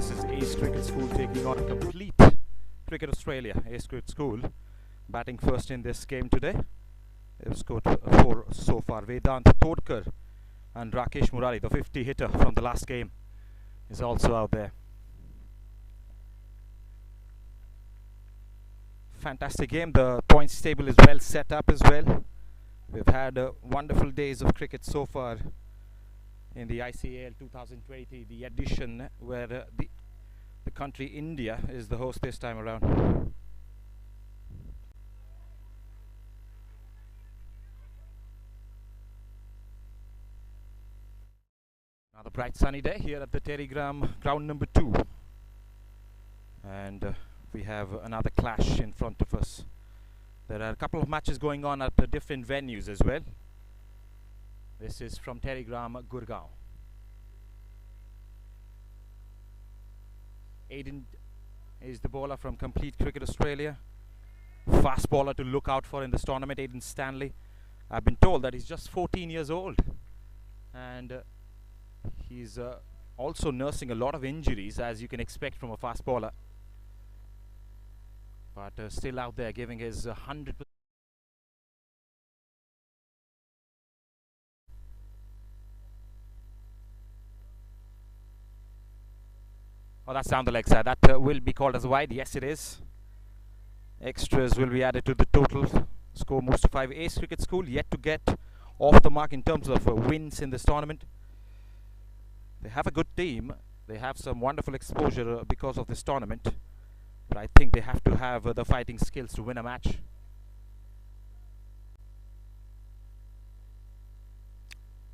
This is Ace Cricket School taking on a complete Cricket Australia. Ace Cricket School batting first in this game today. They've scored 4 so far. Vedant Todkar and Rakesh Murali, the 50 hitter from the last game, is also out there. Fantastic game. The points table is well set up as well. We've had wonderful days of cricket so far in the ICAL 2020, the edition where the country India is the host this time around. Another bright sunny day here at the TERI-02 ground number 2, and we have another clash in front of us. There are a couple of matches going on at different venues as well. This is from TERI-02, Gurgaon. Aiden is the bowler from Complete Cricket Australia. Fast bowler to look out for in this tournament, Aiden Stanley. I've been told that he's just 14 years old, and he's also nursing a lot of injuries, as you can expect from a fast bowler. But still out there giving his 100%. Oh, that's down the leg side. That will be called as wide. Yes, it is. Extras will be added to the total. Score moves to 5. Ace Cricket School yet to get off the mark in terms of wins in this tournament. They have a good team. They have some wonderful exposure because of this tournament. But I think they have to have the fighting skills to win a match.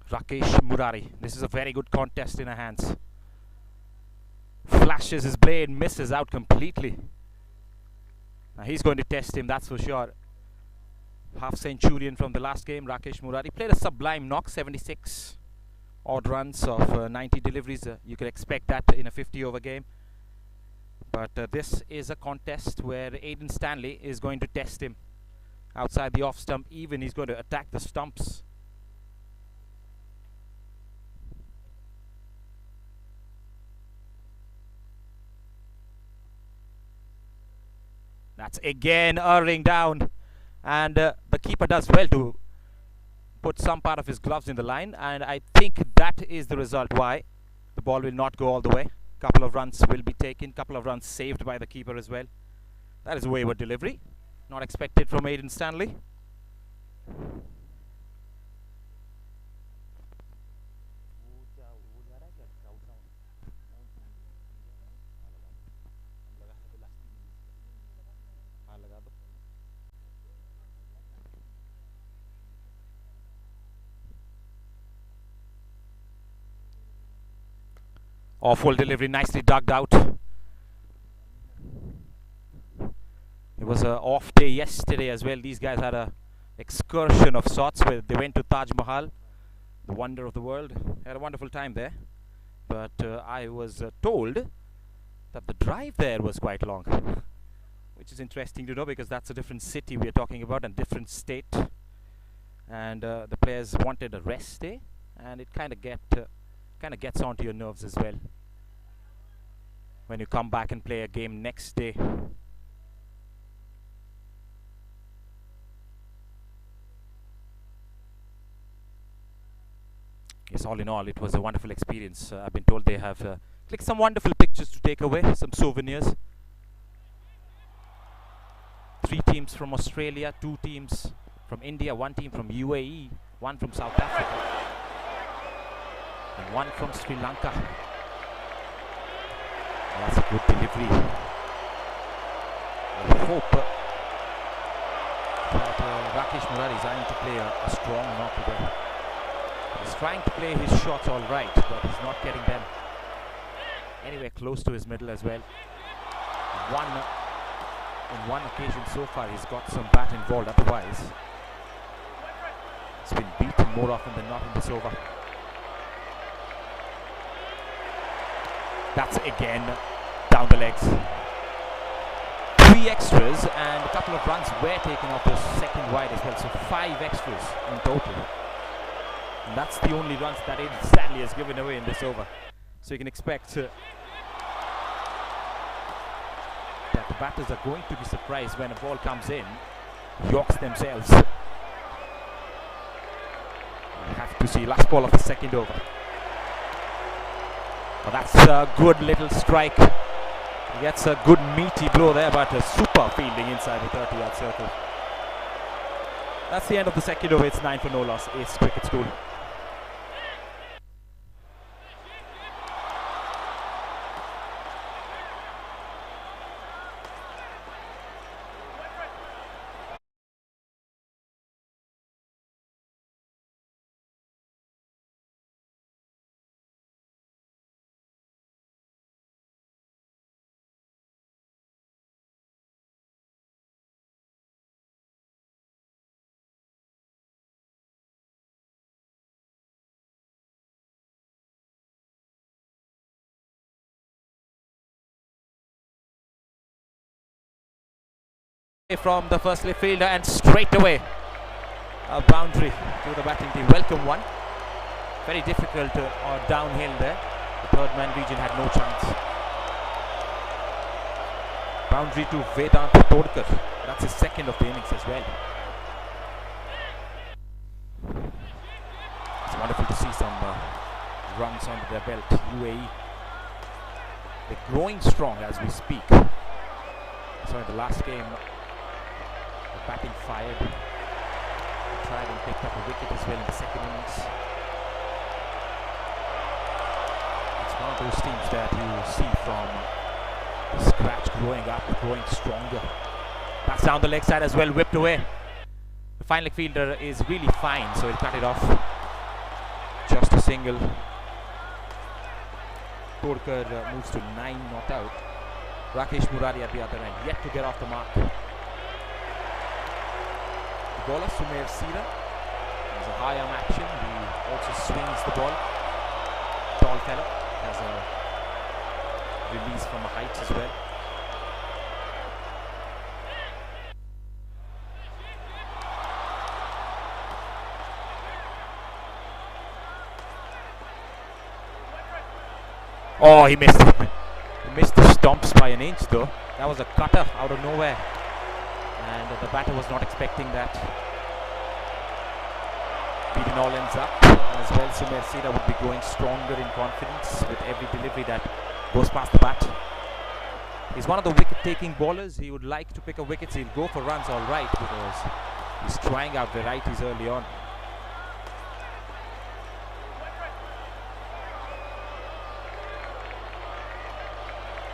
Rakesh Murari. This is a very good contest in our hands. Flashes his blade, misses out completely. Now he's going to test him, that's for sure. Half centurion from the last game, Rakesh Murari. Played a sublime knock, 76 odd runs of 90 deliveries. You can expect that in a 50-over game. But this is a contest where Aiden Stanley is going to test him. Outside the off stump, even he's going to attack the stumps. That's again erring down, and the keeper does well to put some part of his gloves in the line, and I think that is the result why the ball will not go all the way. Couple of runs will be taken, couple of runs saved by the keeper as well. That is a wayward delivery, not expected from Aiden Stanley. Awful delivery, nicely dug out. It was an off day yesterday as well. These guys had a excursion of sorts where they went to Taj Mahal, the wonder of the world. Had a wonderful time there. But I was told that the drive there was quite long, which is interesting to know because that's a different city we're talking about and different state. And the players wanted a rest day, and it kind of gets onto your nerves as well when you come back and play a game next day. Yes, all in all, it was a wonderful experience. I've been told they have clicked some wonderful pictures to take away, some souvenirs. 3 teams from Australia, 2 teams from India, 1 team from UAE, 1 from South Africa, and 1 from Sri Lanka. That's a good delivery. I hope that Rakesh Murari is eyeing to play a strong knock today. He's trying to play his shots all right, but he's not getting them anywhere close to his middle as well. On one occasion so far, he's got some bat involved. Otherwise, he's been beaten more often than not in this over. That's again down the legs. 3 extras and a couple of runs were taken off the second wide as well. So 5 extras in total. And that's the only runs that Aiden Stanley has given away in this over. So you can expect batters are going to be surprised when a ball comes in. Yorks themselves. We have to see. Last ball of the second over. Oh, that's a good little strike. He gets a good meaty blow there, but a super fielding inside the 30-yard circle. That's the end of the second over. It's 9 for no loss. Ace Cricket School. From the first left fielder and straight away a boundary to the batting team. Welcome one. Very difficult downhill there. The third man region had no chance. Boundary to Vedant Todkar. That's his second of the innings as well. It's wonderful to see some runs under their belt. UAE, they're growing strong as we speak. So in the last game, the batting fired. They tried and picked up a wicket as well in the second innings. It's one of those teams that you see from scratch, growing up, growing stronger. That's down the leg side as well, whipped away. The fine leg fielder is really fine, so he'll cut it off. Just a single. Todkar moves to 9 not out. Rakesh Murari at the other end, yet to get off the mark. The bowler, Sumer Sira, has a high arm action. He also swings the ball. Tall fellow, has a release from a height as well. Oh, he missed it. He missed the stumps by an inch though. That was a cutter out of nowhere. And the batter was not expecting that. Beaten all ends up as well. Sumer Sira would be growing stronger in confidence with every delivery that goes past the bat. He's one of the wicket-taking bowlers. He would like to pick a wicket. He'll go for runs all right because he's trying out varieties early on.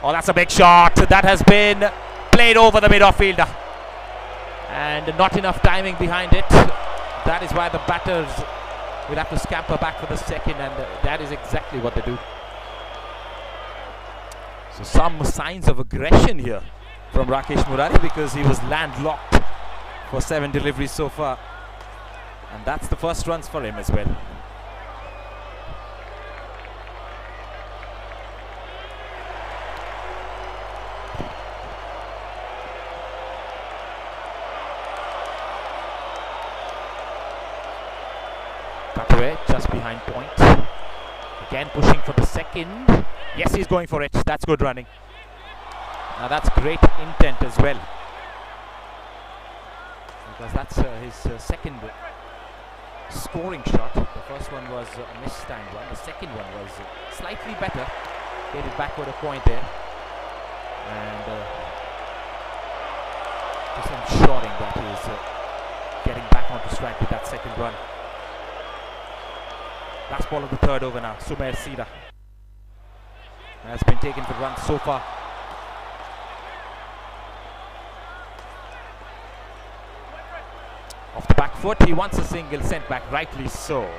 Oh, that's a big shot. That has been played over the mid-off fielder. And not enough timing behind it. That is why the batters will have to scamper back for the second, and that is exactly what they do. So some signs of aggression here from Rakesh Murari because he was landlocked for 7 deliveries so far. And that's the first runs for him as well. Cut away, just behind point. Again pushing for the second. Yes, he's going for it. That's good running. Now that's great intent as well. Because that's his second scoring shot. The first one was a mistimed one. The second one was slightly better. Headed backward a point there. And just ensuring that he's getting back onto strike with that second run. Last ball of the third over now. Sumer Sira has been taken for runs so far. Off the back foot, he wants a single, sent back, rightly so.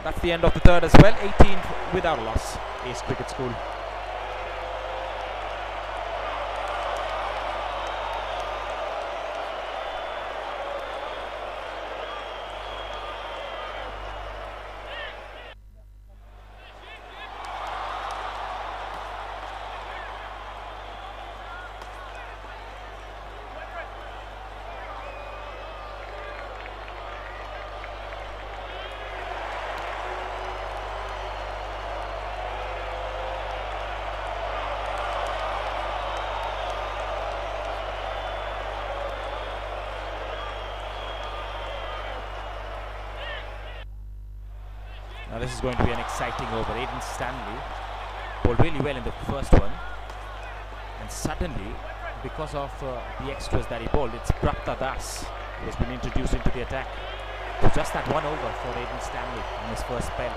That's the end of the third as well. 18 without a loss. Ace Cricket School. Now this is going to be an exciting over. Aiden Stanley bowled really well in the first one, and suddenly, because of the extras that he bowled, it's Prapta Das who has been introduced into the attack. So just that one over for Aiden Stanley in his first spell.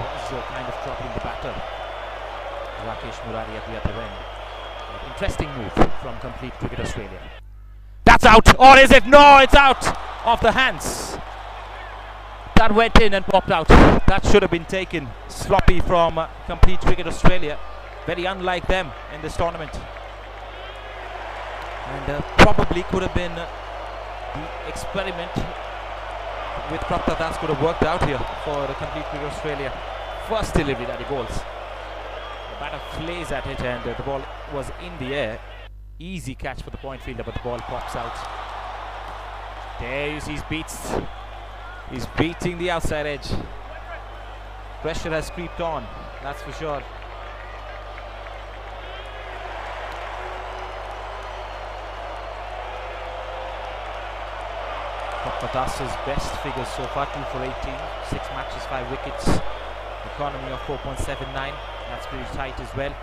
Was kind of dropping the batter, Rakesh Murari at the other end. An interesting move from Complete Cricket Australia. That's out, or is it? No, it's out of the hands. That went in and popped out. That should have been taken sloppy from Complete Cricket Australia. Very unlike them in this tournament. And probably could have been the experiment with Prapta Das could have worked out here for the Complete Cricket Australia. First delivery that he bowls. The batter flays at it, and the ball was in the air. Easy catch for the point fielder, but the ball pops out. There you see he's beating the outside edge. Pressure has creeped on, that's for sure. Prapta Das's best figures so far, 2 for 18, 6 matches, 5 wickets. Economy of 4.79, that's pretty tight as well.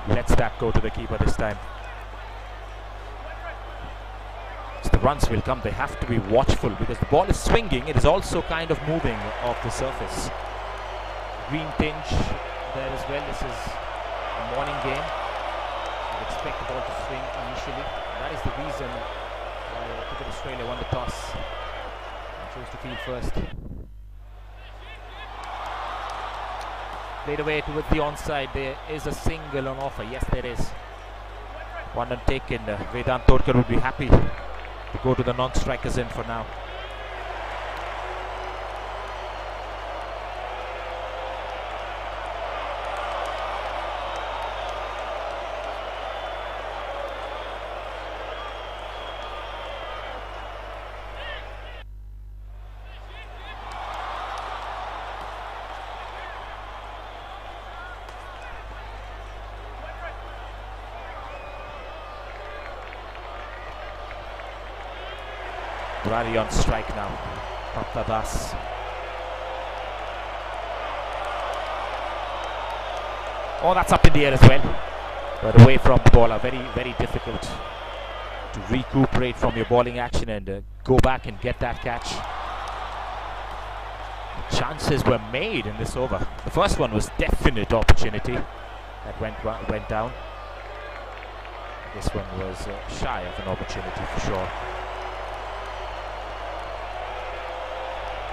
Lets that go to the keeper this time. So the runs will come, they have to be watchful because the ball is swinging, it is also kind of moving off the surface. Green tinge there as well. This is a morning game. You'd expect the ball to swing initially. That is the reason why Cricket Australia won the toss and chose to field first. Played away towards the onside. There is a single on offer. Yes, there is. One untaken. Vedant Todkar would be happy to go to the non-strikers end for now. Murari on strike now. Prapta Das. Oh, that's up in the air as well. But away from the bowler. Very, very difficult to recuperate from your bowling action and go back and get that catch. The chances were made in this over. The first one was definite opportunity that went down. This one was shy of an opportunity for sure.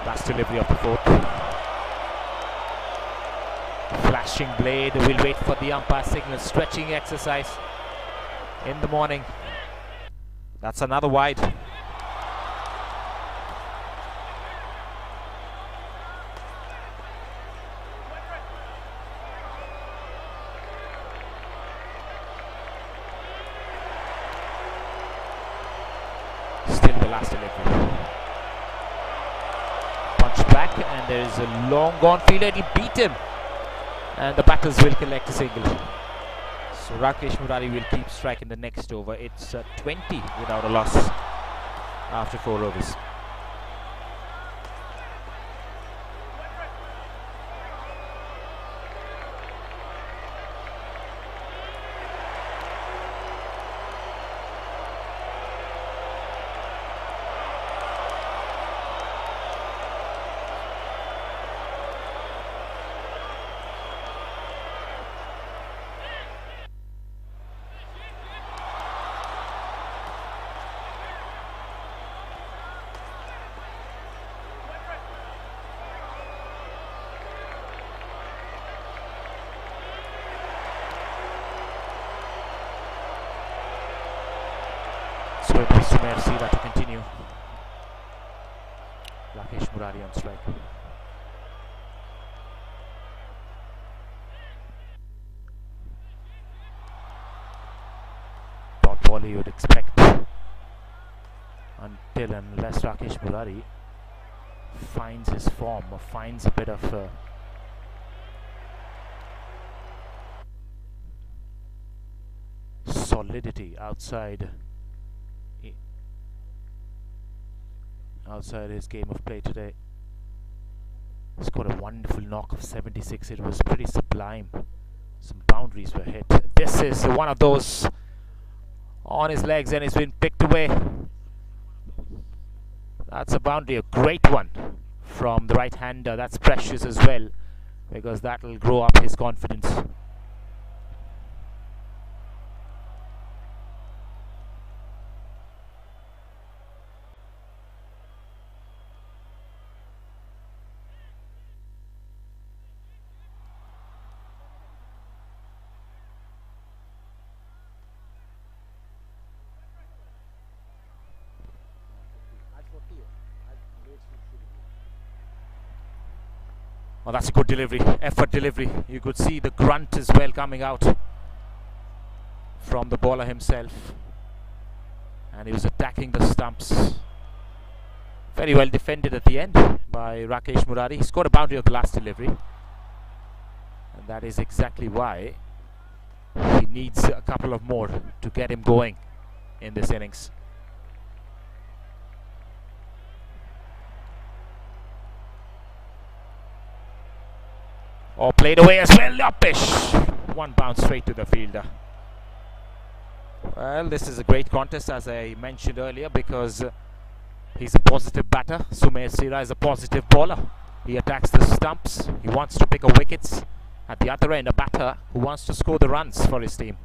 Last delivery of the fourth. Flashing blade. We'll wait for the umpire signal. Stretching exercise in the morning. That's another wide. Still the last delivery. Back, and there is a long gone fielder. He beat him, and the batters will collect a single. So Rakesh Murari will keep striking the next over. It's 20 without a loss after 4 overs. So it is Sumer Sira to continue. Rakesh Murari on strike. Dot ball you would expect until unless Rakesh Murari finds his form or finds a bit of solidity outside his game of play today. Scored a wonderful knock of 76. It was pretty sublime. Some boundaries were hit. This is one of those on his legs, and it's been picked away. That's a boundary, a great one from the right-hander. That's precious as well, because that will grow up his confidence. Oh, that's a good delivery, effort delivery. You could see the grunt as well coming out from the bowler himself, and he was attacking the stumps. Very well defended at the end by Rakesh Murari. He scored a boundary of the last delivery, and that is exactly why he needs a couple of more to get him going in this innings. Oh, played away as well, uppish. One bounce straight to the fielder. Well, this is a great contest, as I mentioned earlier, because he's a positive batter. Sumer Sira is a positive bowler. He attacks the stumps. He wants to pick a wickets. At the other end, a batter who wants to score the runs for his team.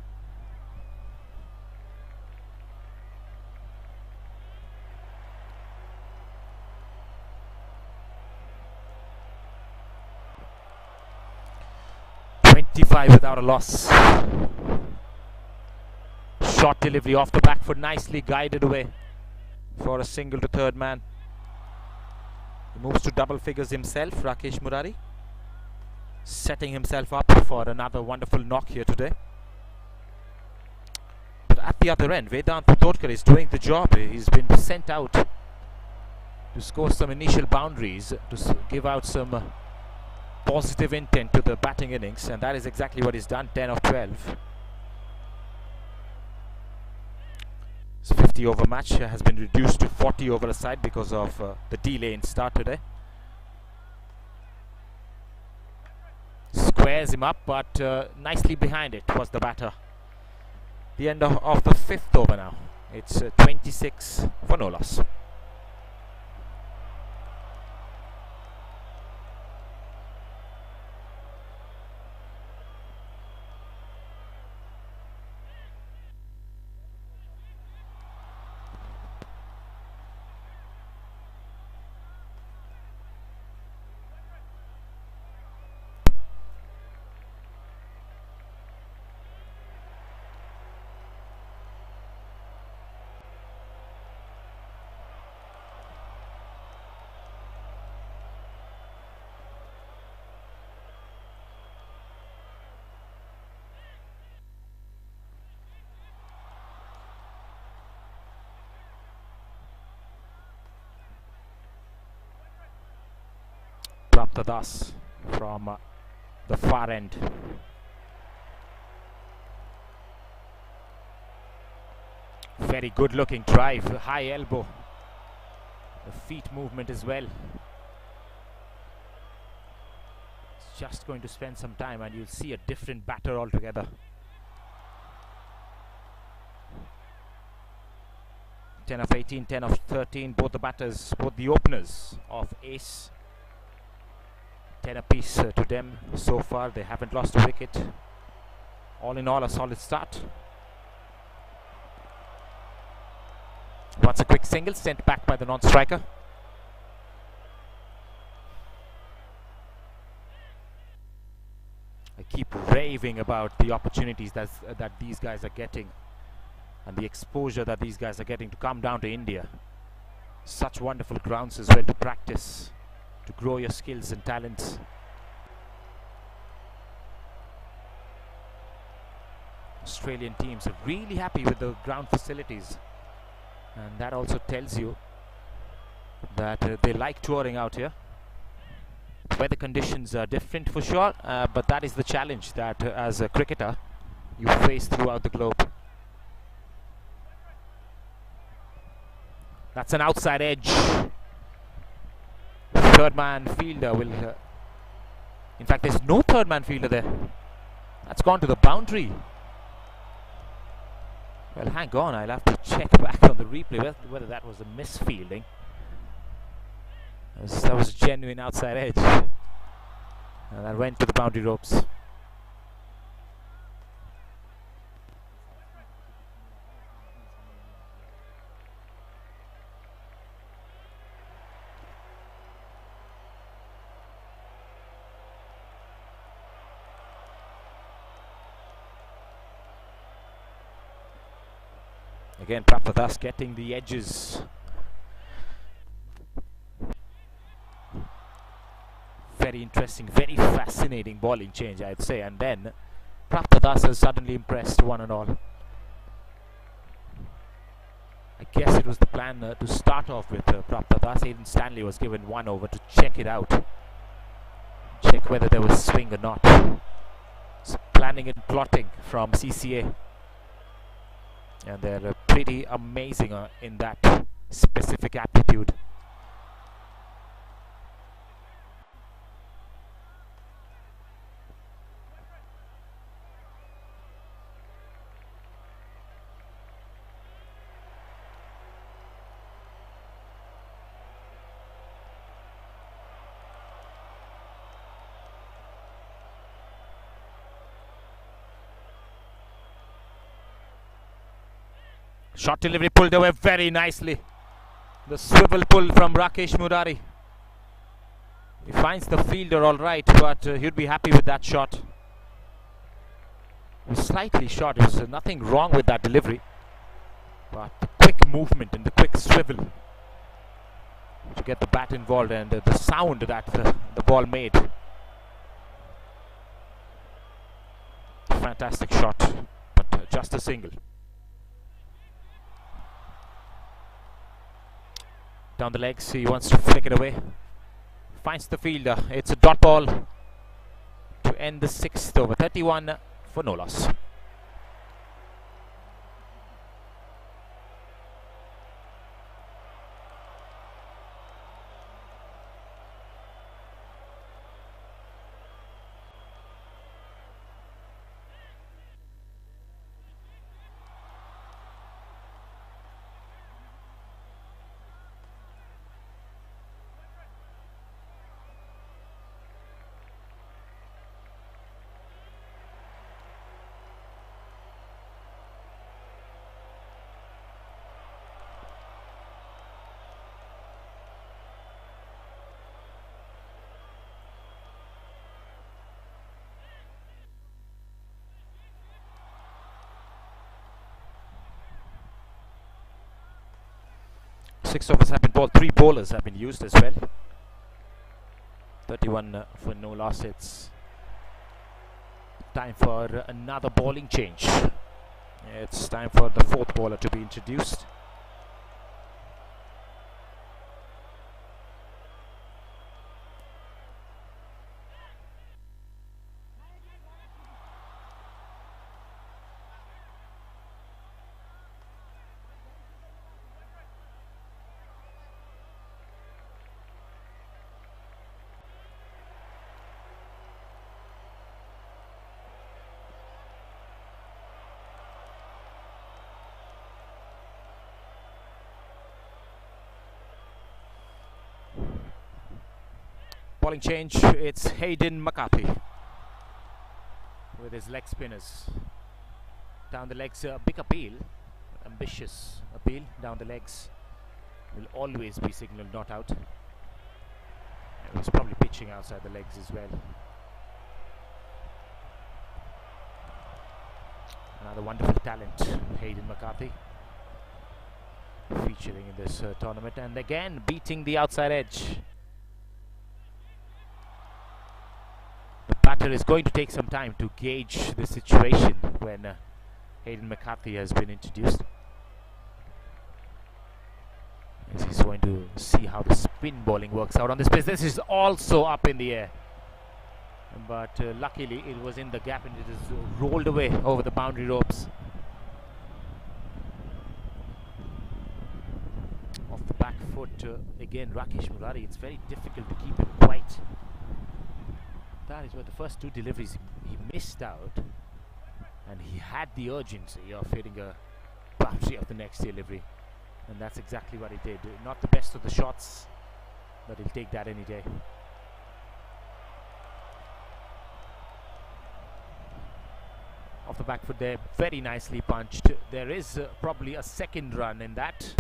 Without a loss. Short delivery off the back foot, nicely guided away for a single to third man. He moves to double figures himself, Rakesh Murari, setting himself up for another wonderful knock here today. But at the other end, Vedant Todkar is doing the job. He's been sent out to score some initial boundaries, to give out some positive intent to the batting innings, and that is exactly what he's done. 10 of 12. This 50 over match has been reduced to 40 over a side because of the delay in start today. Squares him up, but nicely behind it was the batter. The end of the 5th over now. It's 26 for no loss. Das from the far end. Very good looking drive, high elbow, the feet movement as well. It's just going to spend some time and you'll see a different batter altogether. 10 of 18, 10 of 13, both the batters, both the openers of Ace. 10 apiece to them so far. They haven't lost a wicket. All in all, a solid start. Once a quick single sent back by the non-striker. I keep raving about the opportunities that these guys are getting and the exposure that these guys are getting to come down to India. Such wonderful grounds as well to practice, to grow your skills and talents. Australian teams are really happy with the ground facilities, and that also tells you that they like touring out here. Weather conditions are different for sure, but that is the challenge that as a cricketer you face throughout the globe. That's an outside edge. Third man fielder will... in fact, there's no third man fielder there. That's gone to the boundary. Well, hang on. I'll have to check back on the replay whether that was a misfielding. That was a genuine outside edge. And that went to the boundary ropes. Again, Praptadas getting the edges. Very interesting, very fascinating bowling change, I'd say. And then Praptadas has suddenly impressed one and all. I guess it was the plan to start off with Praptadas. Aiden Stanley was given 1 over to check it out. Check whether there was swing or not. It's planning and plotting from CCA. And they're pretty amazing in that specific aptitude. Shot delivery pulled away very nicely. The swivel pull from Rakesh Murari. He finds the fielder all right, but he'd be happy with that shot. It was slightly short. There was nothing wrong with that delivery. But the quick movement and the quick swivel to get the bat involved, and the sound that the ball made. Fantastic shot, but just a single. Down the legs, he wants to flick it away. Finds the fielder. It's a dot ball to end the 6th over. 31 for no loss. Six overs have been bowled. 3 bowlers have been used as well. 31 for no loss. It's time for another bowling change. It's time for the 4th bowler to be introduced. Bowling change, it's Hayden McCarthy with his leg spinners. Down the legs, big appeal, ambitious appeal. Down the legs will always be signalled not out. He was probably pitching outside the legs as well. Another wonderful talent, Hayden McCarthy, featuring in this tournament, and again beating the outside edge. The batter is going to take some time to gauge the situation when Hayden McCarthy has been introduced. As he's going to see how the spin bowling works out on this pitch. This is also up in the air, but luckily it was in the gap and it is rolled away over the boundary ropes. Off the foot. Again, Rakesh Murari, it's very difficult to keep him quiet. That is where the first two deliveries he missed out, and he had the urgency of hitting a boundary of the next delivery, and that's exactly what he did. Not the best of the shots, but he'll take that any day. Off the back foot there, very nicely punched. There is probably a second run in that.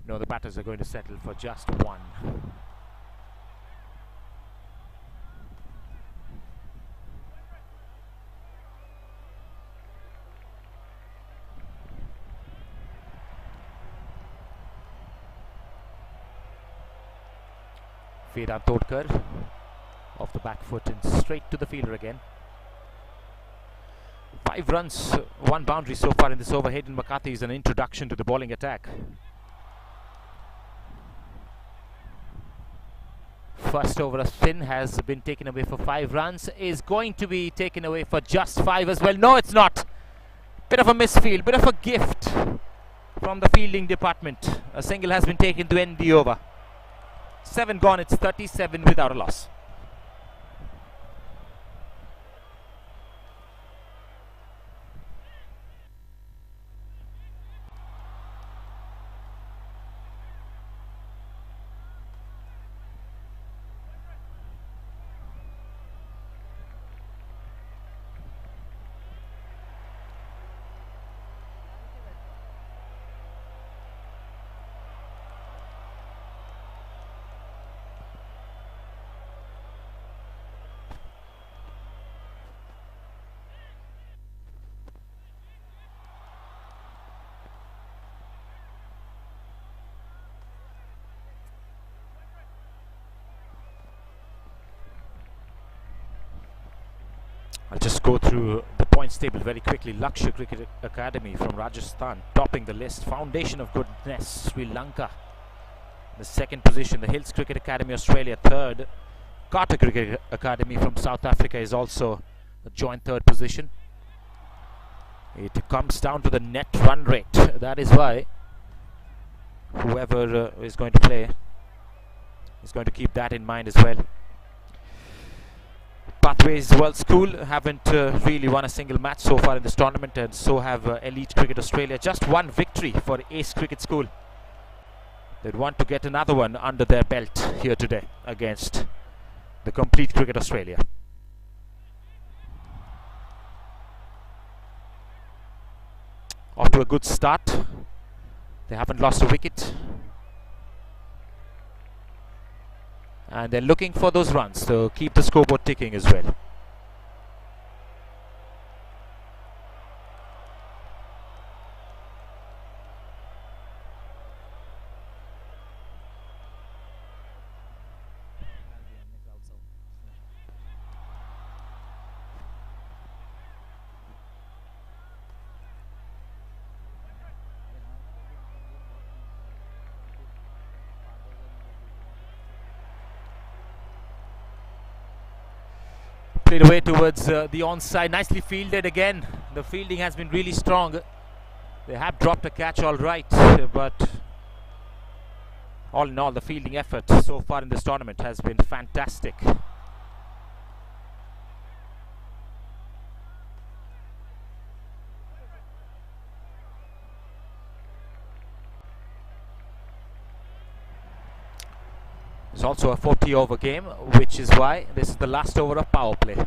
No, the batters are going to settle for just one. Vedant Todkar off the back foot and straight to the fielder again. 5 runs, 1 boundary so far in this over. Hayden McCarthy is an introduction to the bowling attack. First over a spin has been taken away for 5 runs. Is going to be taken away for just 5 as well. No, it's not. Bit of a misfield, bit of a gift from the fielding department. A single has been taken to end the over. 7 gone, it's 37 without a loss. I'll just go through the points table very quickly. Lakshya Cricket Academy from Rajasthan topping the list. Foundation of Goodness, Sri Lanka, the second position. The Hills Cricket Academy, Australia, third. Carter Cricket Academy from South Africa is also a joint third position. It comes down to the net run rate. That is why whoever is going to play is going to keep that in mind as well. Pathways World School haven't really won a single match so far in this tournament, and so have Elite Cricket Australia. Just one victory for Ace Cricket School. They'd want to get another one under their belt here today against the Complete Cricket Australia. Off to a good start. They haven't lost a wicket. And they're looking for those runs to keep the scoreboard ticking as well. Played away towards the onside, nicely fielded again. The fielding has been really strong. They have dropped a catch all right, but all in all the fielding effort so far in this tournament has been fantastic. It's also a 40 over game, which is why this is the last over of power play.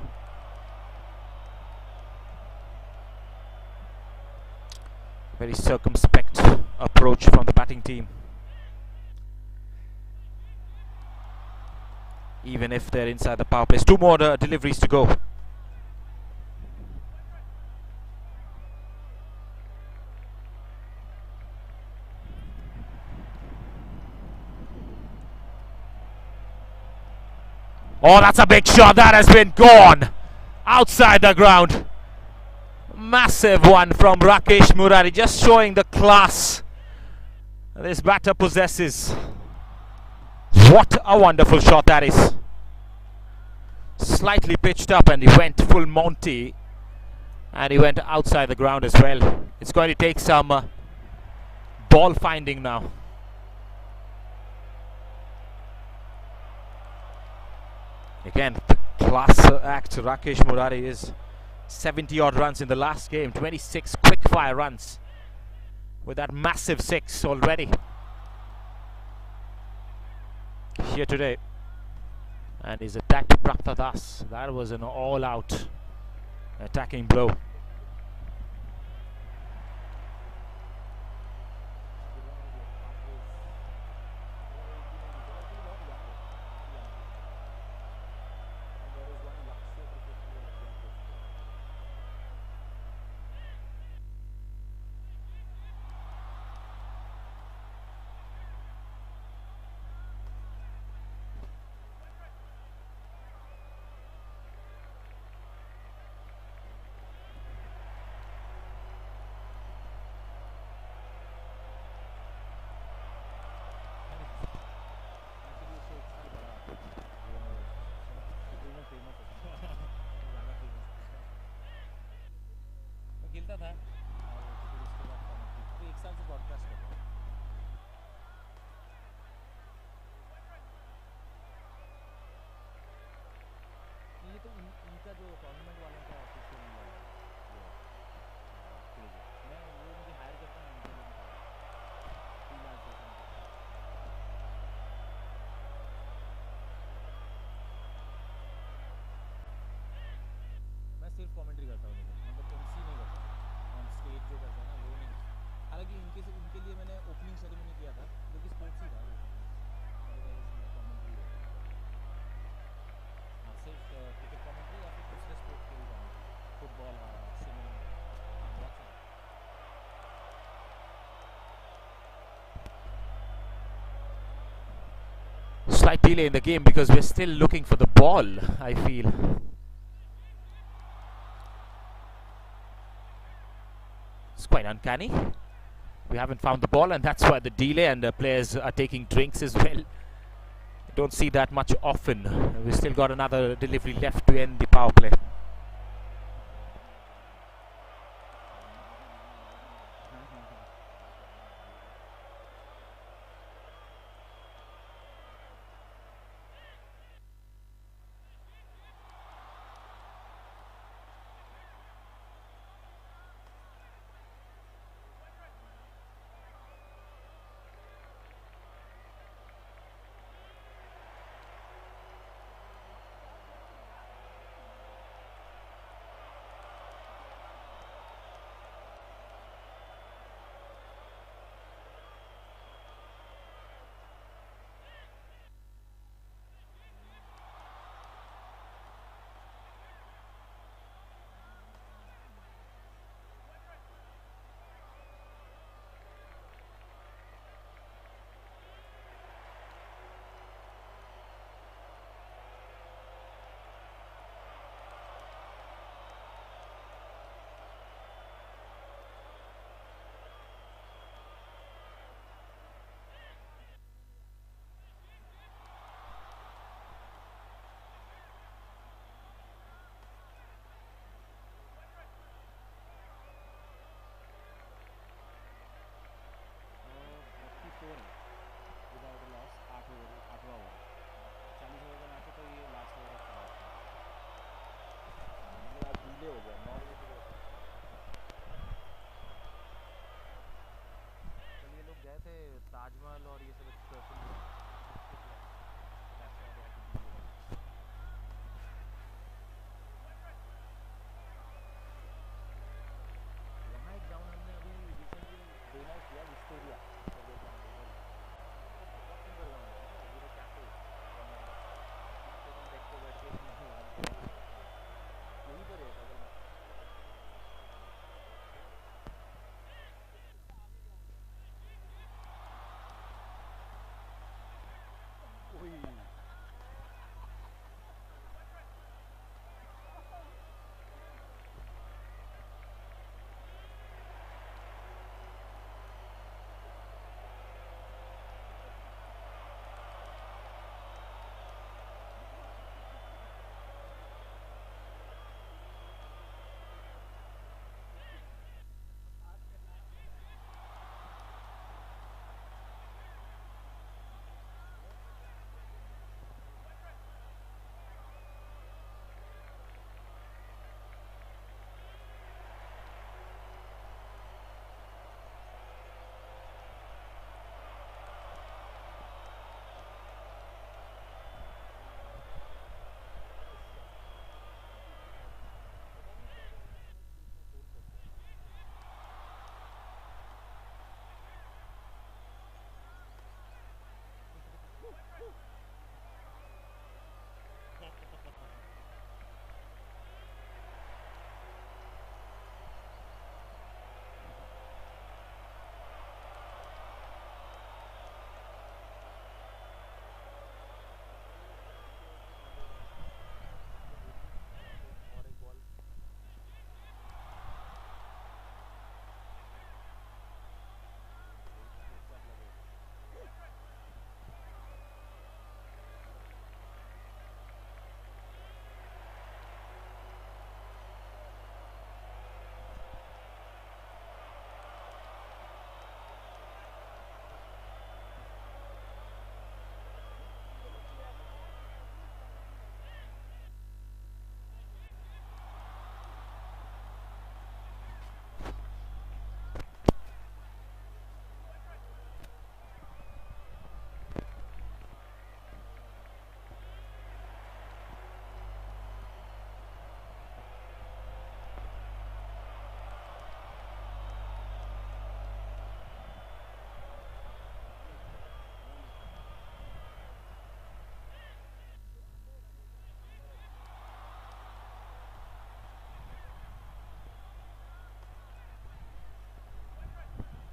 Very circumspect approach from the batting team. Even if they're inside the power play. 2 more deliveries to go. Oh, that's a big shot. That has been gone outside the ground. Massive one from Rakesh Murari, just showing the class this batter possesses. What a wonderful shot that is. Slightly pitched up and he went full Monty, and he went outside the ground as well. It's going to take some ball finding now. Again, the class act Rakesh Murari is 70 odd runs in the last game, 26 quick fire runs with that massive 6 already here today. And his attack to Prakta Das, that was an all out attacking blow. खेलता था और फिर उसके बाद commentary तो 1 साल से broadcast कर रहा हूँ। ये तो इनका जो टूर्नामेंट वालों का ऑफिशियल पेज है, मैं वो मुझे हायर करता हूँ उनके लिए फ्रीलांसर्स में। मैं सिर्फ कमेंट्री करता हूँ, लेकिन मतलब एमसी नहीं करता ऑन स्टेज जो करता है ना वो नहीं। हालांकि इनके लिए मैंने ओपनिंग सेरेमनी किया था जो कि स्पोर्ट्स ही था, अदरवाइज मैं कमेंट्री हाँ सिर्फ क्रिकेट कमेंट्री या फिर दूसरे स्पोर्ट के भी कमेंट्री, फुटबॉल, स्विमिंग, बहुत सारे। Slight delay in the game because we're still looking for the ball, I feel. It's quite uncanny. We haven't found the ball, and that's why the delay, and the players are taking drinks as well. Don't see that much often. We've still got another delivery left to end the power play.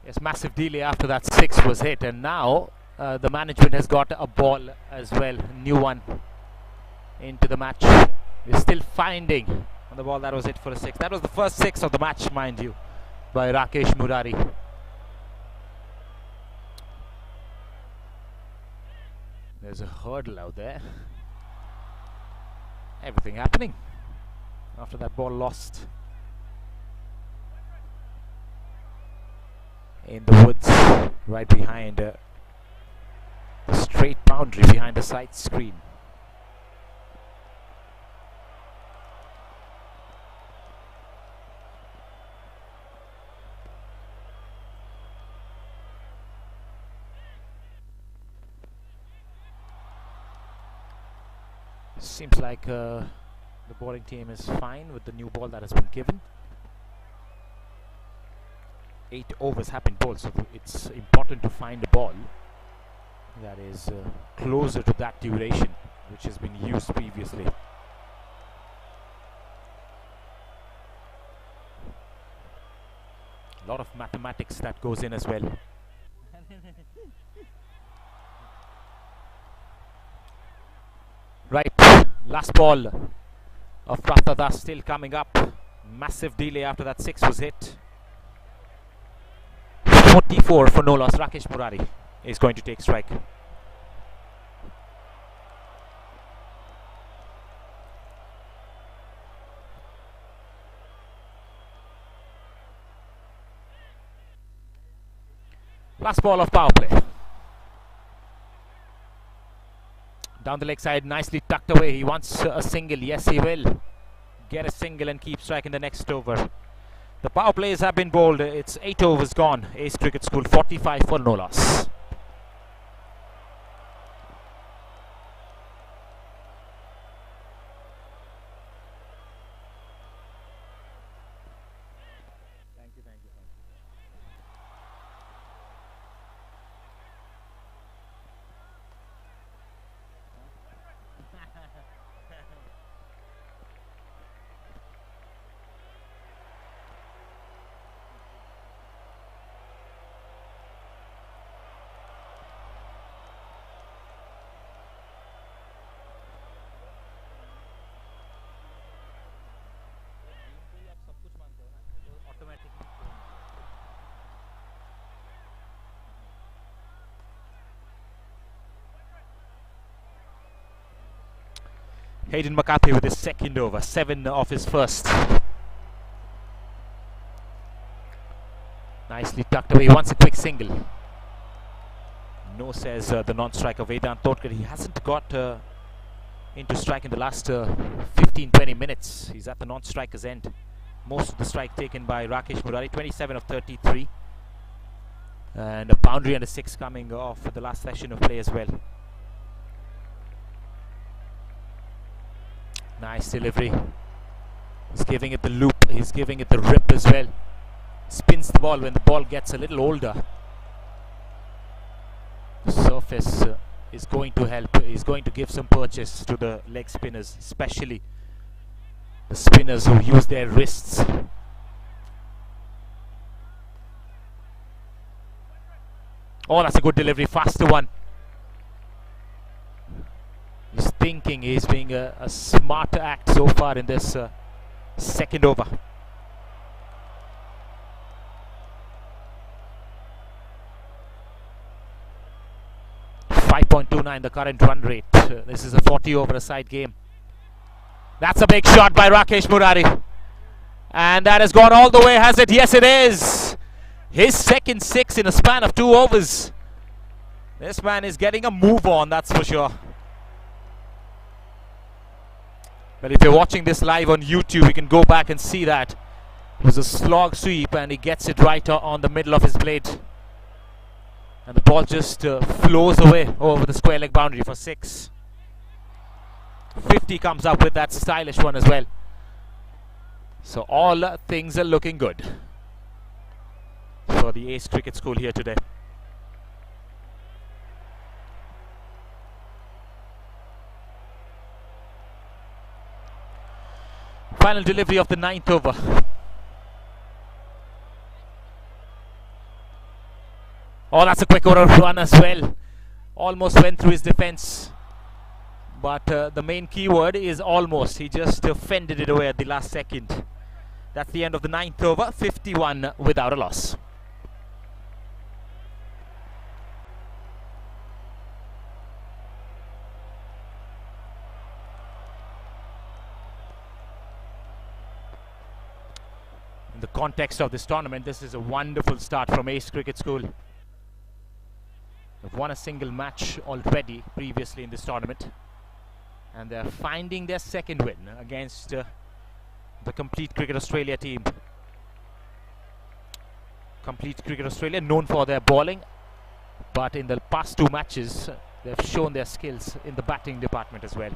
Yes, massive delay after that 6 was hit, and now the management has got a ball as well, a new one into the match. We're still finding on the ball that was hit for a 6. That was the first 6 of the match, mind you, by Rakesh Murari. There's a hurdle out there. Everything happening after that ball lost in the woods, right behind the straight boundary, behind the side screen. Seems like the bowling team is fine with the new ball that has been given. 8 overs have been bowled, so it's important to find a ball that is closer to that duration which has been used previously. A lot of mathematics that goes in as well. Right, last ball of Prathada still coming up. Massive delay after that 6 was hit. 44 for no loss. Rakesh Murari is going to take strike. Last ball of power play. Down the leg side, nicely tucked away. He wants a single. Yes, he will get a single and keep striking the next over. The power plays have been bowled. It's 8 overs gone. Ace Cricket School 45 for no loss. Hayden McCarthy with his second over, 7 off his first. Nicely tucked away. He wants a quick single. No, says the non-striker Vedant Todkar. He hasn't got into strike in the last 15-20 minutes. He's at the non-striker's end. Most of the strike taken by Rakesh Murari, 27 of 33. And a boundary and a 6 coming off for the last session of play as well. Nice delivery. He's giving it the loop. He's giving it the rip as well. Spins the ball when the ball gets a little older. The surface is going to help. He's going to give some purchase to the leg spinners, especially the spinners who use their wrists. Oh, that's a good delivery. Faster one. He's thinking. He's being a smart act so far in this second over. 5.29 the current run rate. This is a 40 over a side game. That's a big shot by Rakesh Murari. And that has gone all the way, has it? Yes, it is. His second 6 in a span of 2 overs. This man is getting a move on, that's for sure. Well, if you're watching this live on YouTube, you can go back and see that. It was a slog sweep and he gets it right on the middle of his blade. And the ball just flows away over the square leg boundary for 6. 50 comes up with that stylish one as well. So all things are looking good for the Ace Cricket School here today. Final delivery of the 9th over. Oh, that's a quick over run as well. Almost went through his defense. But the main keyword is almost. He just fended it away at the last second. That's the end of the 9th over. 51 without a loss. In the context of this tournament, this is a wonderful start from Ace Cricket School. They've won a single match already previously in this tournament, and they're finding their second win against the Complete Cricket Australia team. Complete Cricket Australia known for their bowling, but in the past 2 matches they've shown their skills in the batting department as well.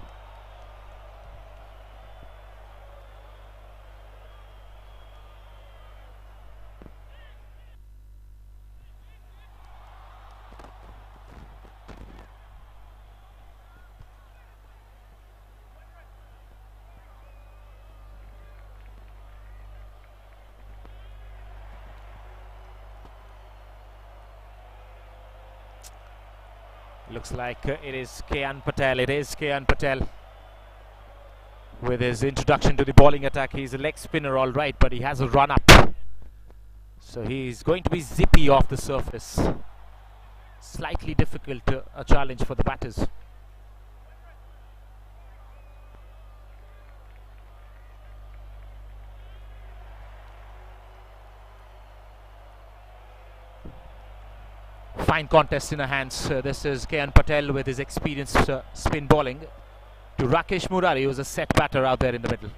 Looks like it is Kean Patel. It is Kean Patel with his introduction to the bowling attack. He's a leg spinner all right, but he has a run up, so he's going to be zippy off the surface. Slightly difficult a challenge for the batters. Fine contest in her hands. This is Kean Patel with his experienced spin bowling to Rakesh Murari, who's a set batter out there in the middle.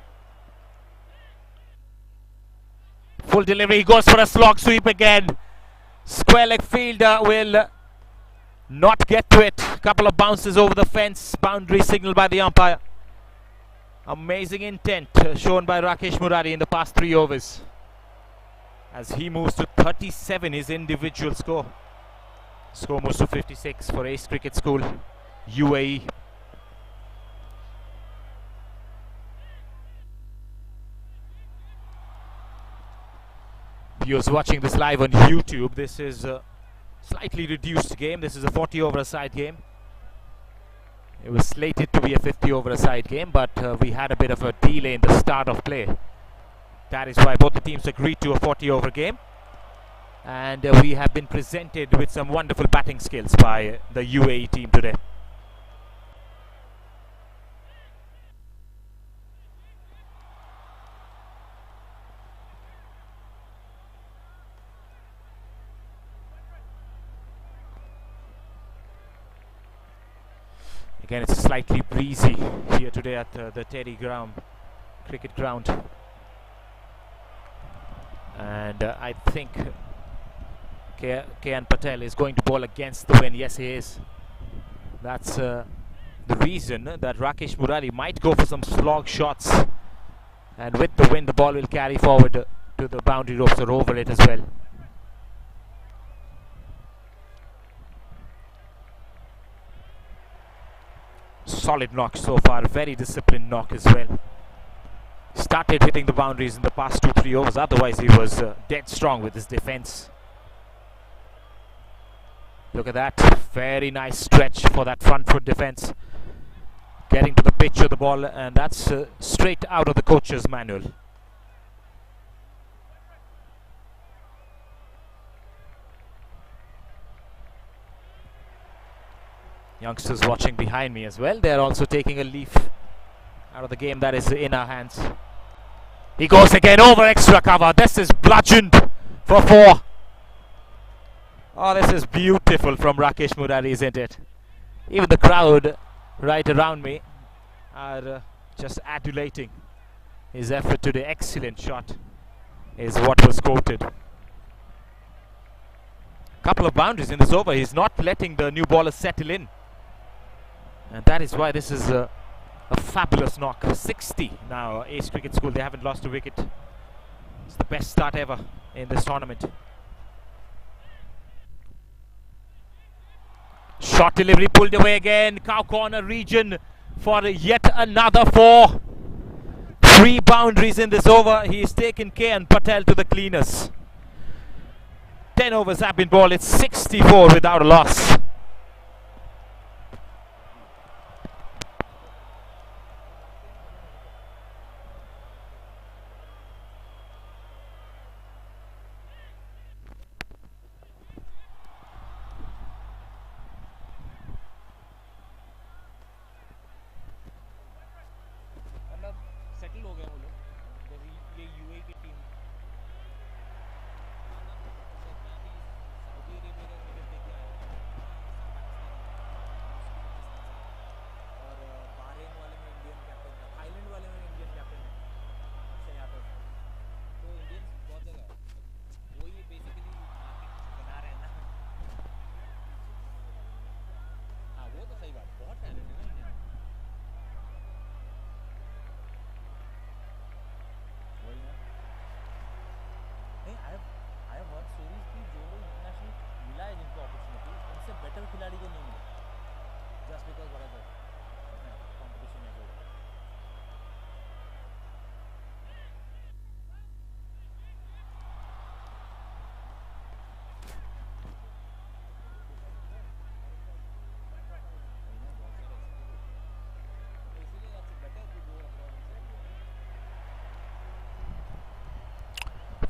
Full delivery, he goes for a slog sweep again. Square leg fielder will not get to it. Couple of bounces over the fence. Boundary signaled by the umpire. Amazing intent shown by Rakesh Murari in the past 3 overs, as he moves to 37, his individual score. Score moves to 56 for Ace Cricket School, UAE. Viewers watching this live on YouTube, this is a slightly reduced game. This is a 40 over a side game. It was slated to be a 50 over a side game, but we had a bit of a delay in the start of play. That is why both the teams agreed to a 40 over game. And we have been presented with some wonderful batting skills by the UAE team today. Again, it's slightly breezy here today at the TERI cricket ground. And I think Kean Patel is going to bowl against the wind. Yes, he is. That's the reason that Rakesh Murari might go for some slog shots. And with the wind, the ball will carry forward to the boundary ropes or over it as well. Solid knock so far. Very disciplined knock as well. Started hitting the boundaries in the past 2-3 overs. Otherwise, he was dead strong with his defense. Look at that, very nice stretch for that front foot defense. Getting to the pitch of the ball, and that's straight out of the coach's manual. Youngsters watching behind me as well. They're also taking a leaf out of the game that is in our hands. He goes again over extra cover. This is bludgeoned for 4. Oh, this is beautiful from Rakesh Murari, isn't it? Even the crowd right around me are just adulating his effort today. Excellent shot is what was quoted. Couple of boundaries in this over. He's not letting the new bowler settle in. And that is why this is a fabulous knock. 60 now, Ace Cricket School. They haven't lost a wicket. It's the best start ever in this tournament. Short delivery pulled away again. Cow corner region for yet another 4. 3 boundaries in this over. He's taken Kean Patel to the cleaners. 10 overs have been bowled. It's 64 without a loss.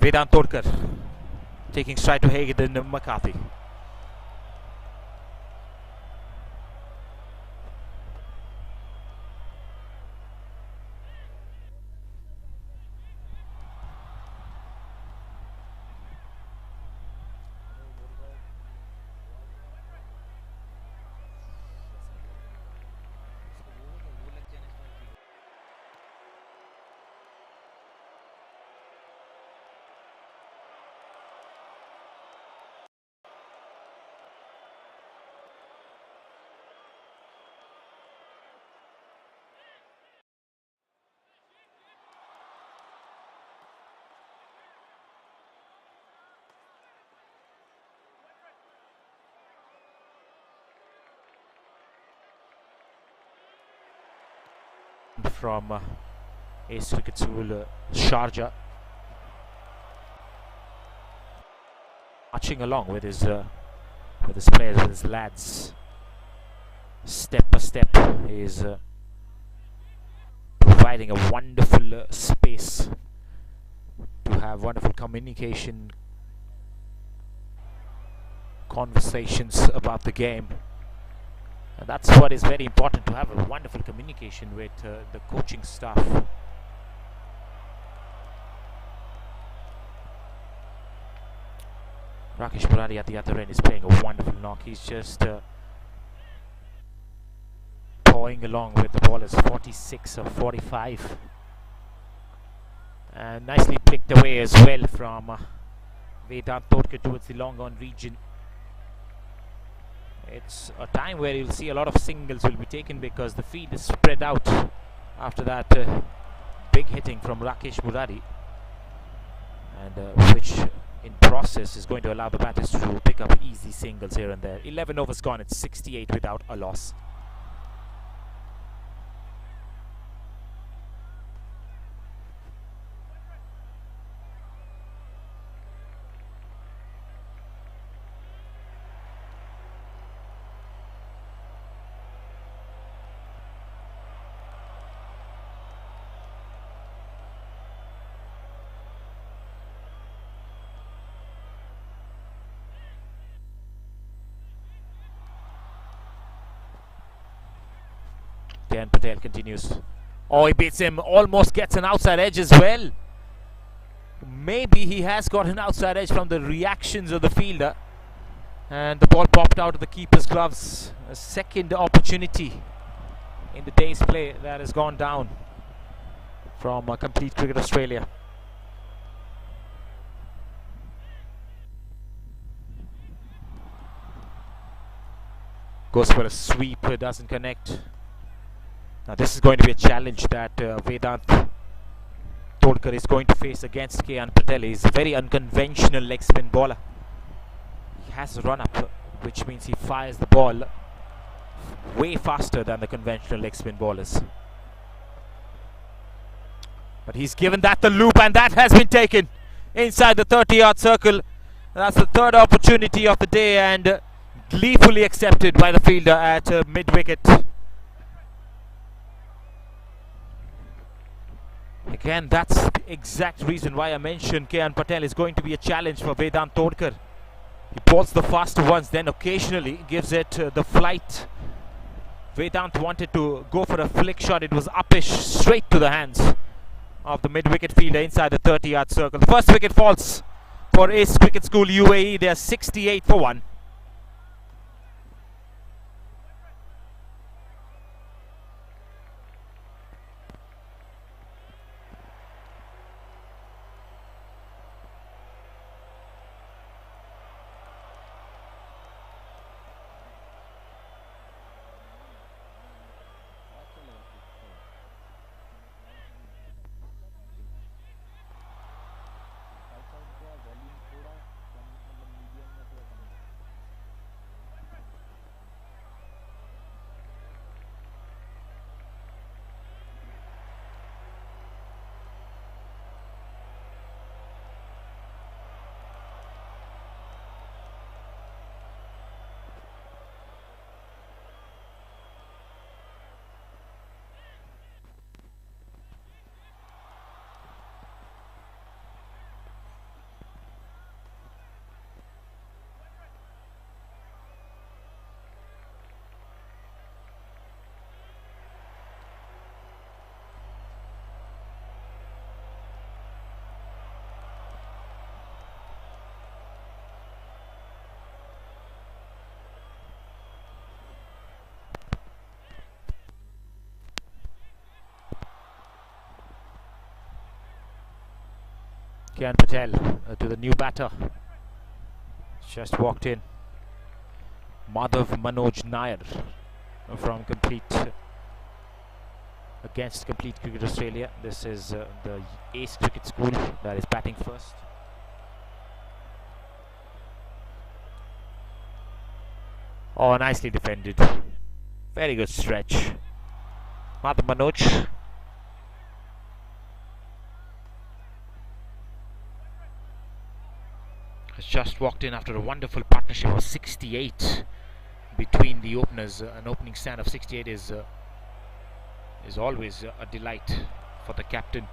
Vedant Todkar taking stride to Hayden McCarthy. From Ace Cricket School, Sharjah, marching along with his players, with his lads, step by step. He is providing a wonderful space to have wonderful communication, conversations about the game. And that's what is very important, to have a wonderful communication with the coaching staff. Rakesh Murari at the other end is playing a wonderful knock. He's just toying along with the ball as 46 or 45. And nicely picked away as well from Vedant Todkar towards the long on region. It's a time where you'll see a lot of singles will be taken because the field is spread out after that big hitting from Rakesh Murari, and which in process is going to allow the batters to pick up easy singles here and there. 11 overs gone, it's 68 without a loss. Dan Patel continues. Oh, he beats him, almost gets an outside edge as well. Maybe he has got an outside edge from the reactions of the fielder. And the ball popped out of the keeper's gloves. A second opportunity in the day's play that has gone down from Complete Cricket Australia. Goes for a sweep, doesn't connect. Now this is going to be a challenge that Vedant Todkar is going to face against K.N. Patel. He's a very unconventional leg spin bowler. He has a run up, which means he fires the ball way faster than the conventional leg spin bowlers. But he's given that the loop, and that has been taken inside the 30-yard circle. That's the third opportunity of the day and gleefully accepted by the fielder at mid-wicket. Again, that's the exact reason why I mentioned KN Patel is going to be a challenge for Vedant Todkar. He bowls the faster ones, then occasionally gives it the flight. Vedant wanted to go for a flick shot. It was uppish, straight to the hands of the mid-wicket fielder inside the 30-yard circle. The first wicket falls for Ace Cricket School UAE. They are 68 for 1. KN Patel to the new batter. Just walked in. Madhav Manoj Nair from against Complete Cricket Australia. This is the Ace Cricket School that is batting first. Oh, nicely defended. Very good stretch. Madhav Manoj. Has just walked in after a wonderful partnership of 68 between the openers. An opening stand of 68 is always a delight for the captain.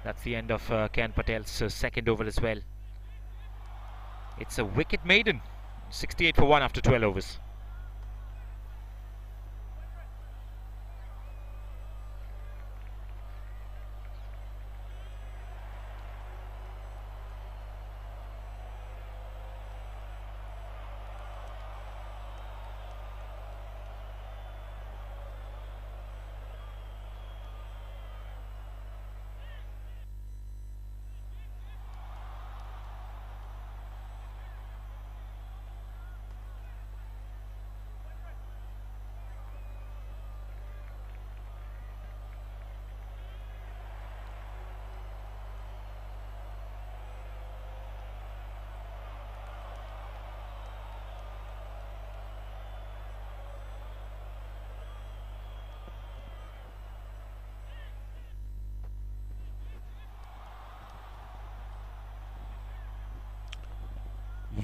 That's the end of KN Patel's second over as well. It's a wicket maiden. 68 for 1 after 12 overs.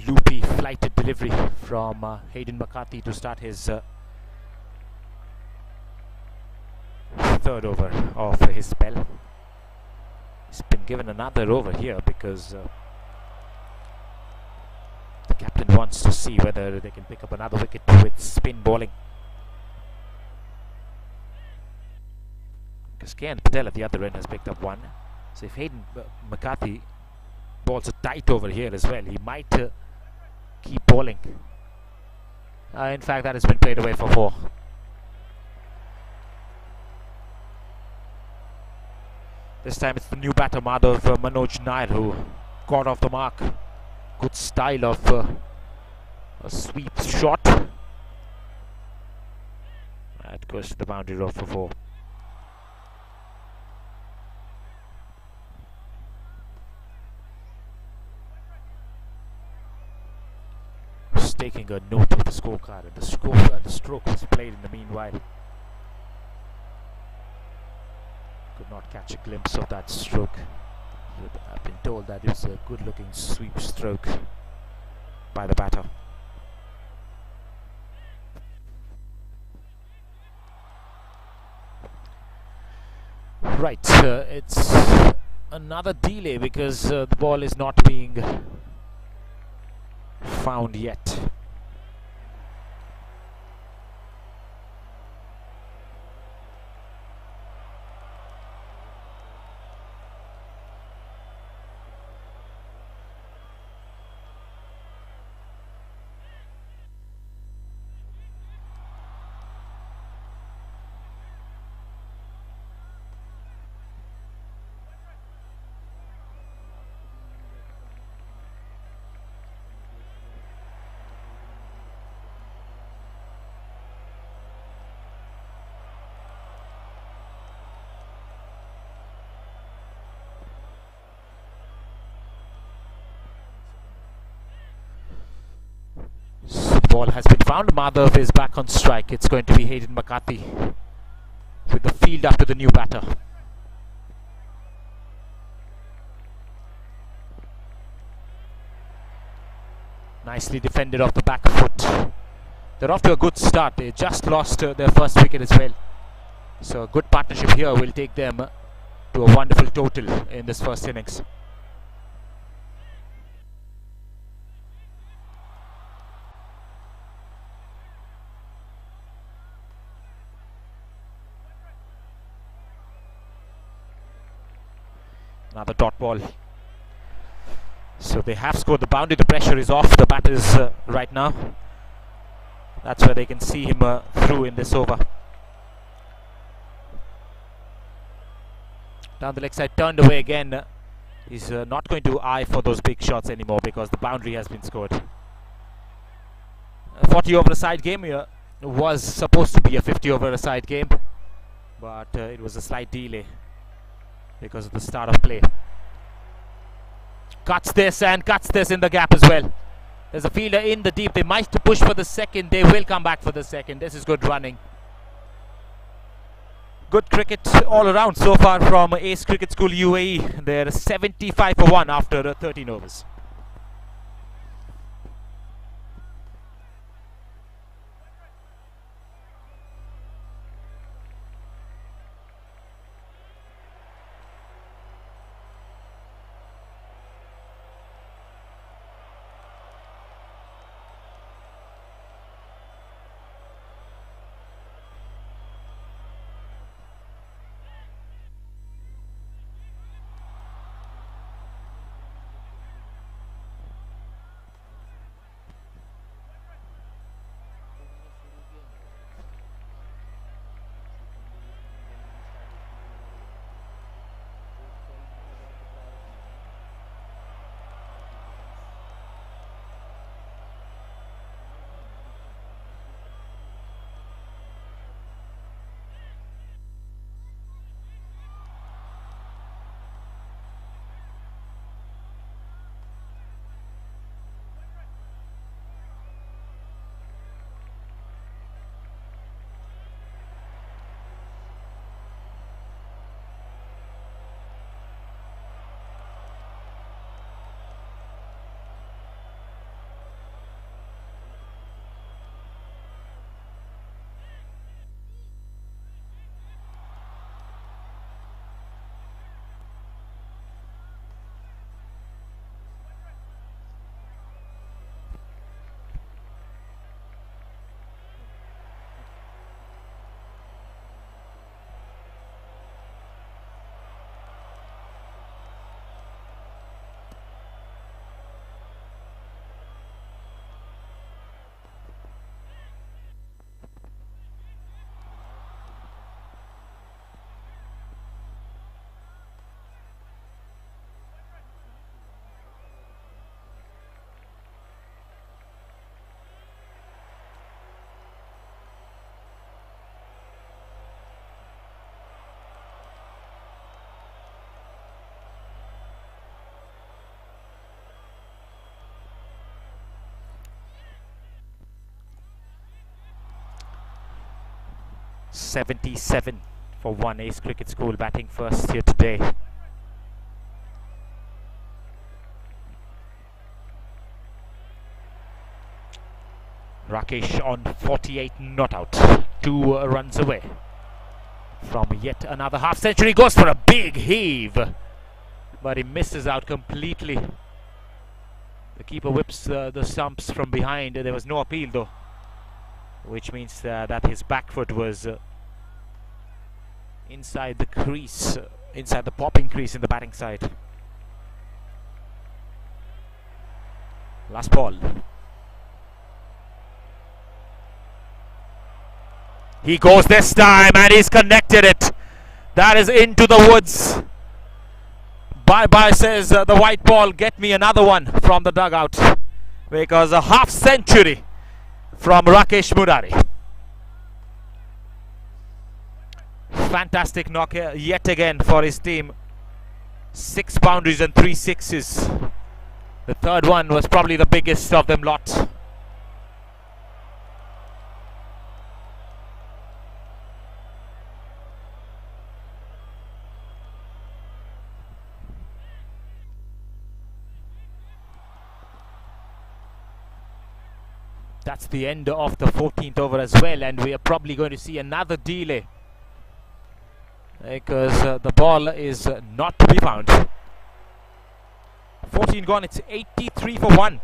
Loopy flighted delivery from Hayden McCarthy to start his third over of his spell. He's been given another over here because the captain wants to see whether they can pick up another wicket with spin bowling. Because KN Patel at the other end has picked up one. So if Hayden McCarthy bowls a tight over here as well, he might keep bowling. In fact, that has been played away for 4. This time it's the new batter Madhav Manoj Nair who got off the mark. Good style of a sweep shot. That goes to the boundary row for 4. Taking a note of the scorecard, and the stroke was played in the meanwhile. Could not catch a glimpse of that stroke. I've been told that it was a good looking sweep stroke by the batter. Right, it's another delay because the ball is not being found yet. So the ball has been found. Madhav is back on strike. It's going to be Hayden McCarthy with the field up to the new batter. Nicely defended off the back foot. They're off to a good start. They just lost their first wicket as well. So a good partnership here will take them to a wonderful total in this first innings. Another dot ball. So they have scored the boundary. The pressure is off the batters right now. That's where they can see him through in this over. Down the leg side, turned away again. He's not going to eye for those big shots anymore because the boundary has been scored. A 40 over a side game here was supposed to be a 50 over a side game, but it was a slight delay because of the start of play. Cuts this and cuts this in the gap as well. There's a fielder in the deep. They might push for the second. They will come back for the second. This is good running. Good cricket all around so far from Ace Cricket School UAE. They're 75 for 1 after 13 overs. for one. Ace Cricket School batting first here today. Rakesh on 48, not out. 2 runs away from yet another half century. Goes for a big heave, but he misses out completely. The keeper whips the stumps from behind. There was no appeal though, which means that his back foot was inside the crease, inside the popping crease in the batting side. Last ball. He goes this time and he's connected it. That is into the woods. Bye-bye, says the white ball. Get me another one from the dugout, because a half century from Rakesh Murari. Fantastic knock yet again for his team. 6 boundaries and 3 sixes. The third one was probably the biggest of them lot. That's the end of the 14th over as well, and we are probably going to see another delay, because the ball is not to be found. 14 gone, it's 83 for 1.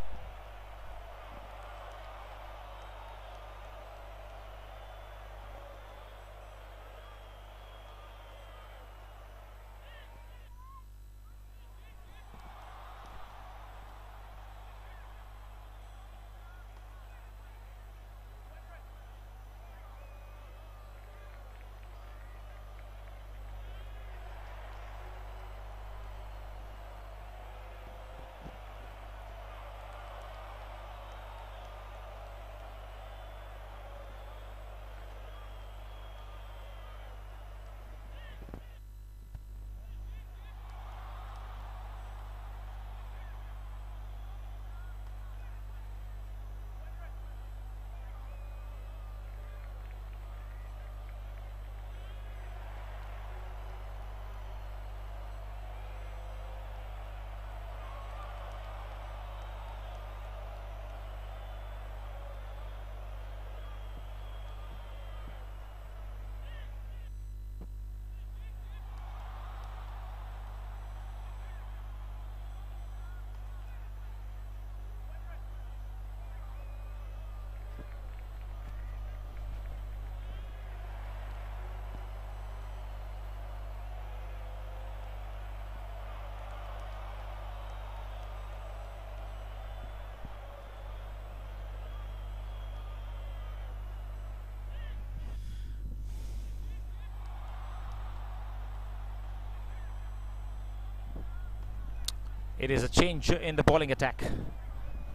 It is a change in the bowling attack,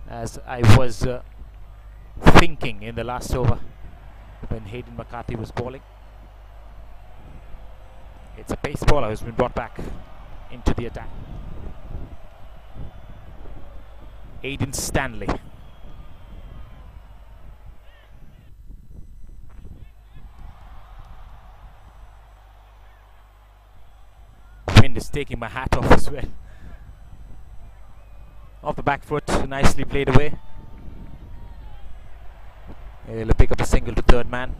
as I was thinking in the last over when Hayden McCarthy was bowling. It's a pace bowler who's been brought back into the attack. Aidan Stanley. Wind is taking my hat off as well. Off the back foot, nicely played away. He'll pick up a single to third man.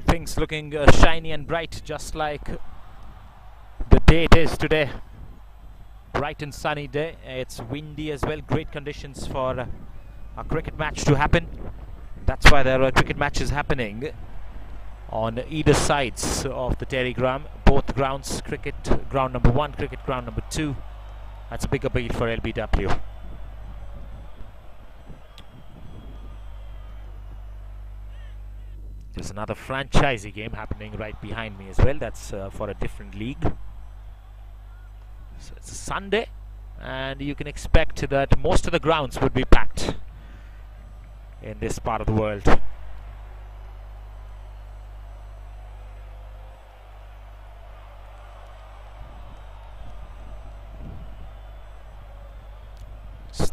Things looking shiny and bright, just like the day it is today. Bright and sunny day. It's windy as well. Great conditions for a cricket match to happen. That's why there are cricket matches happening on either sides of the TERI ground. Both grounds, cricket ground number 1, cricket ground number 2. That's a big appeal for LBW. There's another franchisee game happening right behind me as well. That's for a different league. So it's a Sunday, and you can expect that most of the grounds would be packed in this part of the world.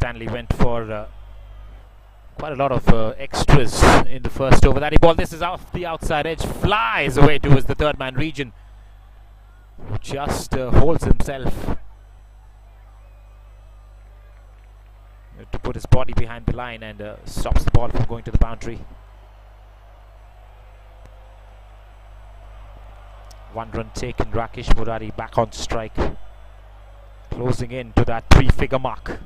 Stanley went for quite a lot of extras in the first over. That he ball, this is off the outside edge, flies away towards the third man region, who just holds himself to put his body behind the line and stops the ball from going to the boundary. One run taken. Rakesh Murari back on strike, closing in to that 3-figure mark.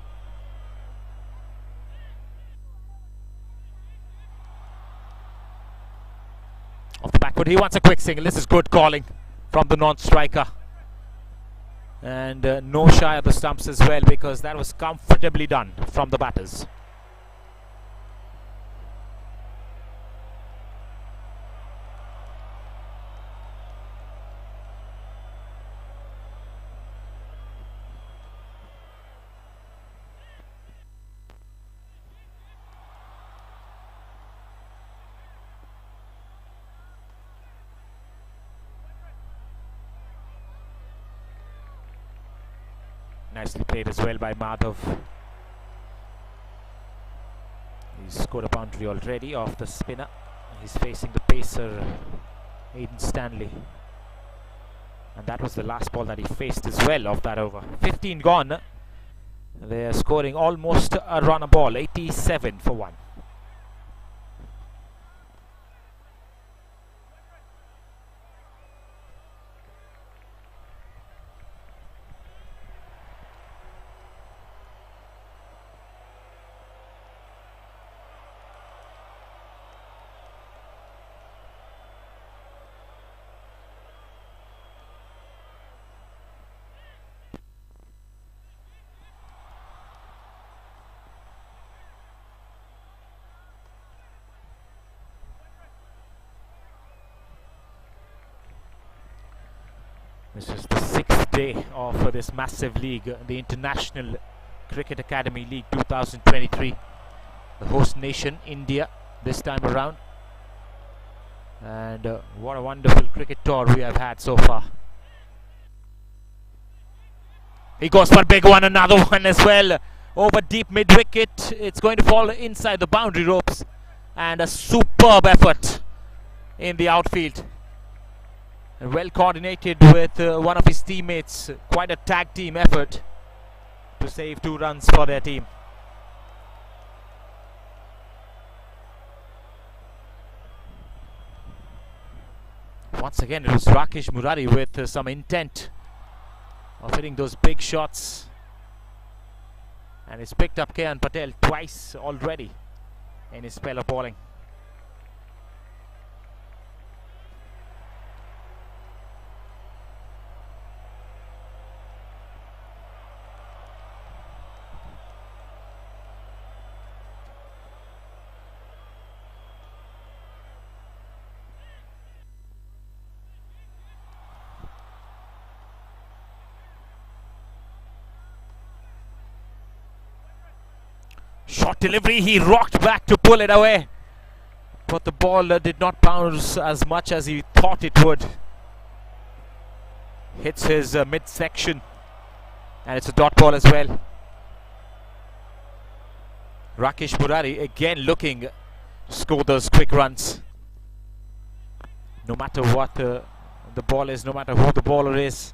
Off the backward, he wants a quick single. This is good calling from the non-striker. And no shy of the stumps as well, because that was comfortably done from the batters. Nicely played as well by Madhav. He's scored a boundary already off the spinner. He's facing the pacer, Aiden Stanley. And that was the last ball that he faced as well of that over. 15 gone. They're scoring almost a run a ball, 87 for 1. This is the 6th day of this massive league, the International Cricket Academy League 2023. The host nation, India, this time around. And what a wonderful cricket tour we have had so far. He goes for a big one, another one as well. Over deep mid-wicket. It's going to fall inside the boundary ropes. And a superb effort in the outfield. And well coordinated with one of his teammates. Quite a tag team effort to save 2 runs for their team. Once again, it was Rakesh Murari with some intent of hitting those big shots. And he's picked up Kean Patel twice already in his spell of bowling. Short delivery, he rocked back to pull it away, but the ball did not bounce as much as he thought it would. Hits his midsection, and it's a dot ball as well. Rakesh Murari again looking to score those quick runs. No matter what the ball is, no matter who the bowler is.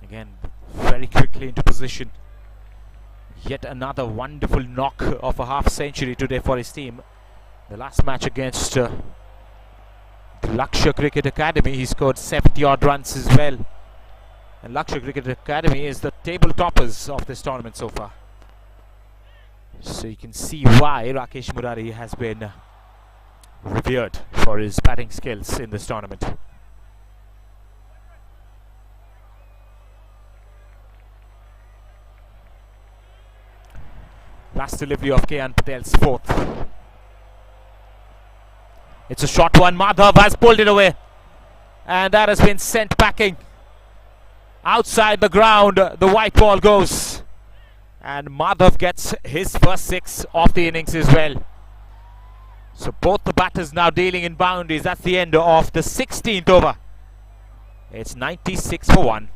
Again, very quickly into position. Yet another wonderful knock of a half-century today for his team. The last match against the Lakshya Cricket Academy, he scored 70-odd runs as well. And Lakshya Cricket Academy is the table toppers of this tournament so far. So you can see why Rakesh Murari has been revered for his batting skills in this tournament. Last delivery of Kean Patel's 4th. It's a short one. Madhav has pulled it away. And that has been sent packing. Outside the ground, the white ball goes. And Madhav gets his first 6 of the innings as well. So both the batters now dealing in boundaries. That's the end of the 16th over. It's 96 for 1.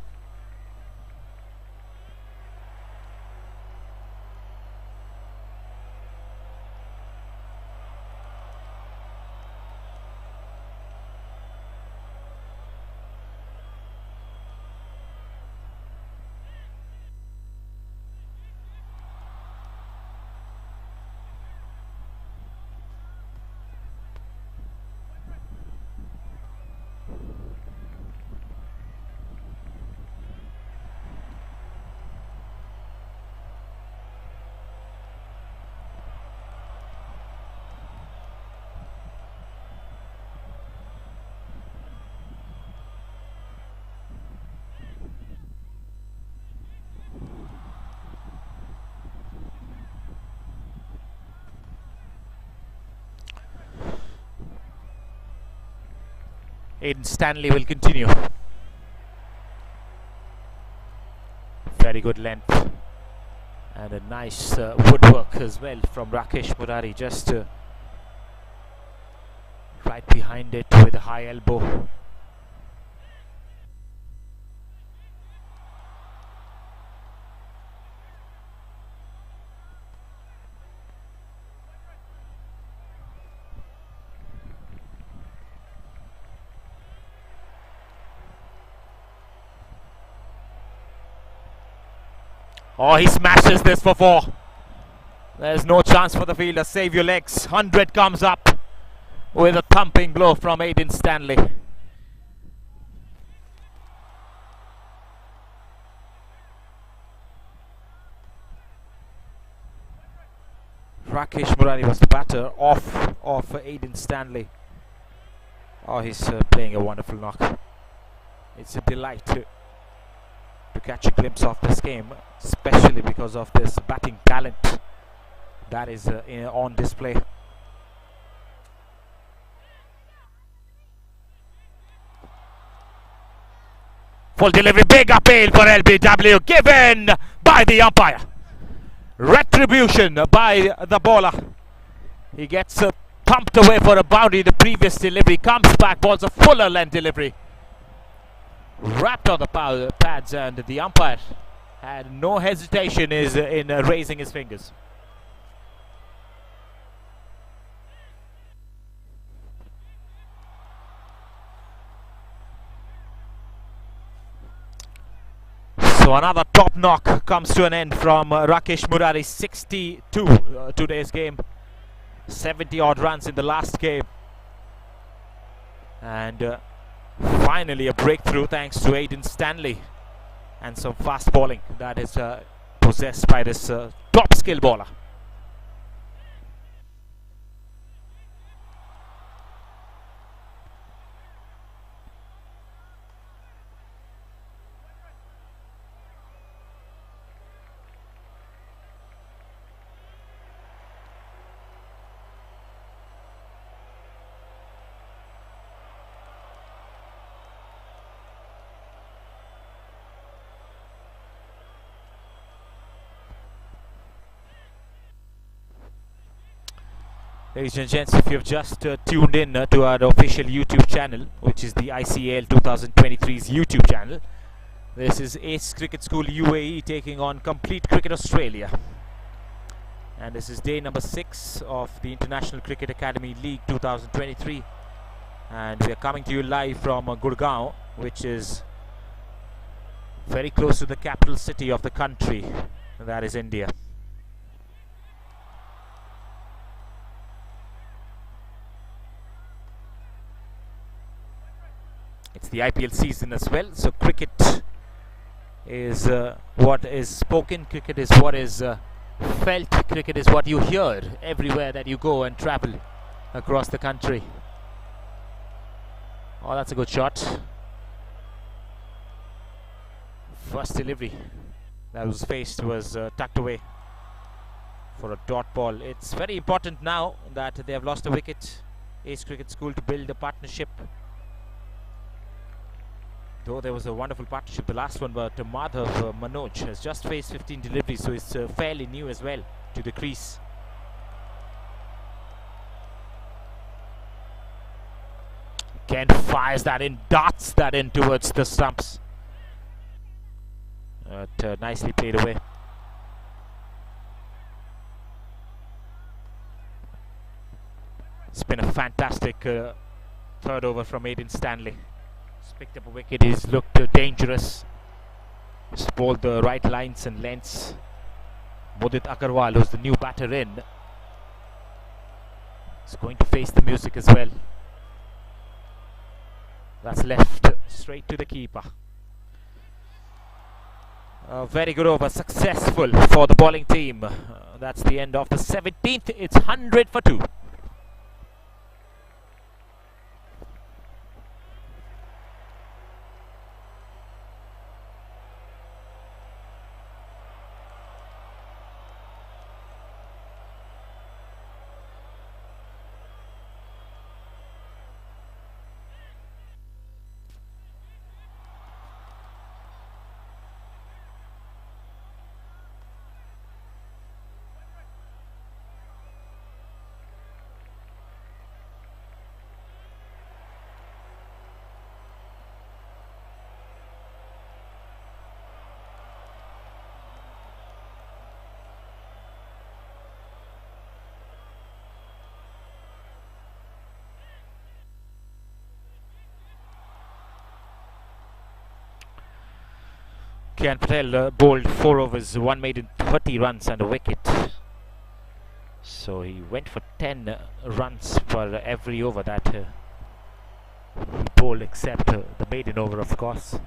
Aiden Stanley will continue. Very good length and a nice woodwork as well from Rakesh Murari, just right behind it with a high elbow. Oh, he smashes this for 4. There's no chance for the fielder. Save your legs. 100 comes up with a thumping blow from Aiden Stanley. Rakesh Murari was the batter off Aiden Stanley. Oh, he's playing a wonderful knock. It's a delight to catch a glimpse of this game, especially because of this batting talent that is on display. Full delivery, big appeal for LBW, given by the umpire. Retribution by the bowler. He gets thumped away for a boundary. The previous delivery comes back, balls a fuller length delivery. Wrapped on the pads, and the umpire had no hesitation in raising his fingers. So another top knock comes to an end from Rakesh Murari. 62 today's game, 70 odd runs in the last game, and finally a breakthrough thanks to Aiden Stanley and some fast bowling that is possessed by this top skill bowler. Ladies and gents, if you've just tuned in to our official YouTube channel, which is the ICAL 2023's YouTube channel, this is Ace Cricket School UAE taking on Complete Cricket Australia. And this is day number 6 of the International Cricket Academy League 2023. And we are coming to you live from Gurgaon, which is very close to the capital city of the country, that is India. It's the IPL season as well, so cricket is what is spoken, cricket is what is felt, cricket is what you hear everywhere that you go and travel across the country. Oh, that's a good shot. First delivery that was faced was tucked away for a dot ball. It's very important now that they have lost a wicket, Ace Cricket School, to build a partnership. Though there was a wonderful partnership, the last one, but Madhav Manoj has just faced 15 deliveries, so it's fairly new as well to the crease. Ken fires that in, darts that in towards the stumps. Nicely played away. It's been a fantastic third over from Aiden Stanley. He's picked up a wicket, he's looked dangerous. He's bowled the right lines and lengths. Mudit Agarwal, who's the new batter in, is going to face the music as well. That's left straight to the keeper. Very good over, successful for the bowling team. That's the end of the 17th. It's 100 for 2. Kian Patel bowled 4 overs, 1 made in 30 runs and a wicket. So he went for 10 runs for every over that he bowled, except the maiden over, of course.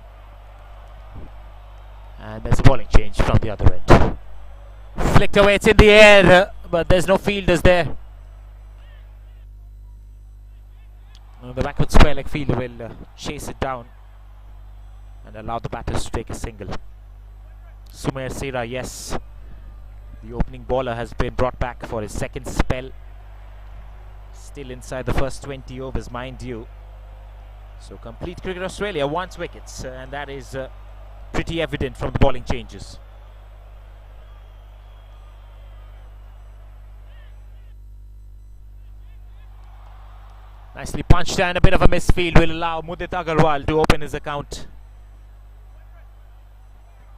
And there's a bowling change from the other end. Flicked away, it's in the air, but there's no fielders there. The backward square leg fielder will chase it down and allow the batters to take a single. Sumer Sera, yes, the opening bowler, has been brought back for his second spell. Still inside the first 20 overs, mind you. So complete Cricket Australia wants wickets, and that is pretty evident from the bowling changes. Nicely punched, and a bit of a misfield will allow Mudit Agarwal to open his account.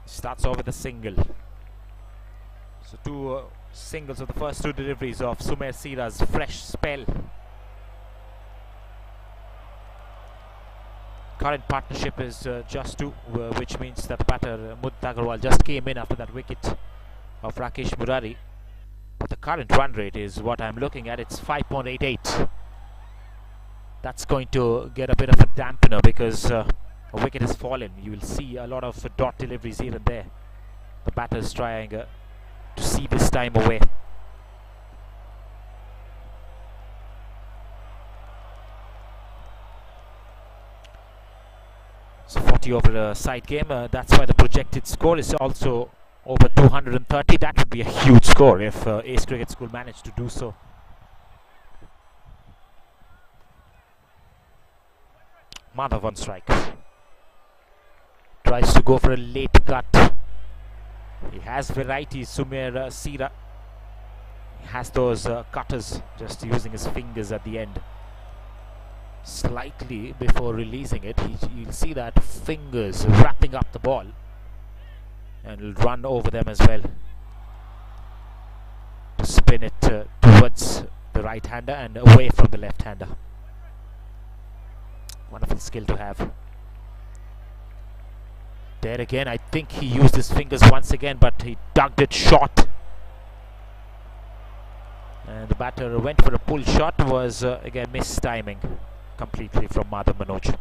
Starts off with a single. So 2 singles of the first 2 deliveries of Sumer Sera's fresh spell. Current partnership is just 2, which means that the batter Mudit Agarwal just came in after that wicket of Rakesh Murari. But the current run rate is what I'm looking at. It's 5.88. That's going to get a bit of a dampener because a wicket has fallen. You will see a lot of dot deliveries here and there. The batter's trying to see this time away. So 40 over a side game. That's why the projected score is also over 230. That would be a huge score if Ace Cricket School managed to do so. Madhav on strike. Tries to go for a late cut. He has variety, Sumer Sera. He has those cutters, just using his fingers at the end. Slightly before releasing it, you'll see that fingers wrapping up the ball. And he'll run over them as well. To spin it towards the right-hander and away from the left-hander. Wonderful skill to have. There again, I think he used his fingers once again, but he ducked it short. And the batter went for a pull shot, was again missed timing completely from Madhav Manoj.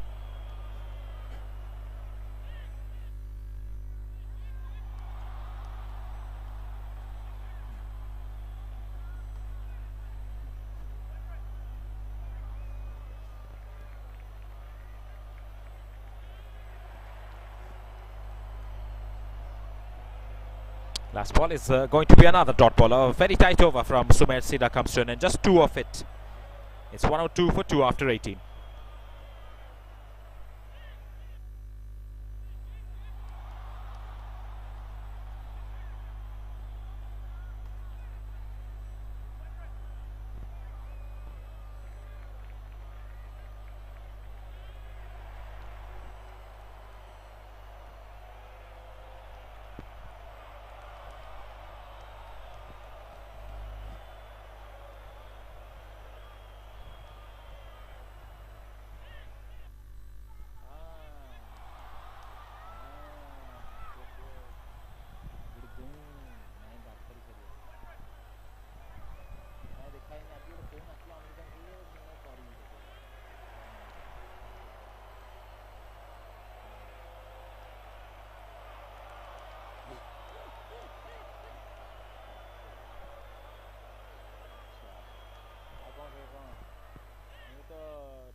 Last ball is going to be another dot ball. A very tight over from Sumer Sera comes to an end. Just 2 of it. It's 102 for 2 after 18.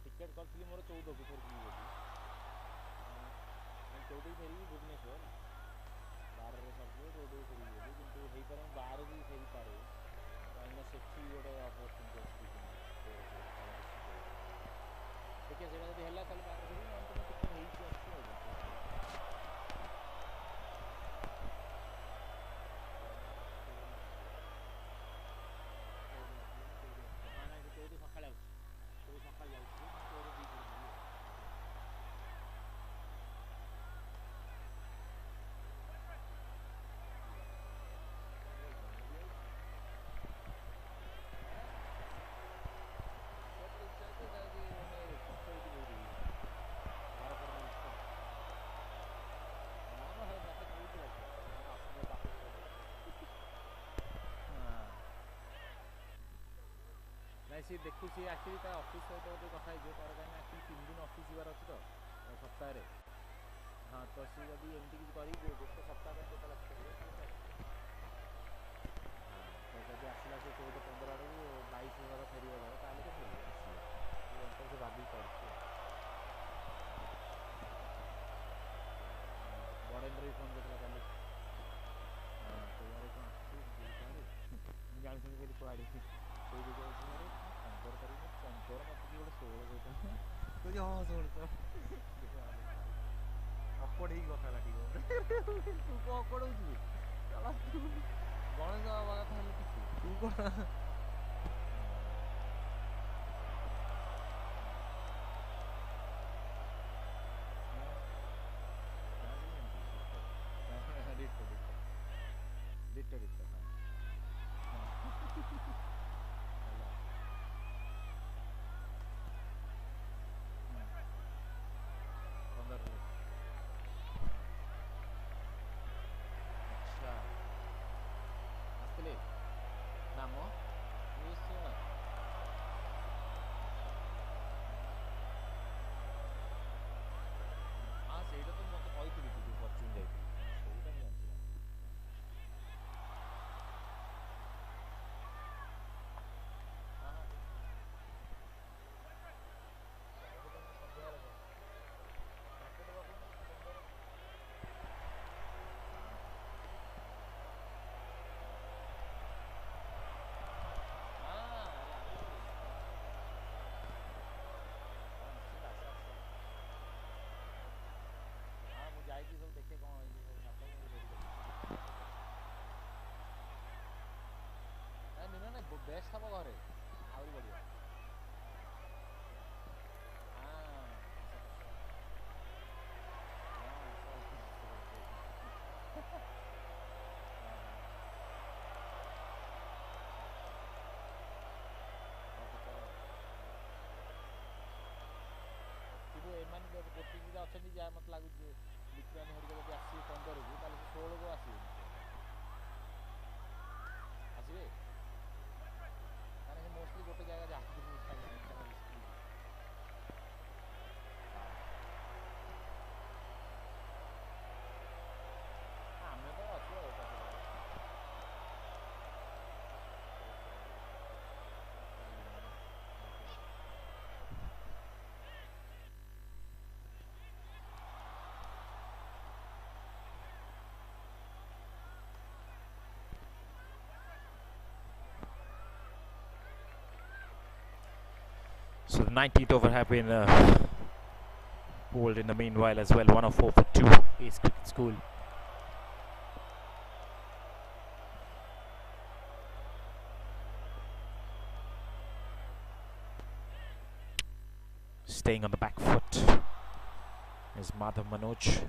Ticket करथिली मोर 14 को फेर की बोली मैं 14 फेरी भुवनेश्वर 12 रे सब 14 फेरी बोली किंतु हेई पारे 12 भी फेरी पारे काइना सेठी गोटे अपॉर्चुनिटी अछि देखिए सेटा जदी हल्ला ताले 12 फेरी हम तो टिकेट हेई छी अछि सकाळ सकाळ जाउछि तोर दी ନାଇଁ ସିଏ ଦେଖୁଛି ଆକ୍ଚୁଆଲି ତା ଅଫିସ୍ ସହିତ ଗୋଟେ କଥା ହେଇଯିବ ତାର, କାହିଁକିନା ଆକ୍ଚୁଆଲି 3 ଦିନ ଅଫିସ୍ ଯିବାର ଅଛି ତ ସପ୍ତାହରେ। ହଁ ତ ସିଏ ଯଦି ଏମିତି କିଛି କରିକି ଗୋଟେ ସପ୍ତାହ ପାଇଁ ଟୋଟାଲ୍ ଆସିପାରିବ ତାହେଲେ ହଁ, ତ ଯଦି ଆସିଲା ସେ 14-15 ଆଡ଼କୁ 22,000 ଫେରିବ ଧର, ତାହେଲେ ତ ଫେରିବ ଆସିବ। ସେ ଅନୁସାରେ ସେ ଭାବିକି କରୁଛି। ବଡ଼େନ୍ଦ୍ର ବି ଫୋନ୍ କରିଥିଲା କାଲି। ହଁ କୁଆଡ଼େ କ'ଣ ଆସୁଛୁ କୁଆଡ଼େ ମୁଁ ଜାଣିଥିଲି କହିଲି କୁଆଡ଼େ ସେଇ ଦିଗ ଅଛି ଆରେ 15 ତାରିଖ 15 ମୋତେ କିଏ ଗୋଟେ 16 କହୁଛନ୍ତି କହୁଛି ହଁ 16 ଅକଡ଼ ହେଇକି କଥା ହେଲା ଟିକେ ତୁ କ'ଣ ଅକଡ଼ ହଉଛୁ ତୁ ଗଣେଶ ହେବା କଥା ହେଲେ କିଛି ତୁ କ'ଣ ଆସିଥିଲେ ନାମ ନିଶ୍ଚୟ। ହଁ ସେଇଟା ତ ମୋତେ କହିଥିଲି ତୁ ଯେଉଁ ପରଚୁନ ଯାଇଥିଲି ସେଇଟା ମୁଁ ଜାଣିଛି। ଯାଇକି ସବୁ ଦେଖେ କ'ଣ ହେଇଛି ସବୁ ନାଟକ ନାଇଁ ବେଷ୍ଟ ହେବ ଘରେ ଆହୁରି ବଢ଼ିଆ। କିନ୍ତୁ ଏମାନେ ଗୋଟେ ଦିଟା ଅଛନ୍ତି ଯାହା ମୋତେ ଲାଗୁଛି ଲିଖୁଆନି ହରିକା ଯଦି ଆସିବେ 15କୁ ତାହେଲେ ସେ 16କୁ ଆସିବେନି। ଆସିବେ କାରଣ ସେ ମୋଷ୍ଟଲି ଗୋଟେ ଜାଗା ଯାଆନ୍ତି ଆମେ ତ ଅଛୁ ଆଉ So the 19th over have been bowled in the meanwhile as well. 104 for 2 Ace Cricket School. Staying on the back foot is Madhav Manoj.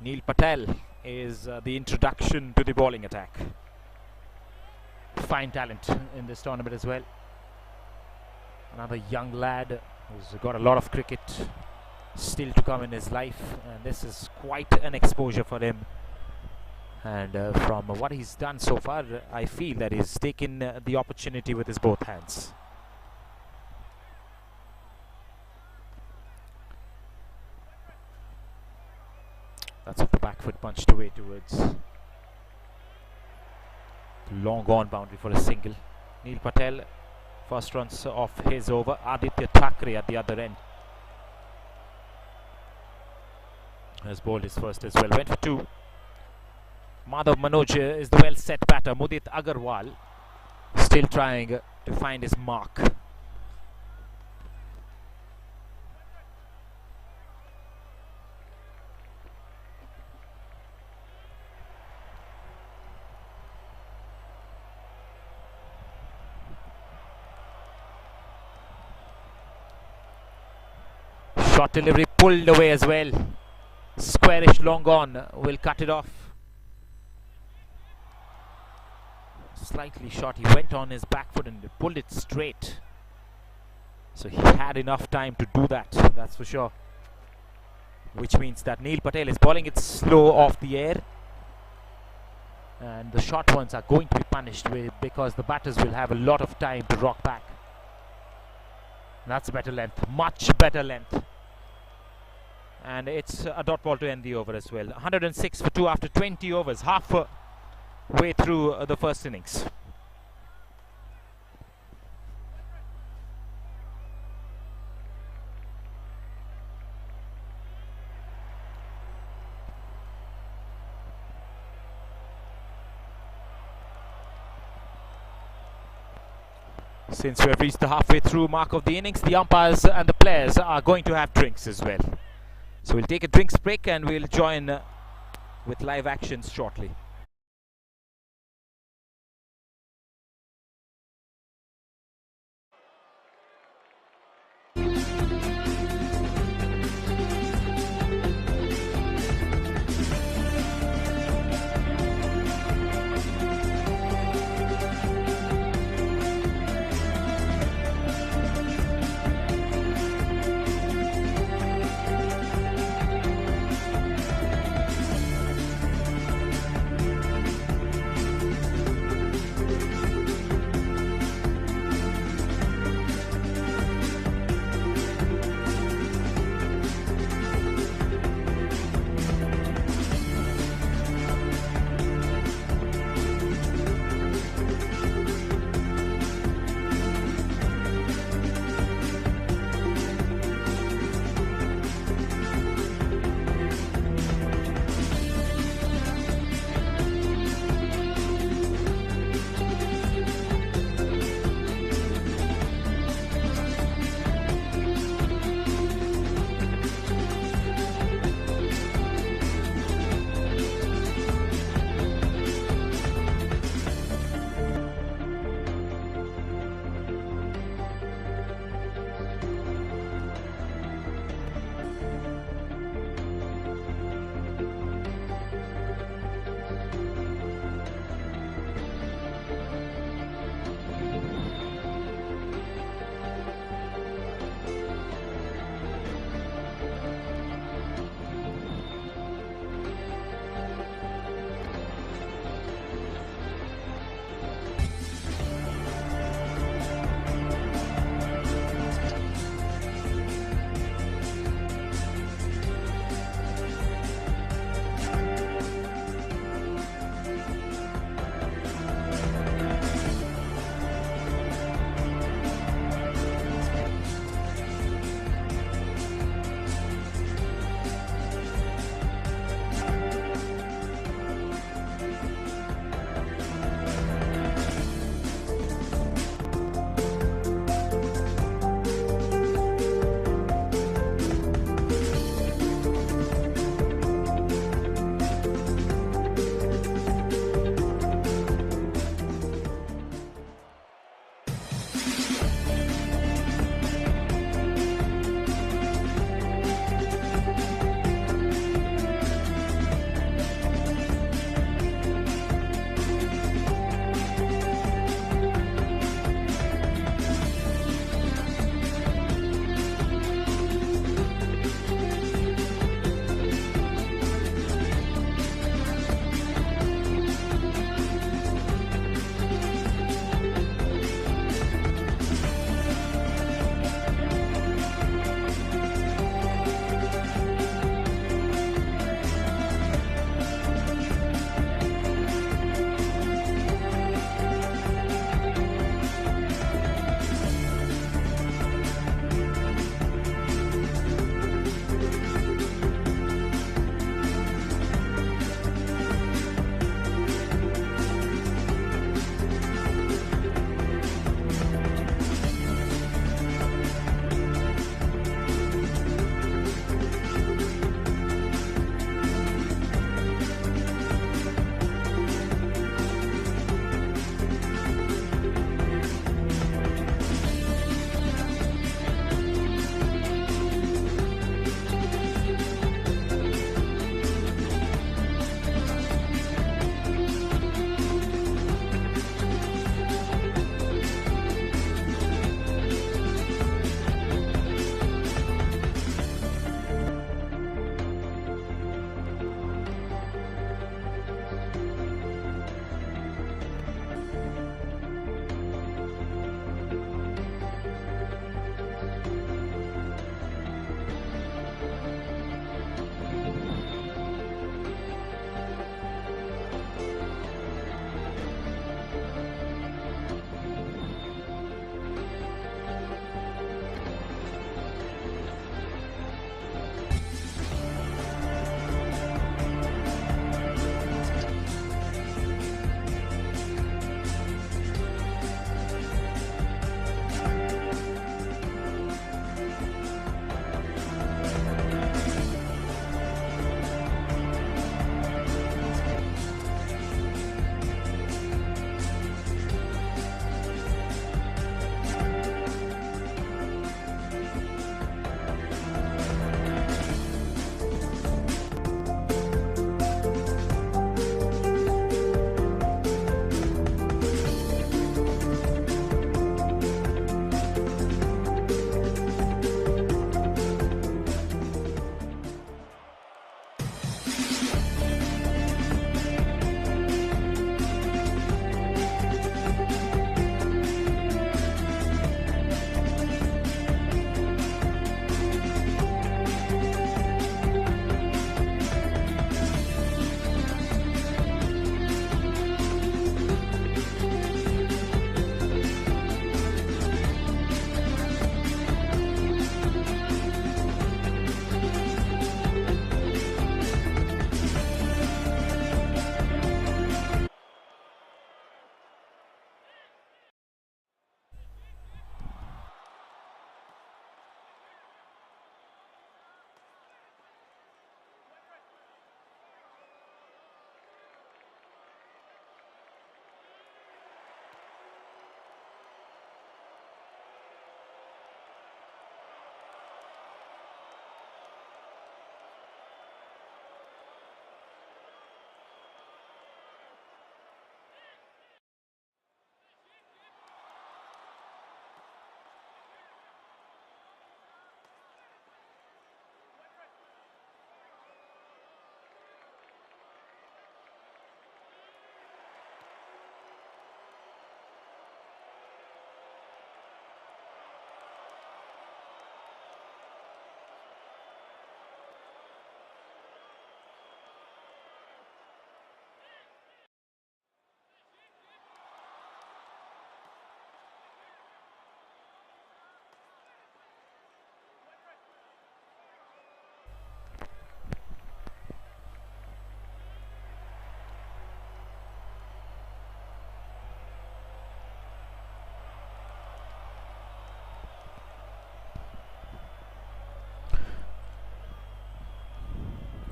Neil Patel is the introduction to the bowling attack. Fine talent in this tournament as well. Another young lad who's got a lot of cricket still to come in his life, and this is quite an exposure for him. And from what he's done so far, I feel that he's taken the opportunity with his both hands. That's off the back foot, punched away towards long on boundary for a single. Neil Patel, first runs off his over. Aditya Thakre at the other end has bowled his first as well. Went for 2. Madhav Manoj is the well set batter. Mudit Agarwal still trying to find his mark. Short delivery pulled away as well. Squarish long on will cut it off. Slightly short. He went on his back foot and pulled it straight. So he had enough time to do that, that's for sure. Which means that Neil Patel is bowling it slow off the air. and the short ones are going to be punished because the batters will have a lot of time to rock back. That's better length, much better length. And it's a dot ball to end the over as well. 106 for 2 after 20 overs, halfway through the first innings. Since we have reached the halfway through mark of the innings, the umpires and the players are going to have drinks as well. So we'll take a drinks break and we'll join with live actions shortly.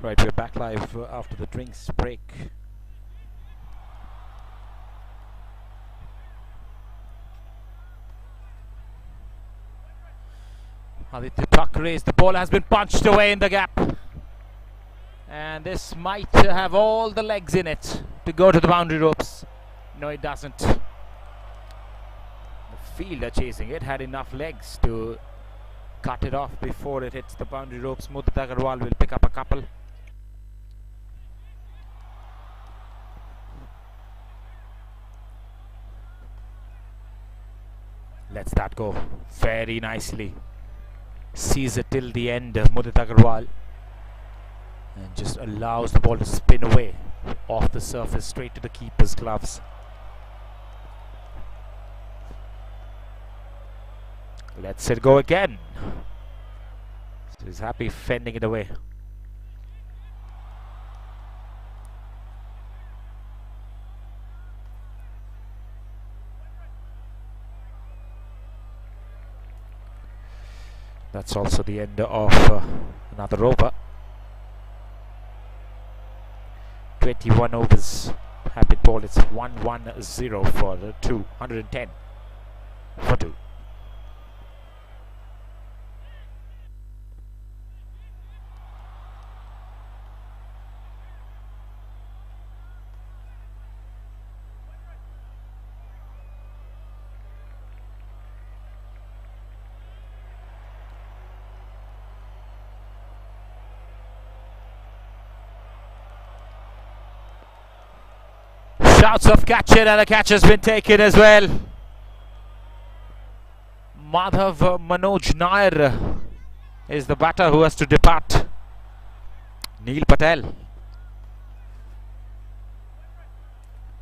Right, we're back live after the drinks break. Aditya Thackeray's the ball has been punched away in the gap. And this might have all the legs in it to go to the boundary ropes. No, it doesn't. The fielder chasing it had enough legs to cut it off before it hits the boundary ropes. Mudit Agarwal will pick up a couple. Lets that go very nicely. Sees it till the end, Mudit Agarwal, and just allows the ball to spin away off the surface straight to the keeper's gloves. Lets it go again. So he's happy fending it away. That's also the end of another over. 21 overs have been bowled. It's 110 for 2. 110 for 2. Shouts of catch it, and the catch has been taken as well. Madhav Manoj Nair is the batter who has to depart. Neil Patel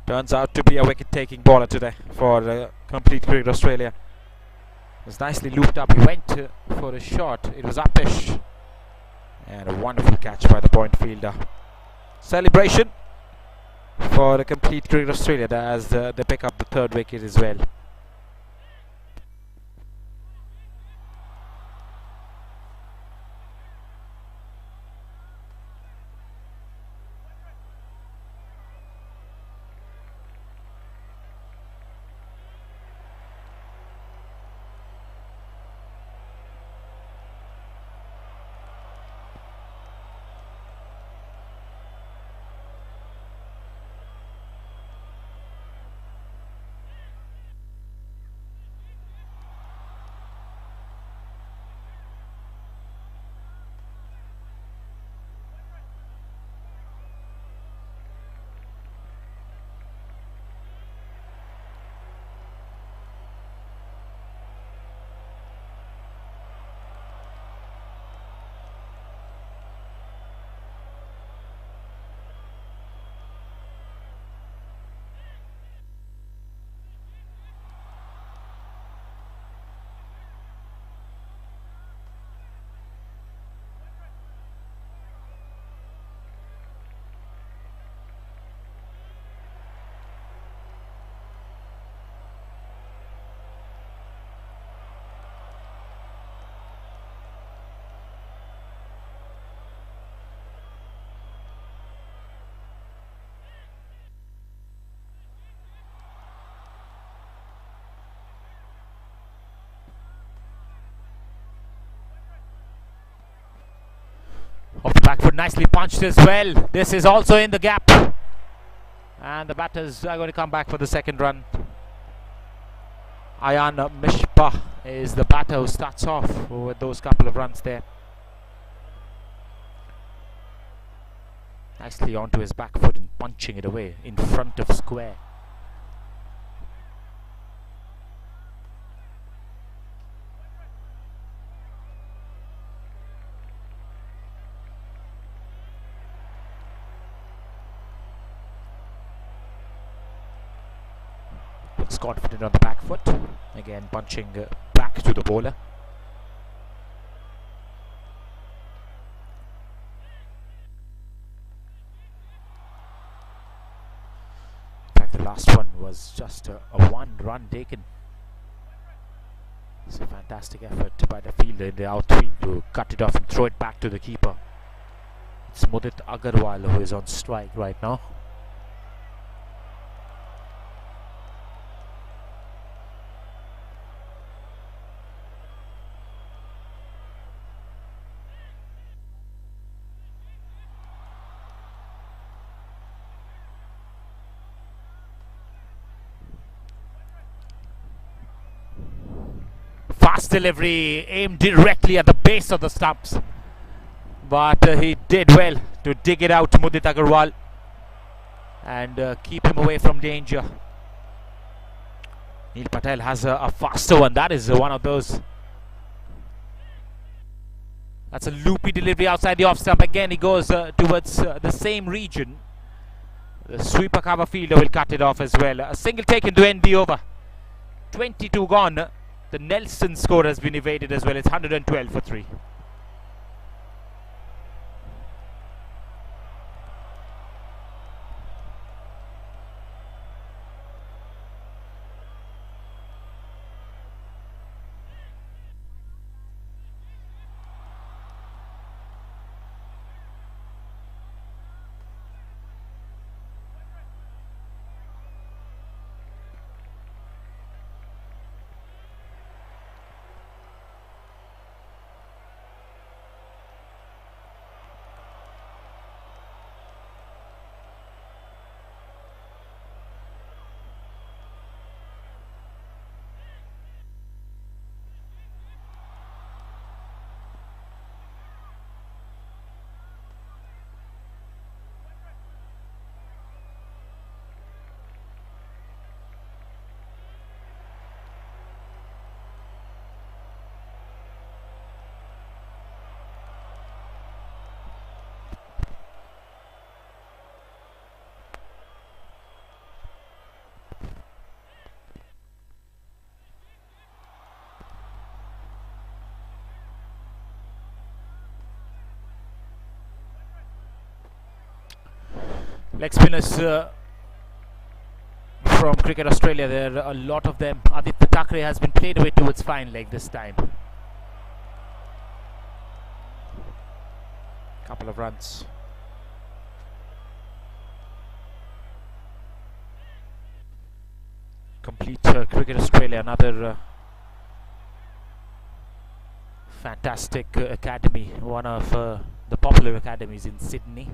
turns out to be a wicket-taking bowler today for Complete Cricket Australia. It was nicely looped up. He went for a shot. It was upish, and a wonderful catch by the point fielder. Celebration for the Complete Cricket Australia as they pick up the third wicket as well. Off the back foot, nicely punched as well. This is also in the gap, and the batters are going to come back for the second run. Ayan Mishpah is the batter who starts off with those couple of runs there. Nicely onto his back foot and punching it away in front of square. Looks confident on the back foot. Again punching back to the bowler. In fact, the last one was just a one run taken. It's a fantastic effort by the fielder in the outfield to cut it off and throw it back to the keeper. It's Mudit Agarwal who is on strike right now. Fast delivery aimed directly at the base of the stumps, but he did well to dig it out, Mudit Agarwal, and keep him away from danger. Neil Patel has a faster one. That is one of those. That's a loopy delivery outside the off stump. Again, he goes towards the same region. The sweeper cover fielder will cut it off as well. A single taken to end the over. 22 gone. The Nelson score has been evaded as well. It's 112 for 3. Leg spinners from Cricket Australia, there are a lot of them. Aditya Thackeray has been played away towards fine leg this time. Couple of runs. Complete Cricket Australia, another fantastic academy, one of the popular academies in Sydney,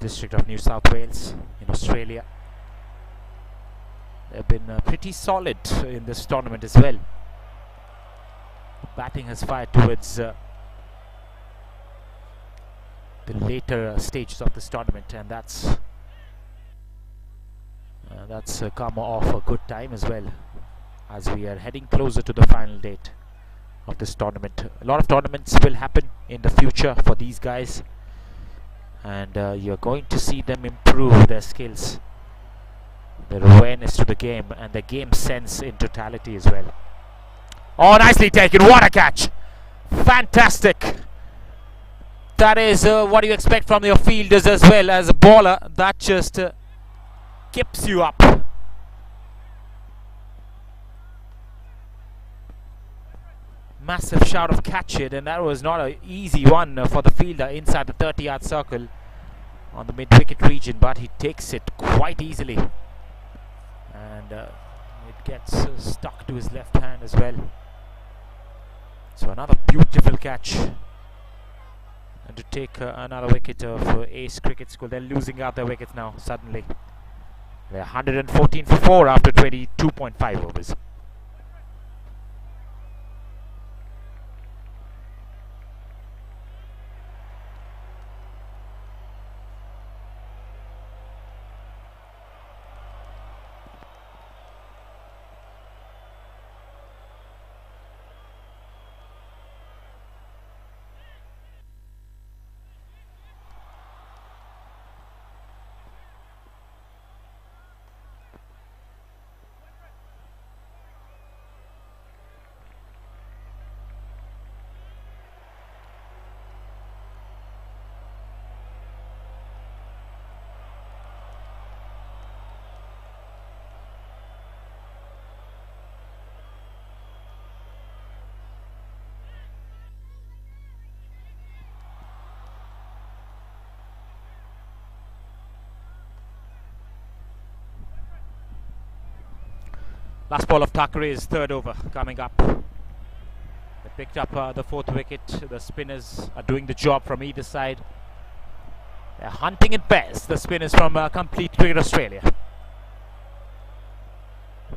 district of New South Wales in Australia. They've been pretty solid in this tournament as well. Batting has fired towards the later stages of this tournament, and that's come off a good time as well, as we are heading closer to the final date of this tournament. A lot of tournaments will happen in the future for these guys, and you're going to see them improve their skills, their awareness to the game, and their game sense in totality as well. Oh, nicely taken. What a catch. Fantastic. That is what you expect from your fielders as well. As a bowler, that just kips you up. Massive shout of catch it, and that was not an easy one for the fielder inside the 30-yard circle on the mid-wicket region, but he takes it quite easily, and it gets stuck to his left hand as well. So another beautiful catch, and to take another wicket of Ace Cricket School. They're losing out their wickets now suddenly. They're 114 for 4 after 22.5 overs. Last ball of Thakure's third over coming up. They picked up the fourth wicket. The spinners are doing the job from either side. They're hunting in pairs, the spinners from Complete Cricket Australia.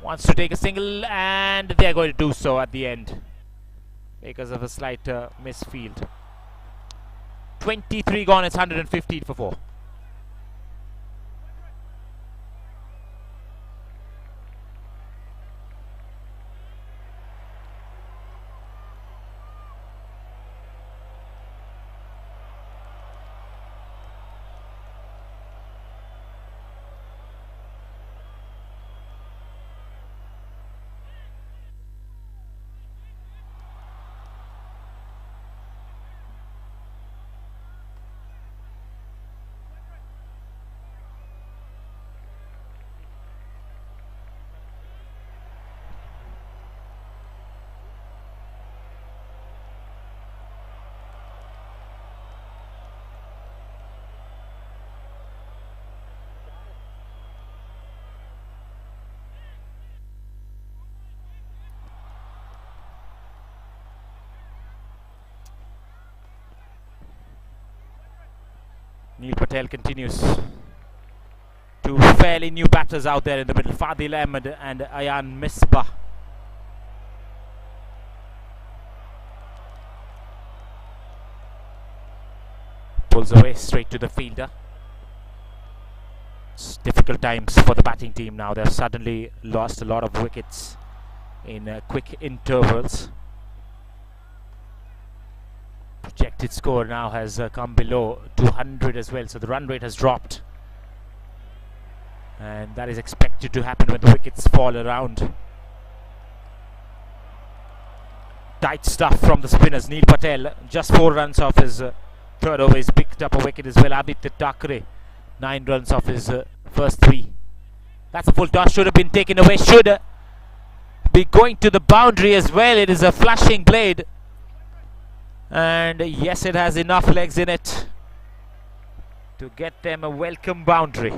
Wants to take a single, and they're going to do so at the end because of a slight misfield. 23 gone, it's 115 for 4. Neil Patel continues. Two fairly new batters out there in the middle, Fadil Ahmed and Ayan Misbah. Pulls away straight to the fielder. It's difficult times for the batting team now. They've suddenly lost a lot of wickets in quick intervals. Projected score now has come below 200 as well, so the run rate has dropped, and that is expected to happen when the wickets fall around. Tight stuff from the spinners. Neil Patel just 4 runs off his third over. He's picked up a wicket as well. Aditya Thakre 9 runs off his first 3. That's a full toss, should have been taken away, should be going to the boundary as well. It is a flashing blade, and yes, it has enough legs in it to get them a welcome boundary.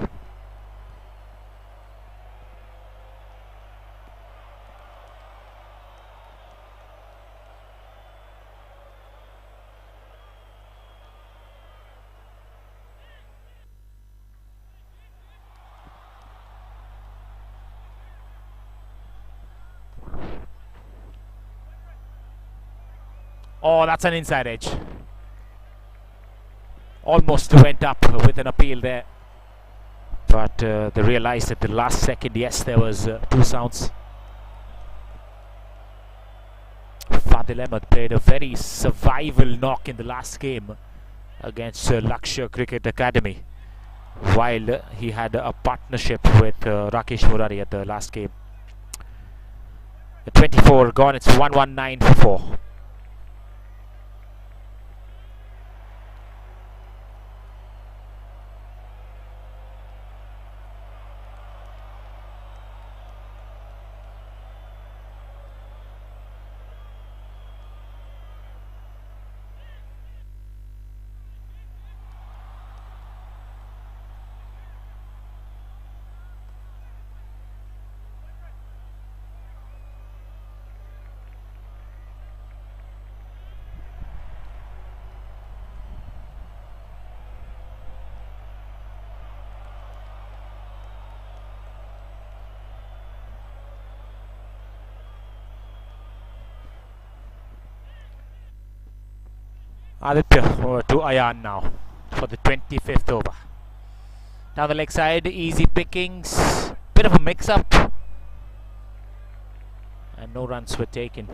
Oh, that's an inside edge. Almost went up with an appeal there, but they realized at the last second, yes, there was 2 sounds. Fadil Ahmed played a very survival knock in the last game against Lakshya Cricket Academy, while he had a partnership with Rakesh Murari at the last game. The 24 gone, it's 119 for 4. Aditya to Ayan now for the 25th over. Down the leg side, easy pickings, bit of a mix-up, and no runs were taken.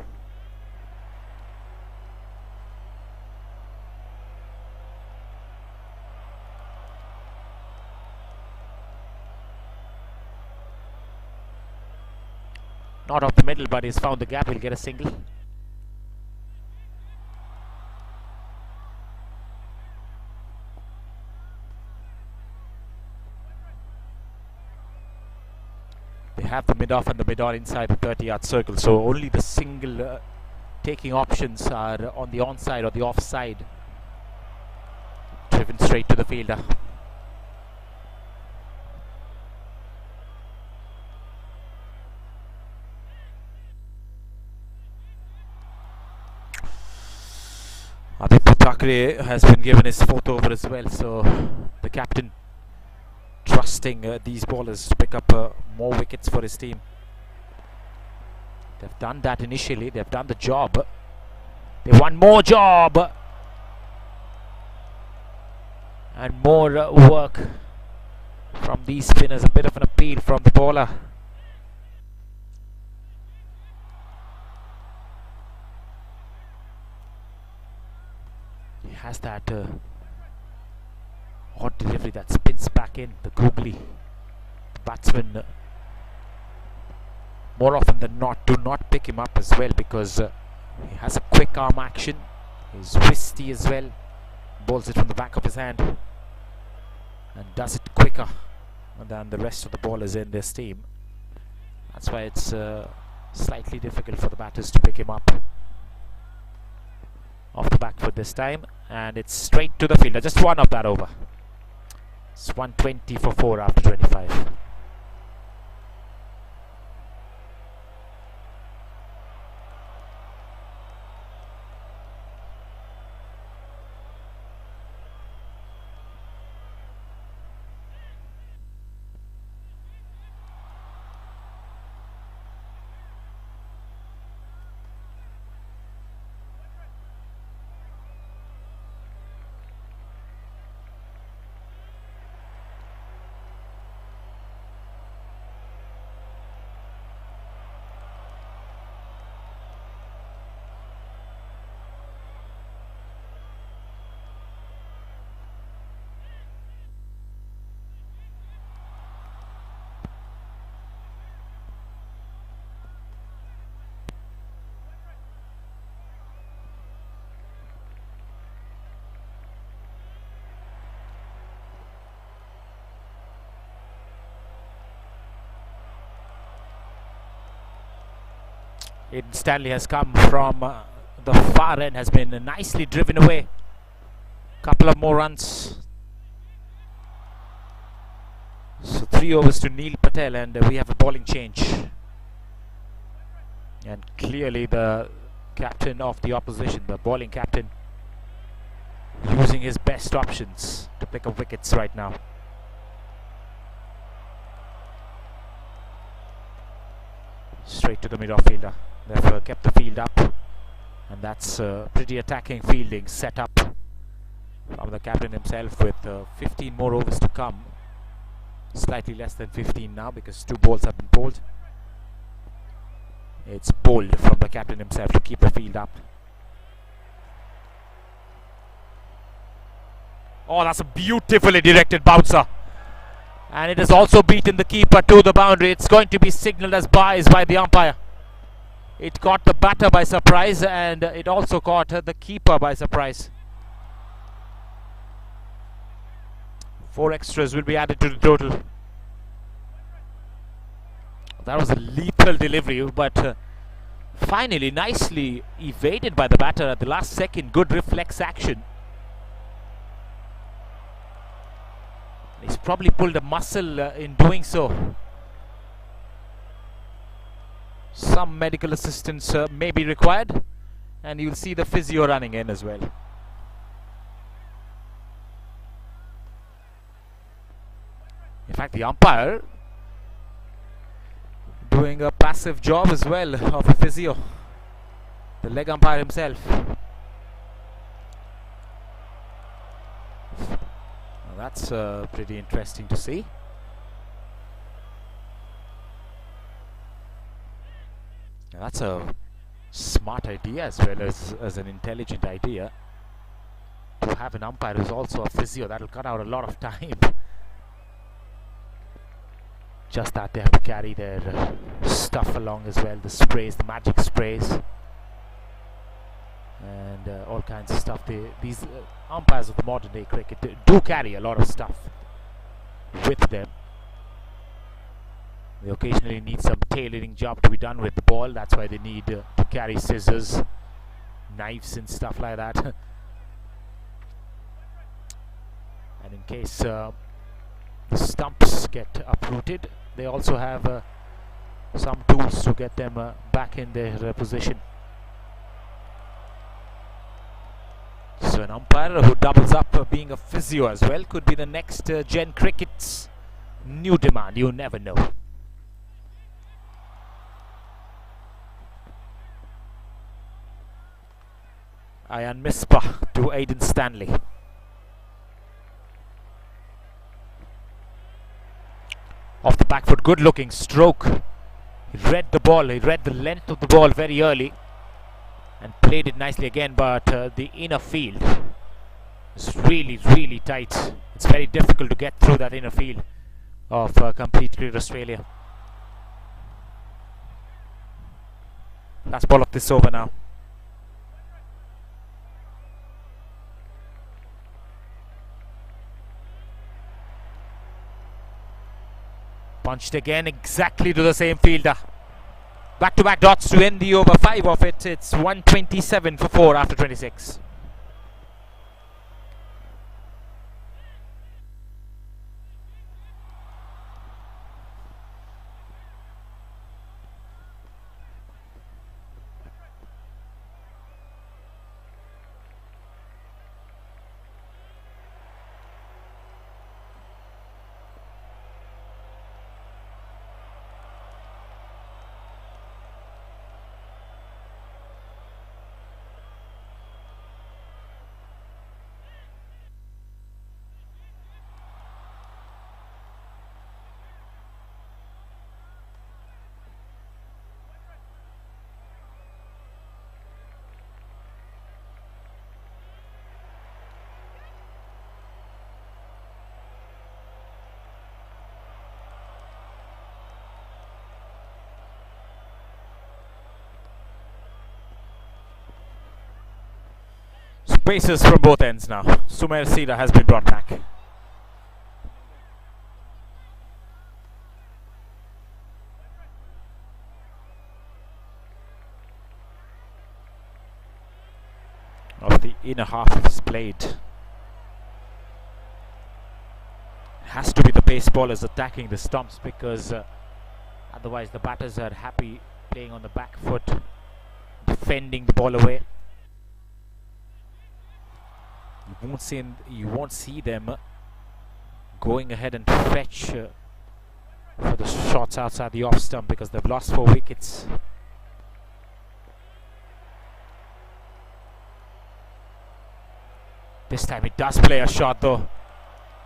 Not off the middle, but he's found the gap. He'll get a single. They have the mid-off and the mid-on inside the 30-yard circle, so only the single taking options are on the onside or the offside. Driven straight to the fielder. Gray has been given his 4th over as well, so the captain trusting these bowlers to pick up more wickets for his team. They've done that initially, they've done the job. They want more job and more work from these spinners. A bit of an appeal from the bowler. He has that odd delivery that spins back in, the googly. The batsmen more often than not do not pick him up as well, because he has a quick arm action. He's wristy as well. Bowls it from the back of his hand and does it quicker than the rest of the bowlers in this team. That's why it's slightly difficult for the batters to pick him up. Off the back foot this time, and it's straight to the fielder. Just one of that over. It's 120 for 4 after 25. Aiden Stanley has come from the far end, has been nicely driven away. Couple of more runs. So 3 overs to Neil Patel, and we have a bowling change. And clearly the captain of the opposition, the bowling captain, using his best options to pick up wickets right now. Straight to the mid-off fielder. Therefore kept the field up, and that's pretty attacking fielding set up from the captain himself, with 15 more overs to come. Slightly less than 15 now, because 2 balls have been bowled. It's bold from the captain himself to keep the field up. Oh, that's a beautifully directed bouncer, and it has also beaten the keeper to the boundary. It's going to be signalled as byes by the umpire. It caught the batter by surprise, and it also caught the keeper by surprise. 4 extras will be added to the total. That was a lethal delivery, but finally nicely evaded by the batter at the last second. Good reflex action. He's probably pulled a muscle in doing so. Some medical assistance may be required, and you'll see the physio running in as well. In fact, the umpire doing a passive job as well of a physio, the leg umpire himself. Well, that's pretty interesting to see. That's a smart idea as well as an intelligent idea, to have an umpire who's also a physio. That'll cut out a lot of time. Just that they have to carry their stuff along as well, the sprays, the magic sprays, and all kinds of stuff. These umpires of the modern day cricket do carry a lot of stuff with them. They occasionally need some tailoring job to be done with the ball. That's why they need to carry scissors, knives and stuff like that. And in case the stumps get uprooted, they also have some tools to get them back in their position. So an umpire who doubles up being a physio as well. Could be the next Gen Cricket's new demand. You never know. Ayan Misbah to Aiden Stanley. Off the back foot, good looking stroke. He read the ball, he read the length of the ball very early and played it nicely again, but the inner field is really tight. It's very difficult to get through that inner field of Complete Cricket Australia. Last ball of this over now. Punched again exactly to the same fielder. Back-to-back dots to end the over. 5 of it. It's 127 for 4 after 26. Bases from both ends now. Sumer Sida has been brought back. Of the inner half of his blade. Has to be the pace ballers attacking the stumps, because otherwise the batters are happy playing on the back foot, defending the ball away. You won't see them going ahead and fetch for the shots outside the off stump, because they've lost 4 wickets. This time it does play a shot though,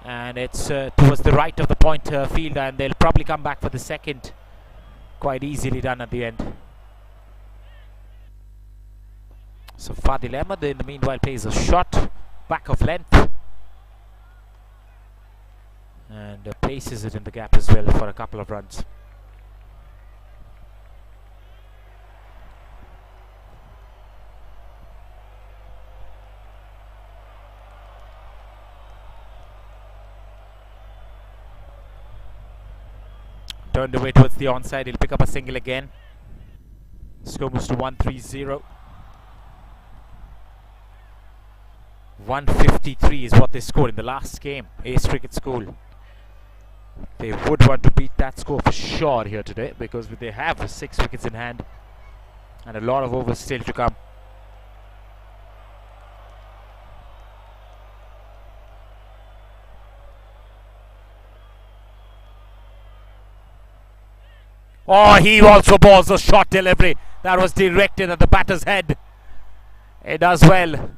and it's towards the right of the point fielder, and they'll probably come back for the second. Quite easily done at the end. So Fadil Ahmed in the meanwhile plays a shot back of length and places it in the gap as well for a couple of runs. Turned away towards the onside. He'll pick up a single again. Score moves to 130. 153 is what they scored in the last game. Ace Cricket School. They would want to beat that score for sure here today, because they have 6 wickets in hand and a lot of overs still to come. Oh, he also balls a shot delivery that was directed at the batter's head. It does well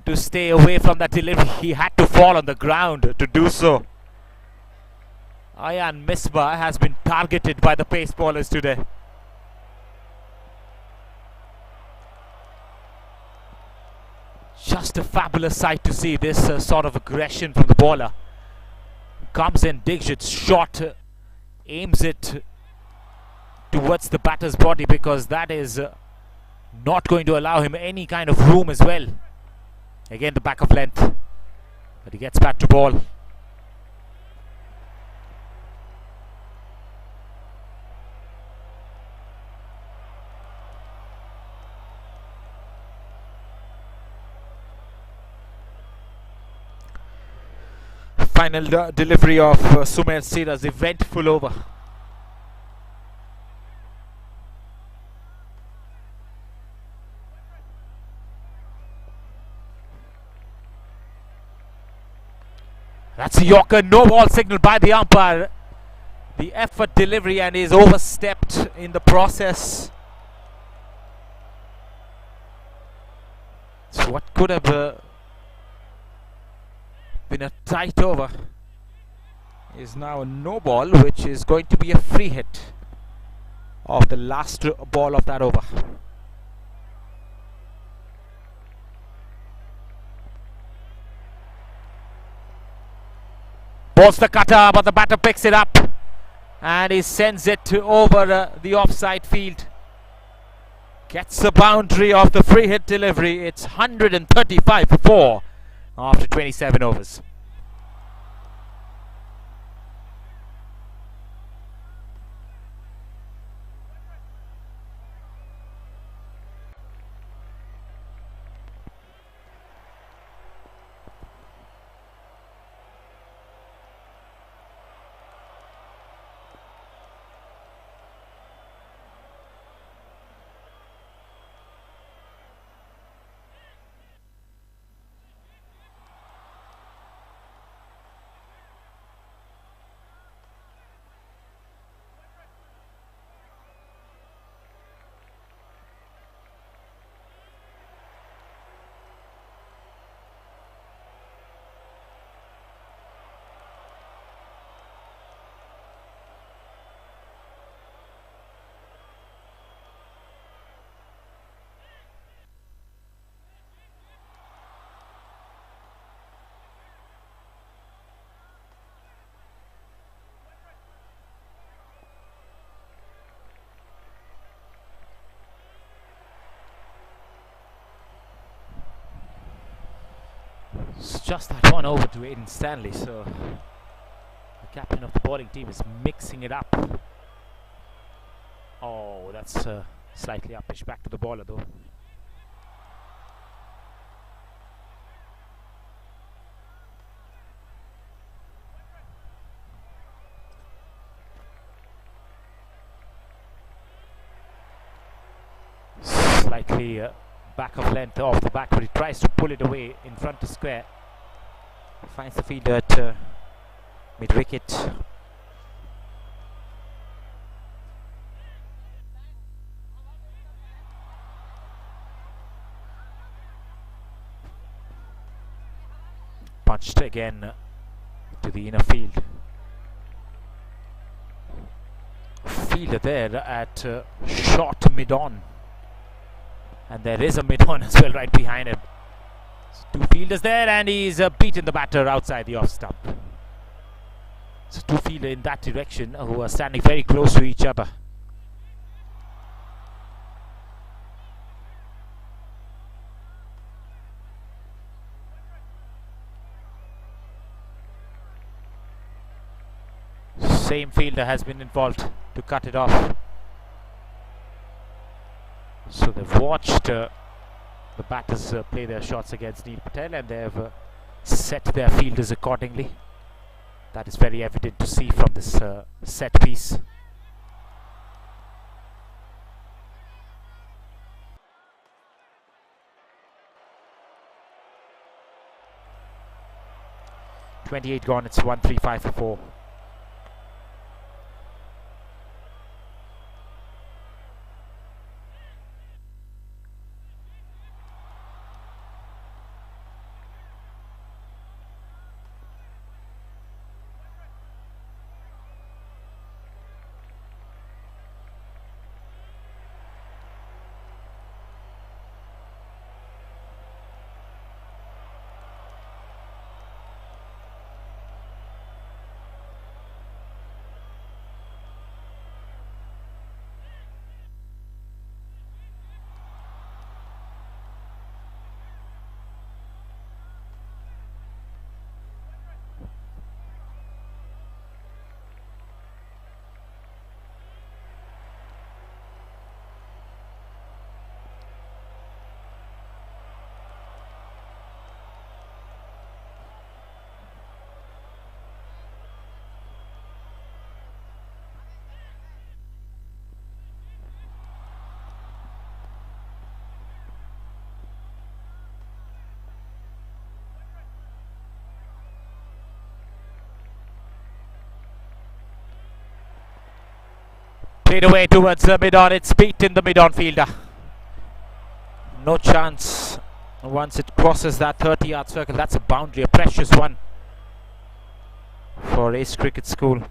to stay away from that delivery. He had to fall on the ground to do so. Ayan Misbah has been targeted by the pace bowlers today. Just a fabulous sight to see this sort of aggression from the bowler. Comes in, digs it short, aims it towards the batter's body, because that is not going to allow him any kind of room as well. Again the back of length, but he gets back to ball. Final delivery of Sumer Sira's eventful over. That's a Yorker, no ball signal by the umpire. The effort delivery and is overstepped in the process. So what could have been a tight over is now a no ball, which is going to be a free hit of the last ball of that over. Balls the cutter, but the batter picks it up and he sends it over the offside field. Gets a boundary of the free hit delivery. It's 135 for 4 after 27 overs. It's just that one over to Aiden Stanley, so the captain of the bowling team is mixing it up. Oh, that's slightly uppish. Back to the bowler though. Slightly back of length off the back, but he tries to pull it away in front to square. Finds the fielder at mid-wicket. Punched again to the inner field. Fielder there at short mid-on. And there is a mid-on as well right behind him. Two fielders there and he's beaten the batter outside the off stump. So two fielders in that direction who are standing very close to each other. Same fielder has been involved to cut it off. So they've watched the batters play their shots against Neil Patel and they've set their fielders accordingly. That is very evident to see from this set piece. .28 gone, it's 135 for 4. Played away towards the mid-on. It's beaten the mid-on fielder. No chance once it crosses that 30-yard circle. That's a boundary, a precious one for Ace Cricket School.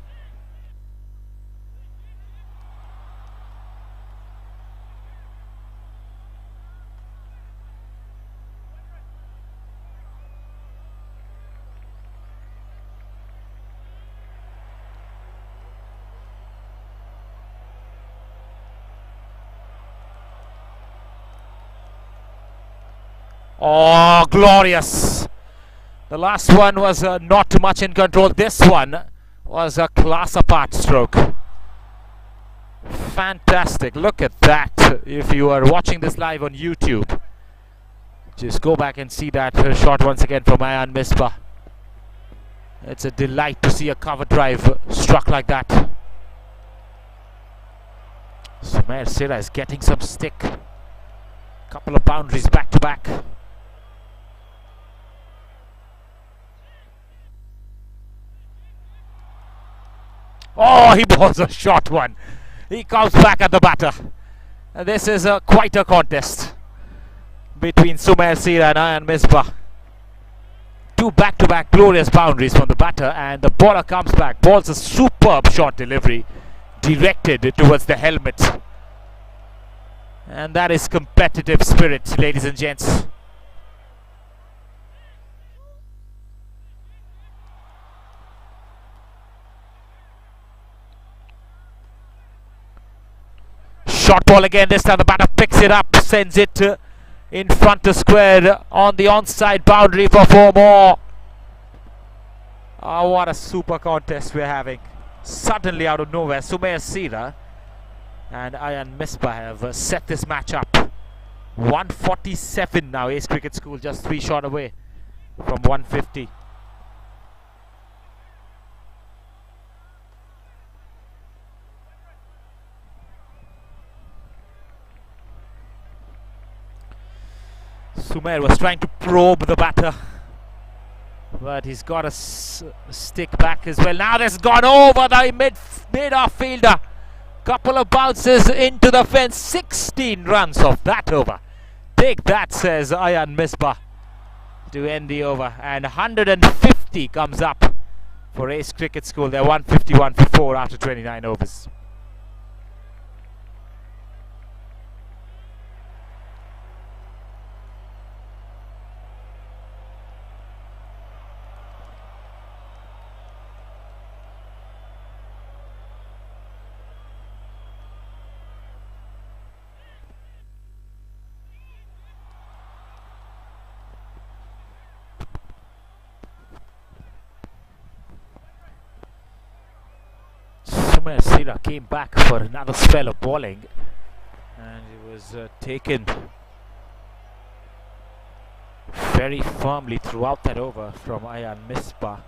Oh, glorious! The last one was not too much in control. This one was a class apart stroke. Fantastic. Look at that. If you are watching this live on YouTube, just go back and see that shot once again from Ayan Misbah. It's a delight to see a cover drive struck like that. Sumer Sira is getting some stick. Couple of boundaries back to back. Oh, he was a short one. He comes back at the batter. This is quite a contest between Sumer Sira and Ayan Misbah. Two back-to-back glorious boundaries from the batter, and the bowler comes back. Bowls a superb shot delivery directed towards the helmet. And that is competitive spirit, ladies and gents. Short ball again. This time the batter picks it up, sends it in front of square on the onside boundary for 4 more. Oh, what a super contest we're having. Suddenly out of nowhere, Sumer Sira and Ayan Misbah have set this match up. 147 now. Ace Cricket School just 3 short away from 150. Sumer was trying to probe the batter, but he's got a stick back as well. Now this has gone over the mid-off fielder. Couple of bounces into the fence. 16 runs off that over. Take that, says Ayan Misbah to end the over. And 150 comes up for Ace Cricket School. They're 151 for 4 after 29 overs. Sumer Sira came back for another spell of bowling, and he was taken very firmly throughout that over from Ayan Misbah.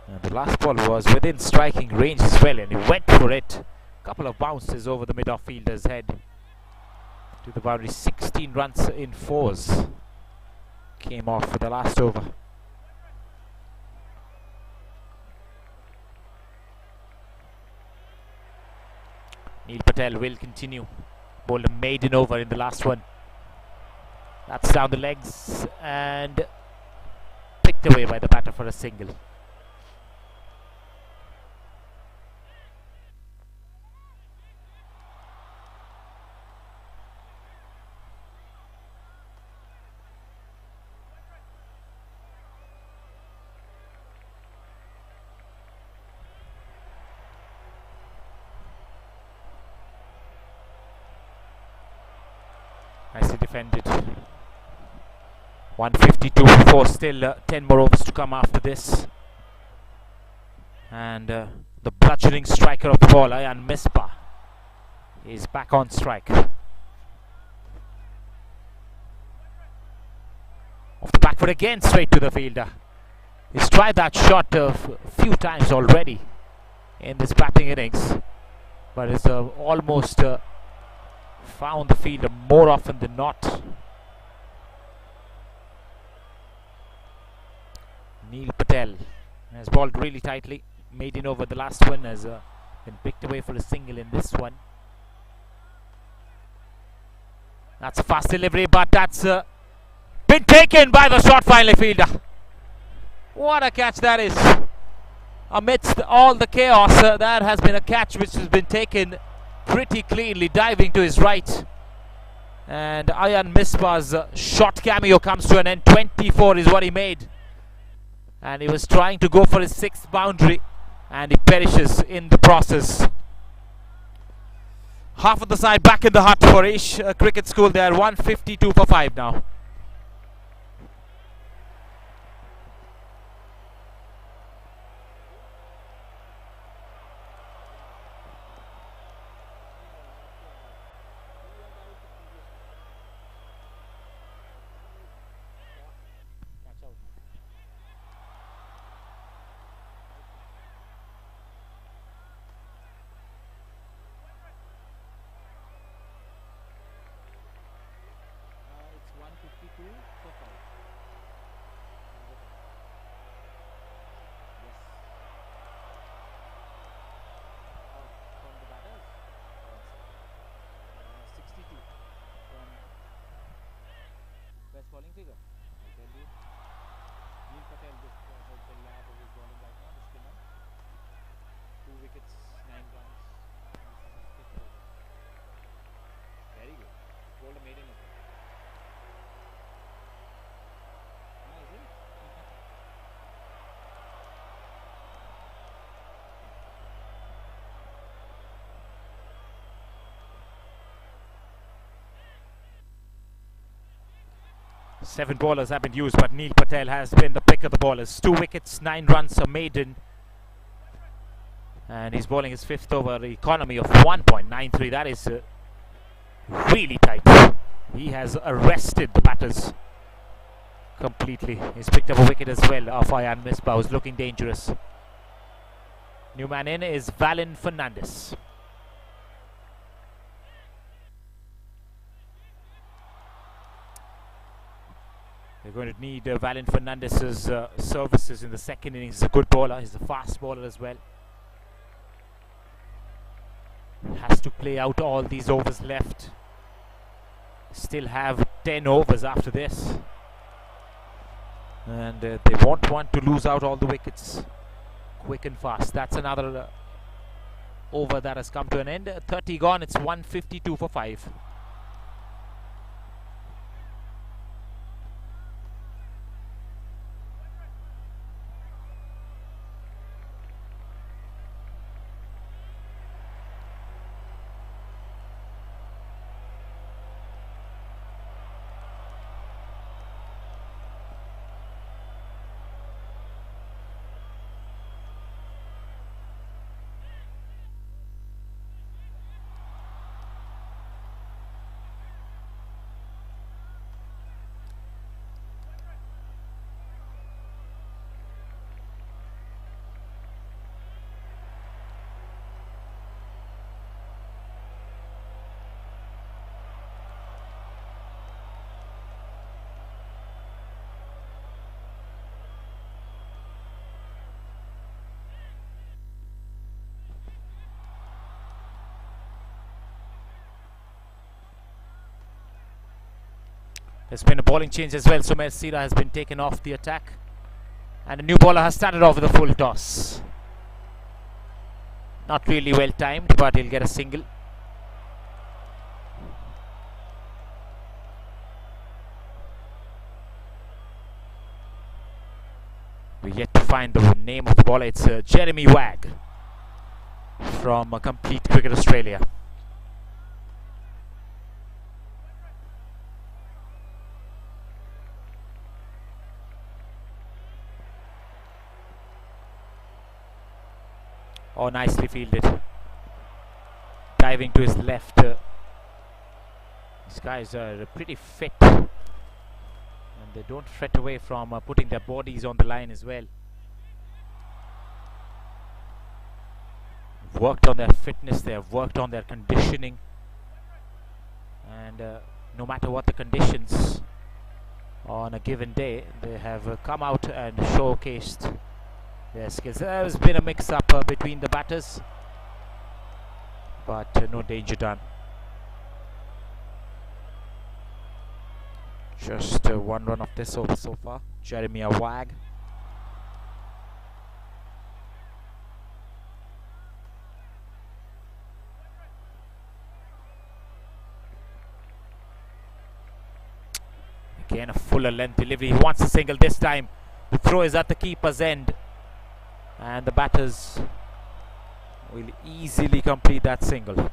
And the last ball was within striking range as well, and he went for it. Couple of bounces over the mid-off fielder's head to the boundary. 16 runs in 4s came off for the last over. Neil Patel will continue. Bowled a maiden over in the last one. That's down the legs and picked away by the batter for a single. Nicely defended. 152 for 4. Still 10 more overs to come after this. And the bludgeoning striker of the ball, Ayan Misbah, is back on strike. Off the back foot again, straight to the fielder. He's tried that shot a few times already in this batting innings, but it's almost found the fielder more often than not. Neil Patel has bowled really tightly. Maiden over the last one, has Been picked away for a single in this one. That's a fast delivery, but that's been taken by the short final fielder. What a catch that is. Amidst all the chaos, that has been a catch which has been taken pretty cleanly, diving to his right. And Ayan Misbah's shot cameo comes to an end. 24 is what he made. And he was trying to go for his 6th boundary, and he perishes in the process. Half of the side back in the hut for Ish Cricket School. They are 152 for 5 now. Bowling figure. I'll tell you. Neil Patel just was the lad who is bowling right now, the spinner. 2 wickets, 9 runs. And this is his 5th over. Very good. Bowled a maiden as well. Ah, is it? Seven bowlers have been used, but Neil Patel has been the pick of the bowlers. 2 wickets, 9 runs, a maiden. And he's bowling his 5th over, the economy of 1.93. That is really tight. He has arrested the batters completely. He's picked up a wicket as well of Ayan Misbah, who's looking dangerous. New man in is Valin Fernandez. They're going to need Valin Fernandez's services in the second innings. He's a good bowler. He's a fast bowler as well. Has to play out all these overs left. Still have 10 overs after this. And they won't want to lose out all the wickets quick and fast. That's another over that has come to an end. 30 gone. It's 152 for 5. There's been a bowling change as well. Sumer Sira has been taken off the attack. And a new bowler has started off with a full toss. Not really well timed, but he'll get a single. We're yet to find the name of the bowler. It's Jeremy Wagg from Complete Cricket Australia. Oh, nicely fielded. Diving to his left. These guys are pretty fit. And they don't fret away from putting their bodies on the line as well. Worked on their fitness, they have worked on their conditioning. And no matter what the conditions on a given day, they have come out and showcased their skills. There has been a mix-up between the batters. but no danger done. Just one run of this over so far. Jeremy a wag. Again, a fuller length delivery. He wants a single this time. The throw is at the keeper's end, and the batters will easily complete that single.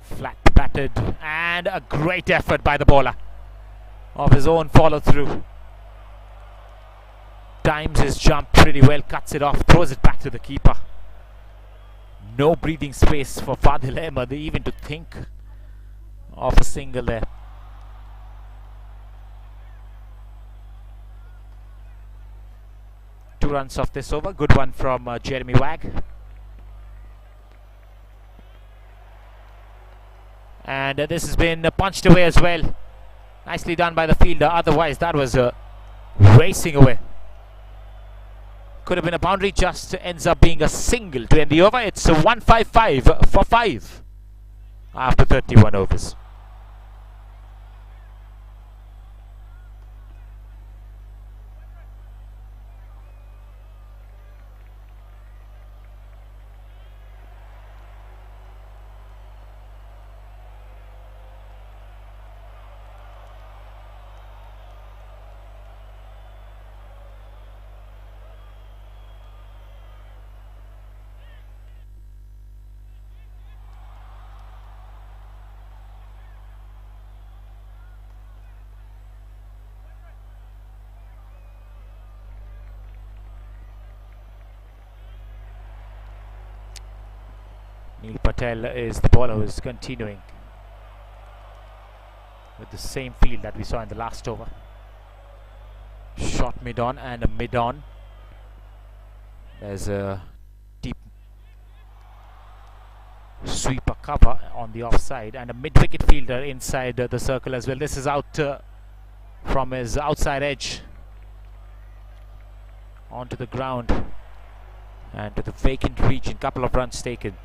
Flat batted, and a great effort by the bowler of his own follow through. Times his jump pretty well, cuts it off, throws it back to the keeper. No breathing space for Fadil Ahmed even to think of a single there. Two runs off this over. Good one from Jeremy Wag. And this has been punched away as well. Nicely done by the fielder. Otherwise, that was racing away. Could have been a boundary, just ends up being a single to end the over. It's 155 for 5 after 31 overs. Neil Patel is the bowler who is continuing with the same field that we saw in the last over. Shot mid-on and a mid-on. There's a deep sweeper cover on the offside and a mid-wicket fielder inside the circle as well. This is out from his outside edge onto the ground and to the vacant region. Couple of runs taken.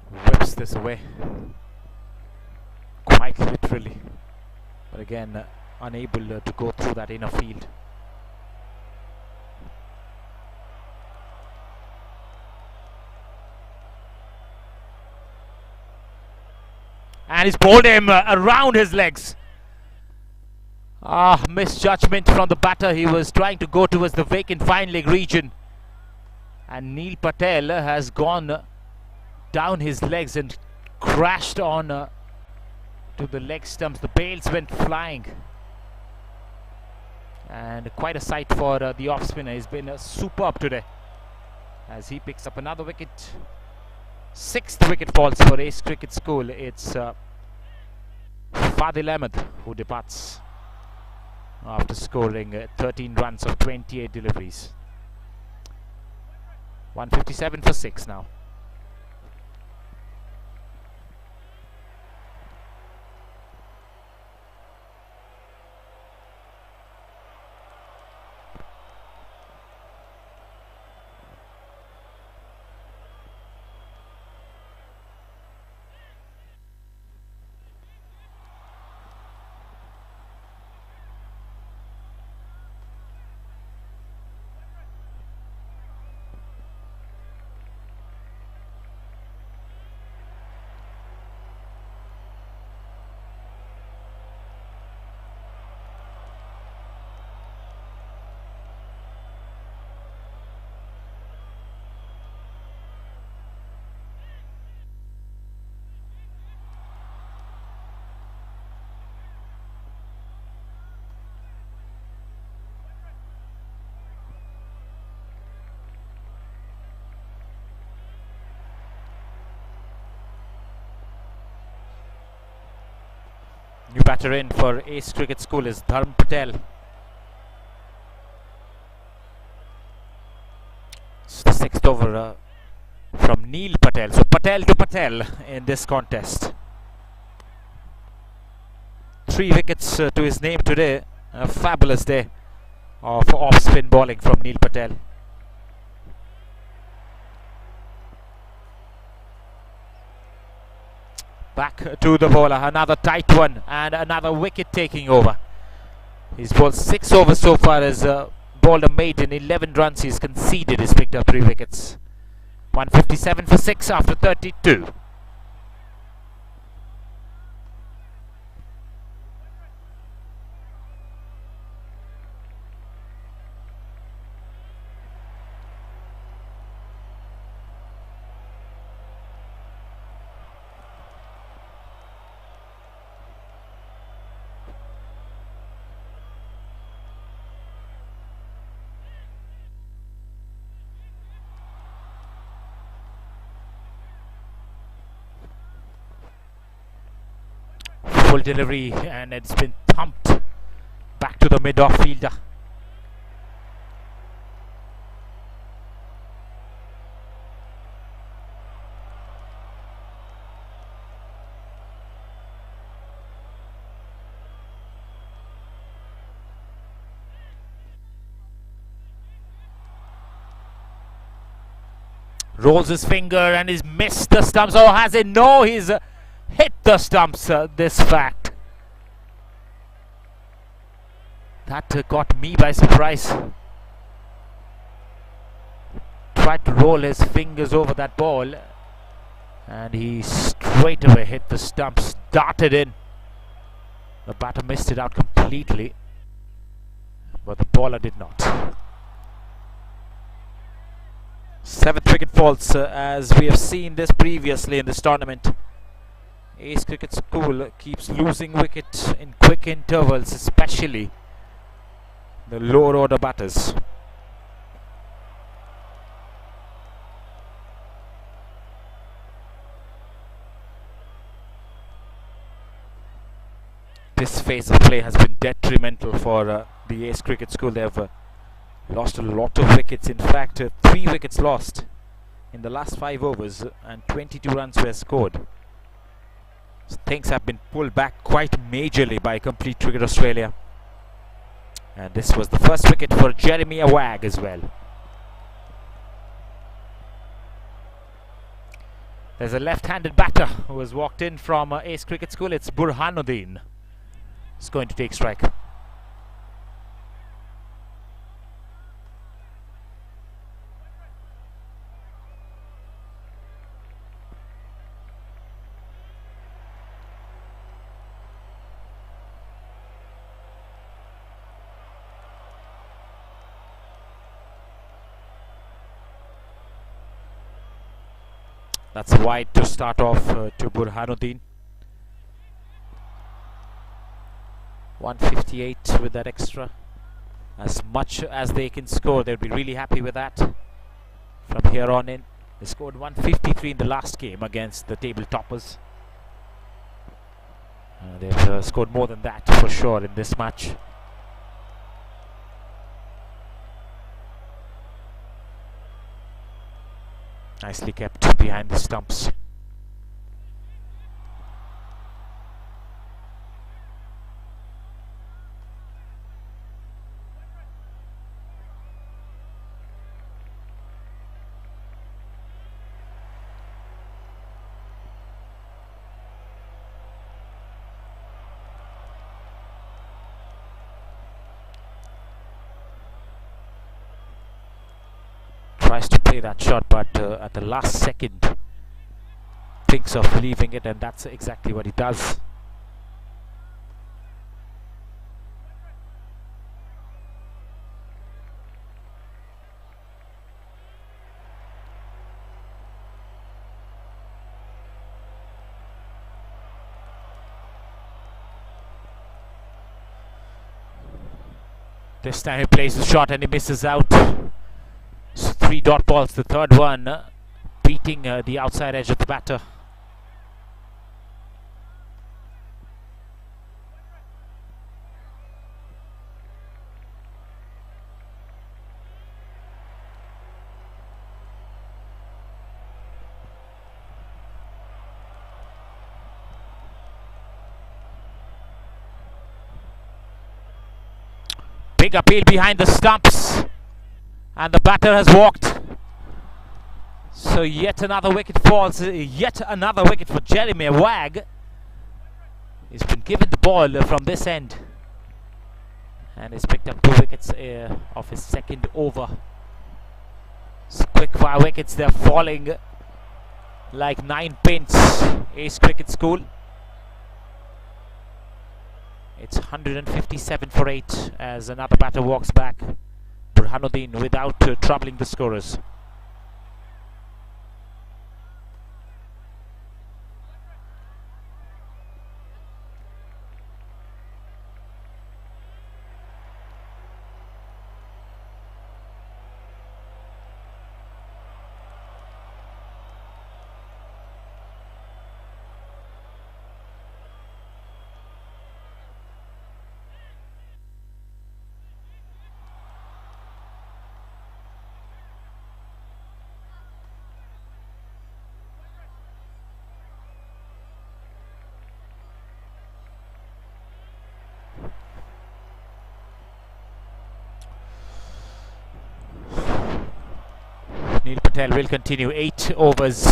Whips this away, quite literally, but again unable to go through that inner field. And he's bowled him around his legs. Misjudgment from the batter. He was trying to go towards the vacant fine leg region, and Neil Patel has gone down his legs and crashed on to the leg stumps. The bails went flying, and quite a sight for the off spinner. He's been superb today as he picks up another wicket. 6th wicket falls for Ace Cricket School. It's Fadil Ahmed who departs after scoring 13 runs of 28 deliveries. 157 for 6 now. New batter in for Ace Cricket School is Dharm Patel. It's the 6th over from Neil Patel. So Patel to Patel in this contest. 3 wickets to his name today. A fabulous day of off-spin bowling from Neil Patel. Back to the bowler, another tight one and another wicket taking over. He's bowled 6 overs so far, has bowled a maiden, 11 runs he's conceded, he's picked up 3 wickets. 157 for 6 after 32. Full delivery and it's been thumped back to the mid-off fielder. Rolls his finger and he's missed the stumps. Oh, has he? No, he's hit the stumps. This fact that caught me by surprise. Tried to roll his fingers over that ball and he straight away hit the stumps, darted in. The batter missed it out completely, but the bowler did not. 7th wicket falls, as we have seen this previously in this tournament. Ace Cricket School keeps losing wicket in quick intervals, especially the lower order batters. This phase of play has been detrimental for the Ace Cricket School. They have lost a lot of wickets. In fact, 3 wickets lost in the last 5 overs and 22 runs were scored. So things have been pulled back quite majorly by Complete Cricket Australia. And this was the first wicket for Jeremy Awag as well. There's a left-handed batter who has walked in from Ace Cricket School. It's Burhanuddin. He's going to take strike. That's wide to start off to Burhanuddin. 158 with that extra. As much as they can score, they'll be really happy with that from here on in. They scored 153 in the last game against the table toppers. They've scored more than that for sure in this match. Nicely kept behind the stumps. Tries to play that shot, but at the last second thinks of leaving it, and that's exactly what he does. This time he plays the shot and he misses out. So 3 dot balls, the third one beating the outside edge of the batter. Big appeal behind the stumps, and the batter has walked. So yet another wicket falls. Yet another wicket for Jeremy Wagg. He's been given the ball from this end, and he's picked up 2 wickets of his second over. So quick fire wickets, they're falling like 9 pins. Ace Cricket School. It's 157 for 8 as another batter walks back. Burhanuddin without troubling the scorers. Neil Patel will continue. 8 overs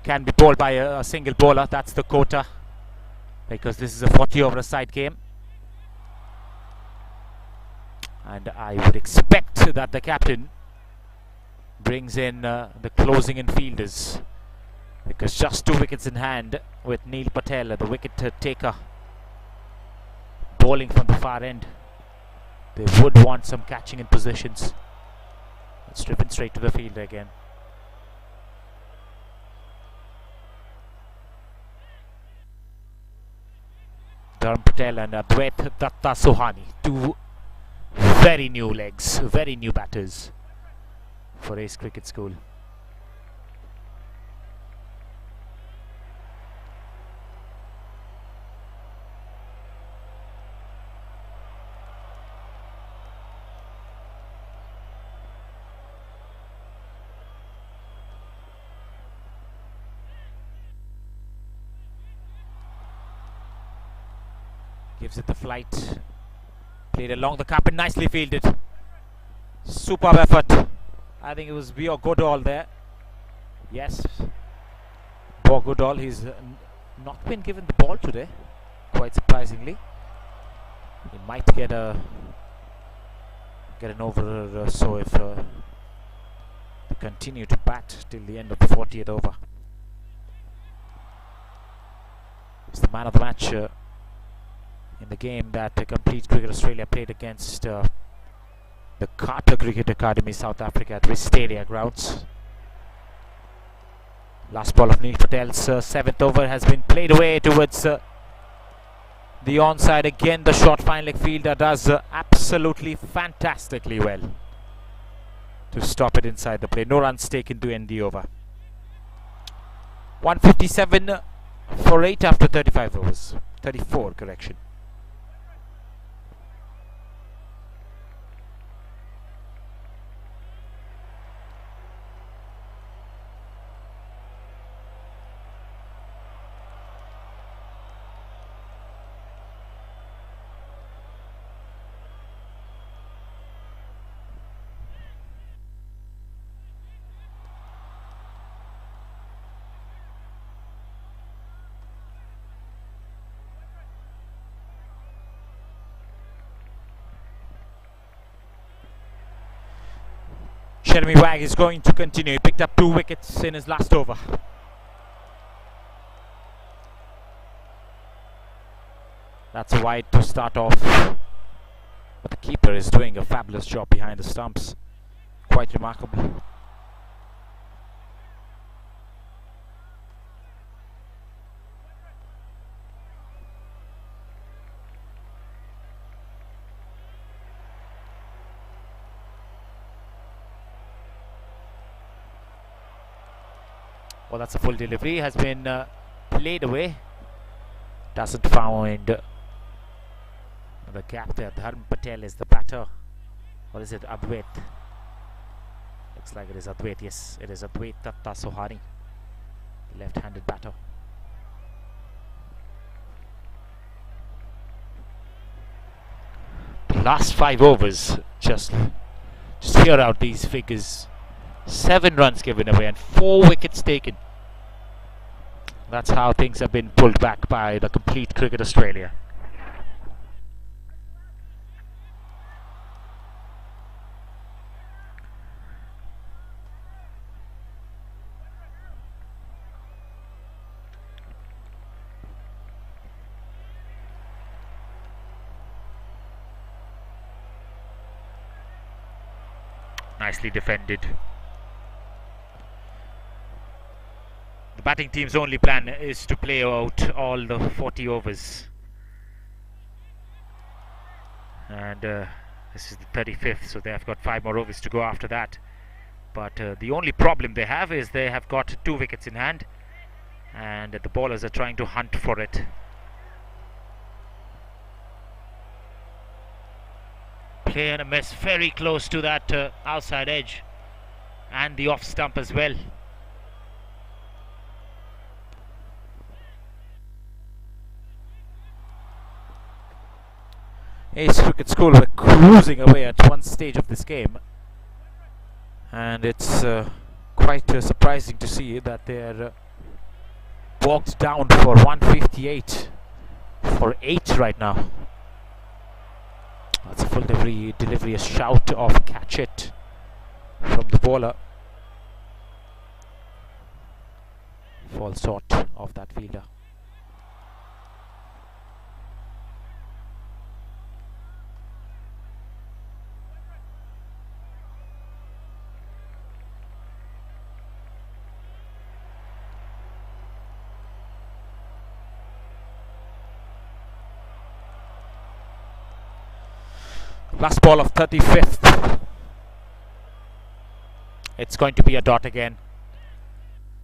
can be bowled by a single bowler. That's the quota, because this is a 40 over a side game. And I would expect that the captain brings in the closing in fielders, because just 2 wickets in hand with Neil Patel, the wicket taker, bowling from the far end. They would want some catching in positions. It's driven straight to the field again. Dharam Patel and Advait Datta Sohani, 2 very new legs, very new batters for Ace Cricket School. Gives it the flight. Played along the carpet, nicely fielded. Superb effort. I think it was Bio Godal there. Yes, Bo Godal. He's not been given the ball today, quite surprisingly. He might get an over or so if they continue to bat till the end of the 40th over. He's the man of the match in the game that Complete Cricket Australia played against the Carter Cricket Academy, South Africa, at Wisteria grounds. Last ball of Neil Patel's 7th over has been played away towards the onside. Again, the short fine leg fielder does absolutely fantastically well to stop it inside the play. No runs taken to end the over. 157 for 8 after 35 overs. 34, correction. Jeremy Wagg is going to continue. He picked up 2 wickets in his last over. That's a wide to start off. But the keeper is doing a fabulous job behind the stumps. Quite remarkable. Well, that's a full delivery. Has been played away. Doesn't find the gap there. Dharam Patel is the batter. Or is it Advait? Looks like it is Advait. Yes, it is Advait Datta Sohani, left-handed batter. last 5 overs, just hear out these figures. 7 runs given away and 4 wickets taken. That's how things have been pulled back by the complete Cricket Australia. Nicely defended. The batting team's only plan is to play out all the 40 overs. And this is the 35th, so they have got 5 more overs to go after that. But the only problem they have is they have got 2 wickets in hand, and the bowlers are trying to hunt for it. Play and a miss, very close to that outside edge and the off stump as well. Ace Cricket School were cruising away at one stage of this game, and it's quite surprising to see that they're bogged down for 158 for 8 right now. That's a full delivery, a shout of catch it from the bowler. Falls short of that fielder. Last ball of 35th. It's going to be a dot again.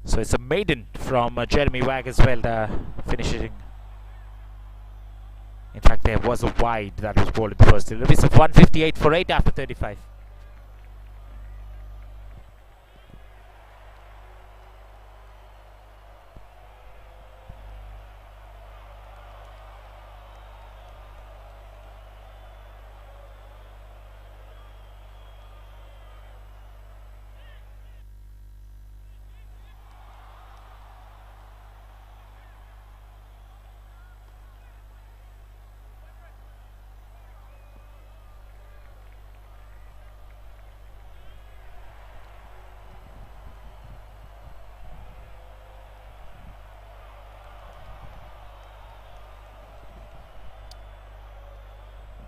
So it's a maiden from Jeremy Wagg as well, finishing. In fact, there was a wide that was bowled in the first delivery. So 158 for 8 after 35.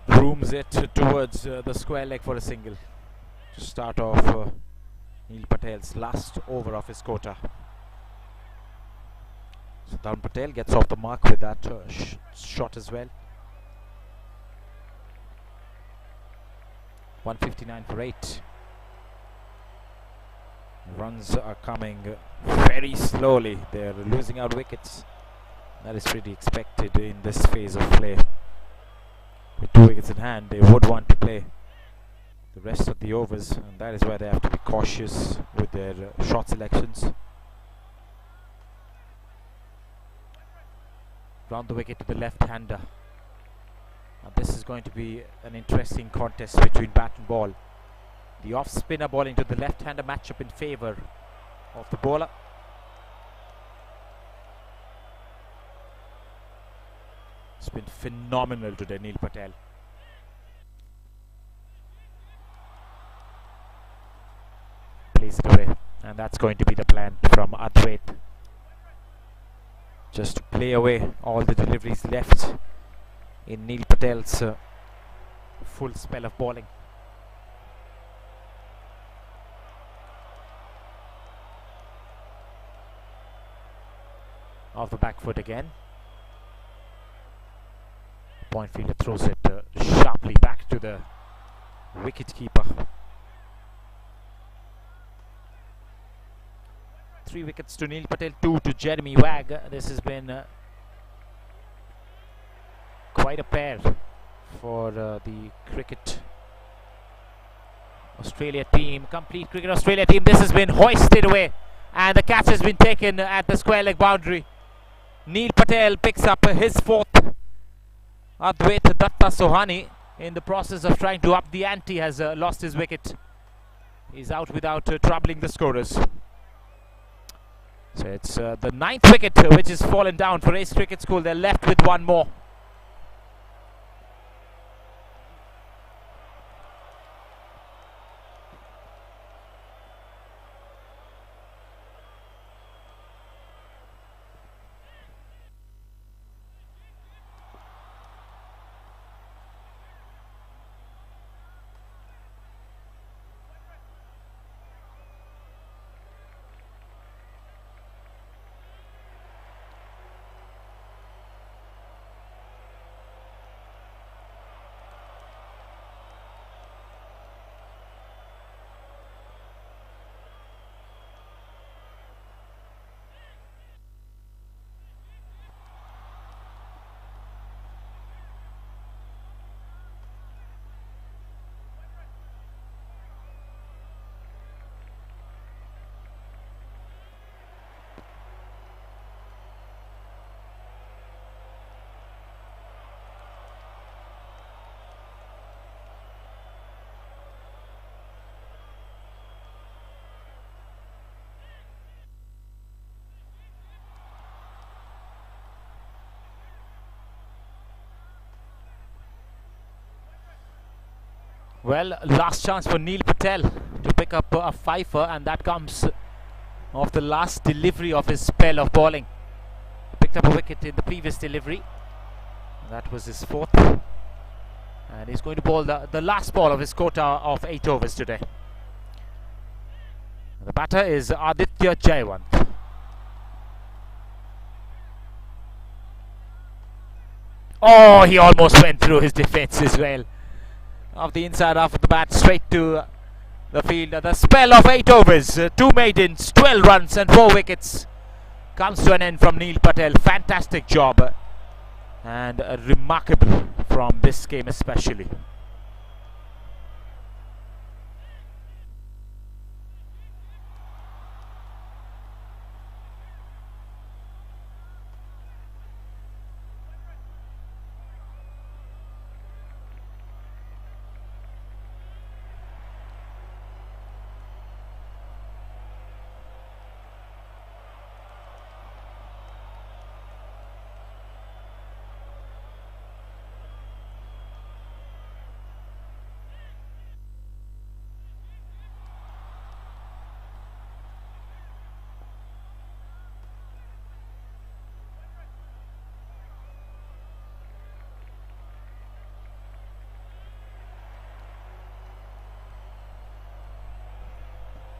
Brooms it towards the square leg for a single to start off Neil Patel's last over of his quota. So Darren Patel gets off the mark with that shot as well. 159 for 8. Runs are coming very slowly. They're losing out wickets. That is pretty expected in this phase of play. With 2 wickets in hand, they would want to play the rest of the overs, and that is why they have to be cautious with their shot selections. Round the wicket to the left-hander. Now this is going to be an interesting contest between bat and ball. The off-spinner bowling to the left-hander, matchup in favour of the bowler. It's been phenomenal today, Neil Patel. Plays it away, and that's going to be the plan from Advait. Just to play away all the deliveries left in Neil Patel's full spell of bowling. Off the back foot again. Point fielder throws it sharply back to the wicket keeper. 3 wickets to Neil Patel, 2 to Jeremy Wagg. This has been quite a pair for the Cricket Australia team. Complete Cricket Australia team. This has been hoisted away, and the catch has been taken at the square leg boundary. Neil Patel picks up his 4th. Advait Datta Sohani in the process of trying to up the ante, has lost his wicket. He's out without troubling the scorers. So it's the 9th wicket which has fallen down for Ace Cricket School. They're left with one more. Well, last chance for Neil Patel to pick up a fifer, and that comes off the last delivery of his spell of bowling. Picked up a wicket in the previous delivery. That was his 4th. And he's going to bowl the last ball of his quota of 8 overs today. The batter is Aditya Jayawant. Oh, he almost went through his defence as well. Off the inside half of the bat, straight to the field. The spell of 8 overs, 2 maidens, 12 runs and 4 wickets comes to an end from Neil Patel. Fantastic job and remarkable from this game especially.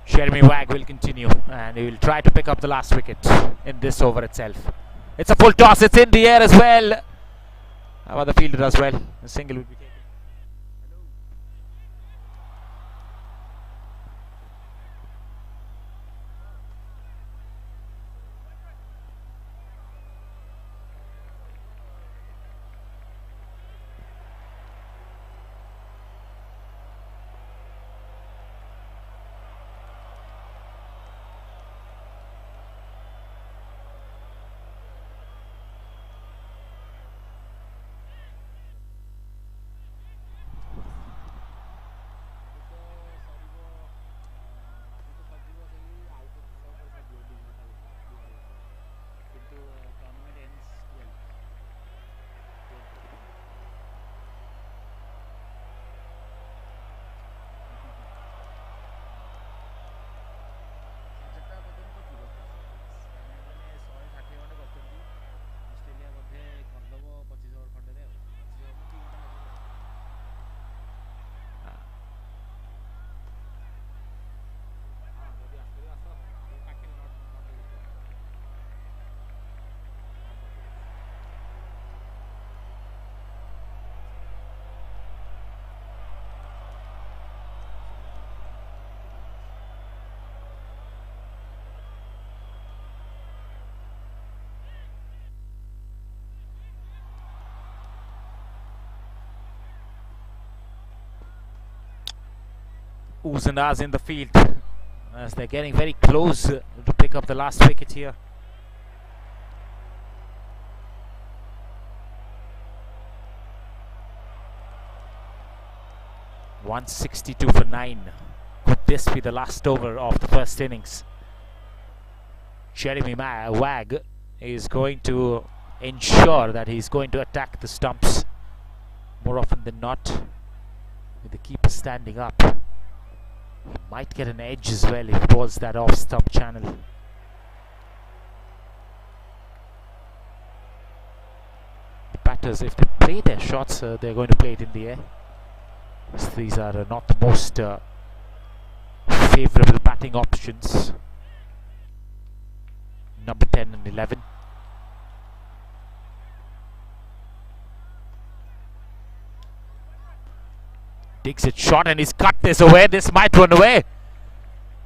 Jeremy Wagg will continue and he will try to pick up the last wicket in this over itself. It's a full toss, it's in the air as well. How about the fielder as well? A single will be taken. Oohs and ahs in the field as they're getting very close to pick up the last wicket here. 162 for 9. Could this be the last over of the first innings? Jeremy Wagg is going to ensure that he's going to attack the stumps more often than not, with the keeper standing up. He might get an edge as well if he balls that off stump channel. The batters, if they play their shots, they're going to play it in the air. So these are not the most favourable batting options. Number 10 and 11. Digs it short and he's cut this away. This might run away.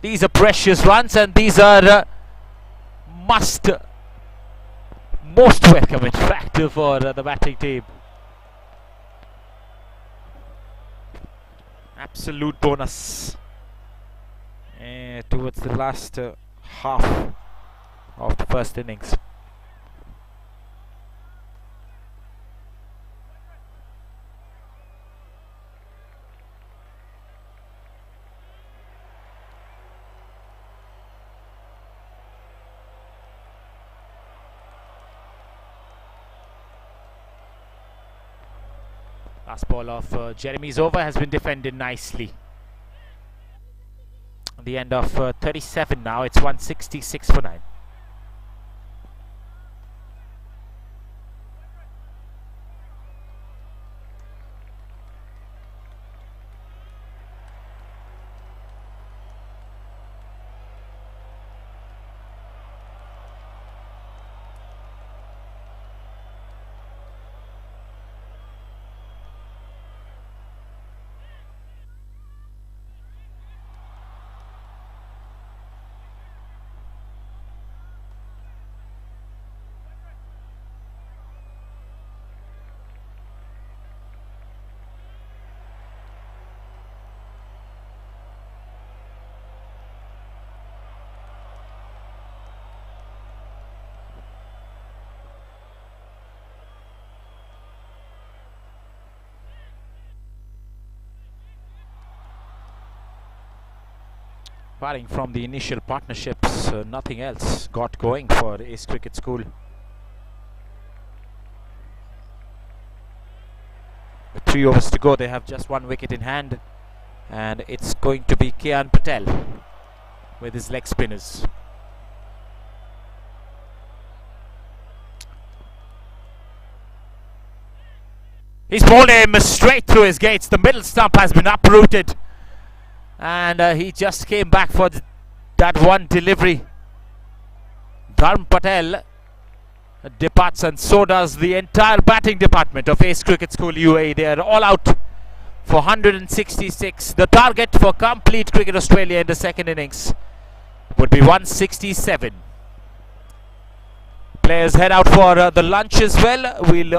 These are precious runs and these are most welcome in fact for the batting team. Absolute bonus towards the last half of the first innings. Last ball of Jeremy's over has been defended nicely. At the end of 37 now, it's 166 for 9. Barring from the initial partnerships, nothing else got going for Ace Cricket School. With 3 overs to go, they have just 1 wicket in hand, and it's going to be Kian Patel with his leg spinners. He's bowled him straight through his gates. The middle stump has been uprooted, and he just came back for that one delivery. Dharm Patel departs, and so does the entire batting department of Ace Cricket School UAE. They are all out for 166. The target for complete Cricket Australia in the second innings would be 167. Players head out for the lunch as well. We'll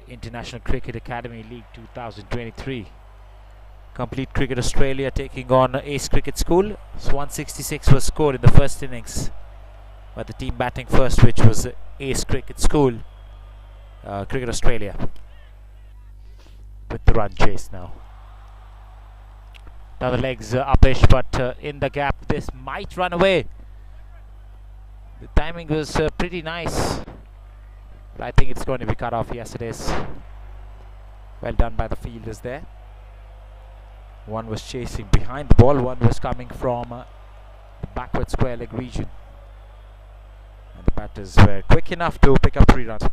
International Cricket Academy League 2023. Complete Cricket Australia taking on Ace Cricket School. So 166 was scored in the first innings by the team batting first, which was Ace Cricket School. Cricket Australia with the run chase now. Now the legs upish, but in the gap this might run away. The timing was pretty nice, but I think it's going to be cut off. Yes, it is. Well done by the fielders there. One was chasing behind the ball, one was coming from the backward square leg region, and the batters were quick enough to pick up 3 runs.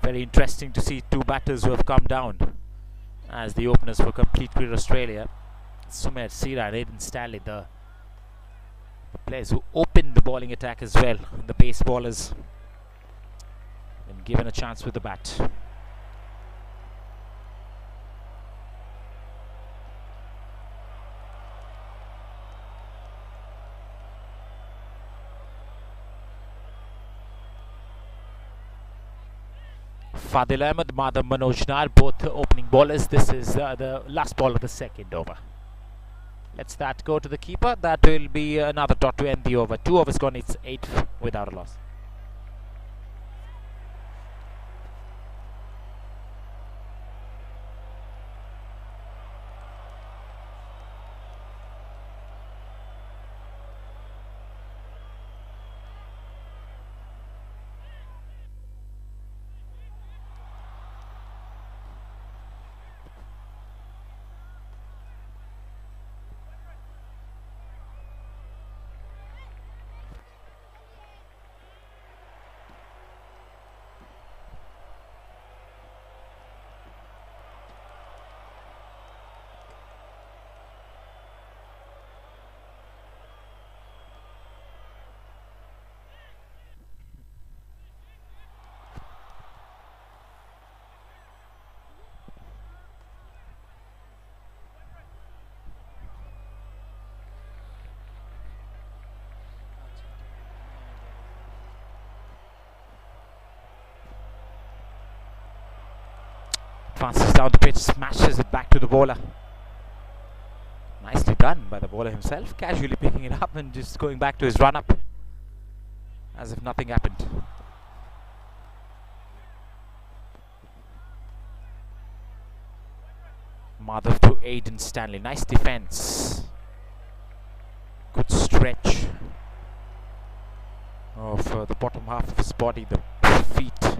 Very interesting to see 2 batters who have come down as the openers for Complete Cricket Australia. Sumer Sira and Aiden Stanley, the players who opened the bowling attack as well. The pace bowlers been given a chance with the bat. Fadil Ahmed, Madhav Manoj Nar, both opening bowlers. This is the last ball of the second over. Let's that go to the keeper. That will be another dot to end the over. 2 overs gone, it's 8 without a loss. Advances down the pitch, smashes it back to the bowler. Nicely done by the bowler himself, casually picking it up and just going back to his run-up as if nothing happened. Madhav to Aiden Stanley. Nice defense. Good stretch of the bottom half of his body, the feet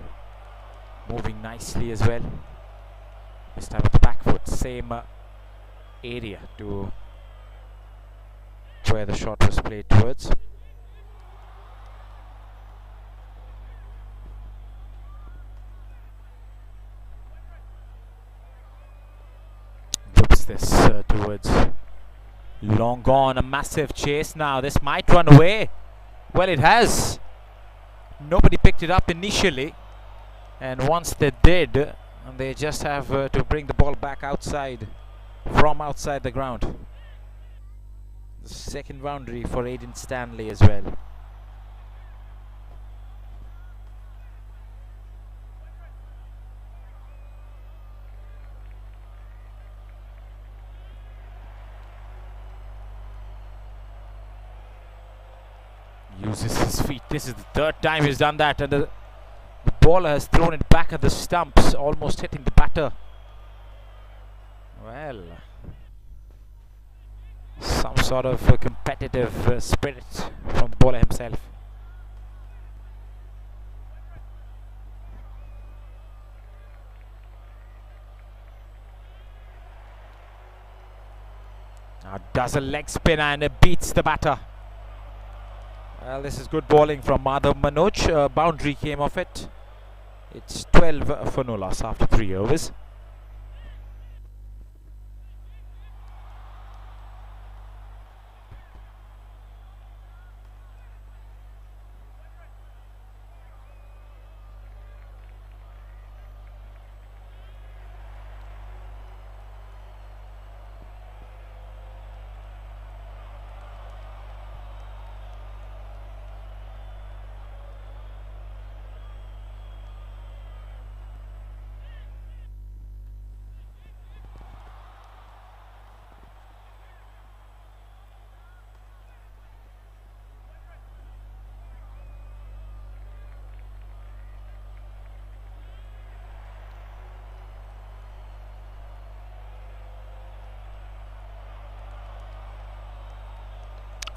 moving nicely as well. This time with the back foot, same area to where the shot was played towards. Loops this towards long gone, a massive chase now. This might run away. Well, it has. Nobody picked it up initially, and once they did, they just have to bring the ball back outside, from outside the ground. The second boundary for Aiden Stanley as well. Uses his feet. This is the 3rd time he's done that, and the bowler has thrown it back at the stumps, almost hitting the batter. Well, some sort of competitive spirit from the bowler himself. Now does a leg spin and it beats the batter. Well, this is good bowling from Madhav Manoj. Boundary came off it. It's 12 for no loss after 3 overs.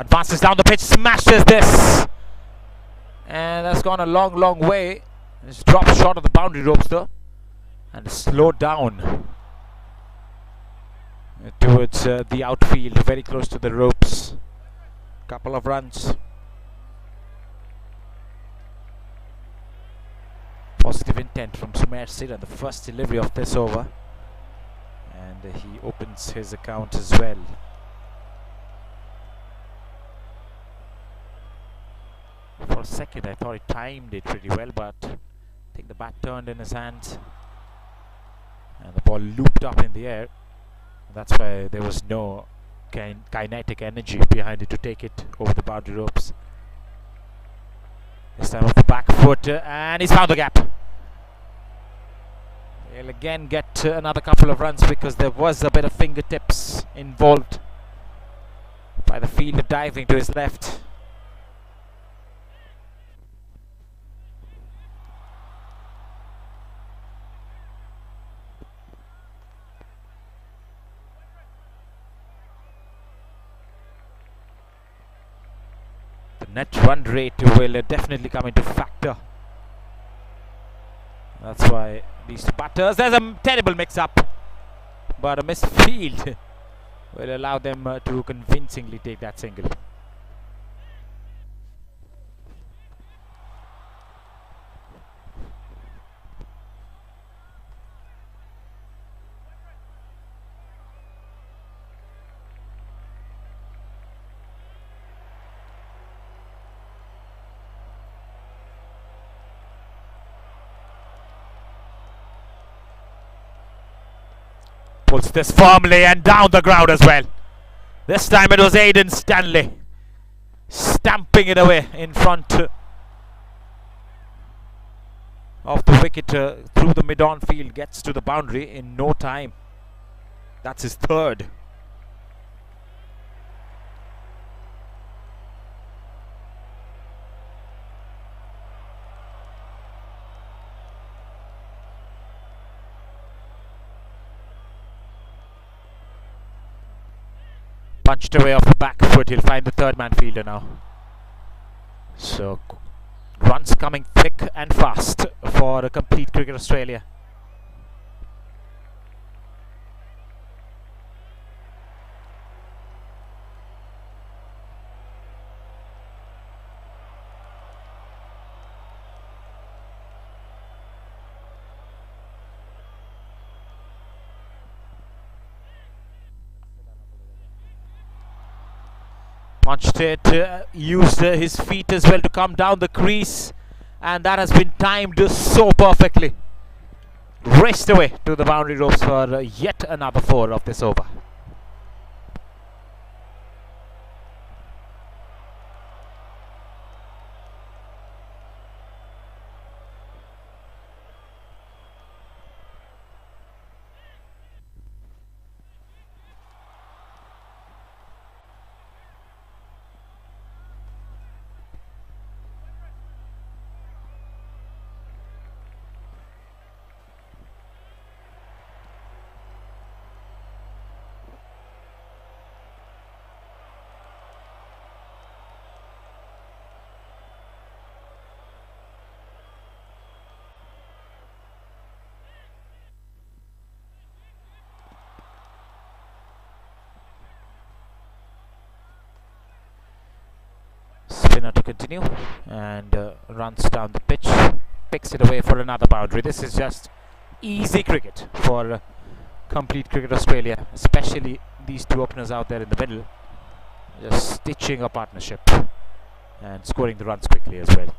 Advances down the pitch, smashes this. And that's gone a long, long way. It's dropped short of the boundary ropes though. And slowed down towards the outfield, very close to the ropes. Couple of runs. Positive intent from Sumer Sid on the first delivery of this over. And he opens his account as well. For a second I thought he timed it pretty well, but I think the bat turned in his hands and the ball looped up in the air. That's why there was no kinetic energy behind it to take it over the boundary ropes. This time off the back foot, and he's found the gap. He'll again get another couple of runs because there was a bit of fingertips involved by the fielder diving to his left. Net run rate will definitely come into factor. That's why these two batters, there's a terrible mix-up, but a missed field will allow them to convincingly take that single. Pulls this firmly and down the ground as well. This time it was Aidan Stanley stamping it away in front of the wicket through the mid-on field. Gets to the boundary in no time. That's his third. Punched away off the back foot. He'll find the third man fielder now. So runs coming thick and fast for a complete Cricket Australia. Punched it, used his feet as well to come down the crease, and that has been timed so perfectly. Raced away to the boundary ropes for yet another 4 of this over. Spinner to continue and runs down the pitch, picks it away for another boundary. This is just easy cricket for Complete Cricket Australia, especially these two openers out there in the middle, just stitching a partnership and scoring the runs quickly as well.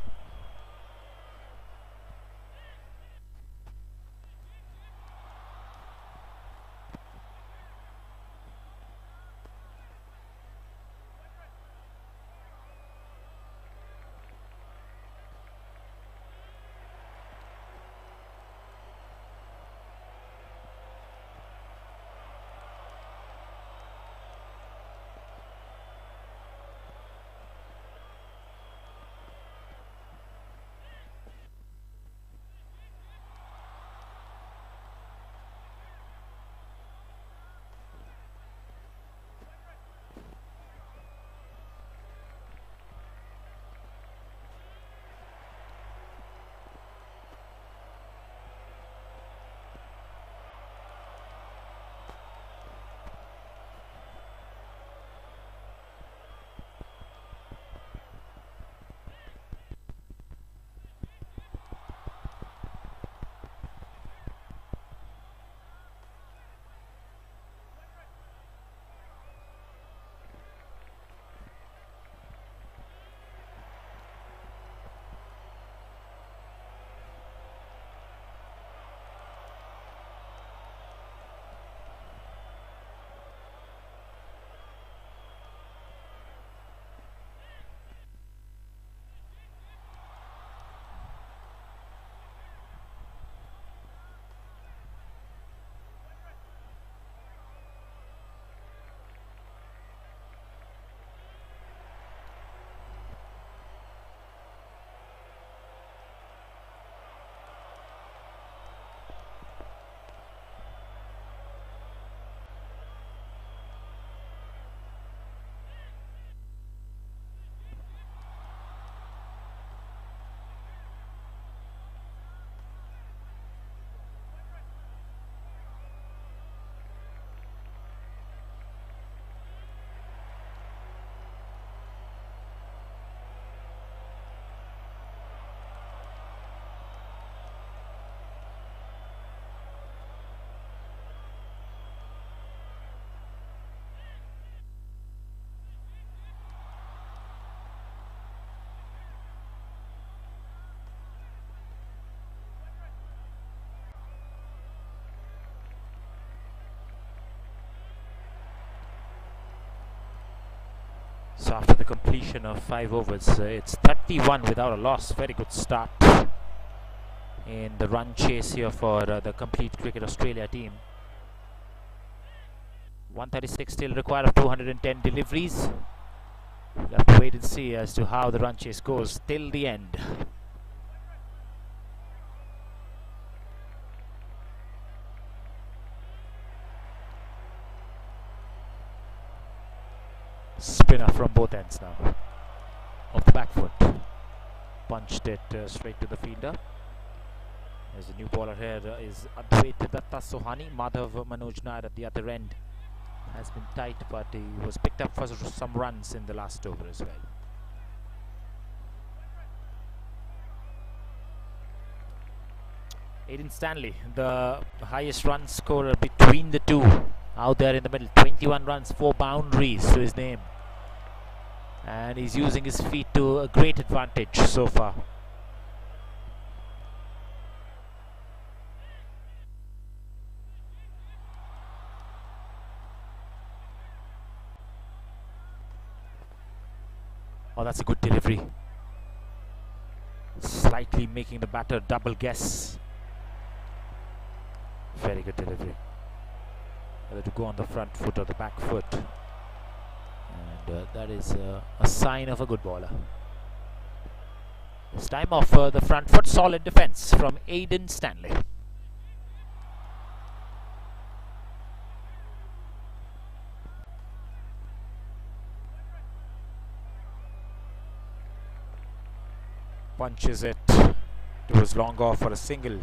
So after the completion of 5 overs, it's 31 without a loss. Very good start in the run chase here for the Complete Cricket Australia team. 136 still required of 210 deliveries. We'll have to wait and see as to how the run chase goes till the end. Spinner from both ends now. Off the back foot. Punched it straight to the fielder. There's a new bowler here is Advait Datta Sohani. Madhav Manoj Nair at the other end has been tight, but he was picked up for some runs in the last over as well. Aiden Stanley, the highest run scorer between the two, out there in the middle. 21 runs, 4 boundaries to his name, and he's using his feet to a great advantage so far. Oh, that's a good delivery. Slightly making the batter double guess. Very good delivery. Whether to go on the front foot or the back foot. And that is a sign of a good bowler. This time off the front foot. Solid defense from Aiden Stanley. Punches it to his long off for a single,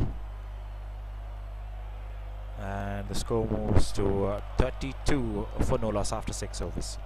and the score moves to 32 for no loss after 6 overs.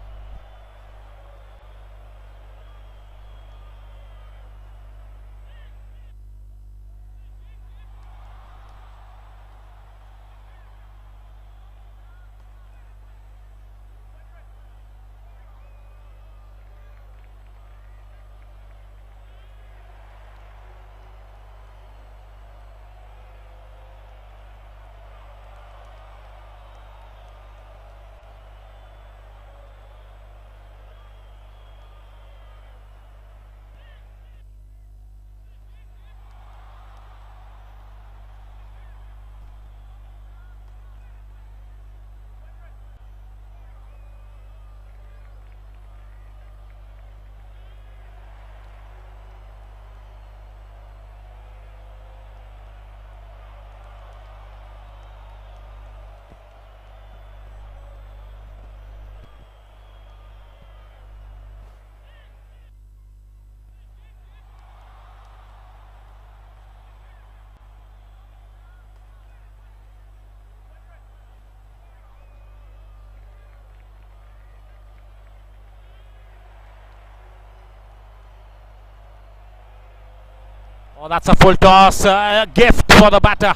Oh, that's a full toss, a gift for the batter.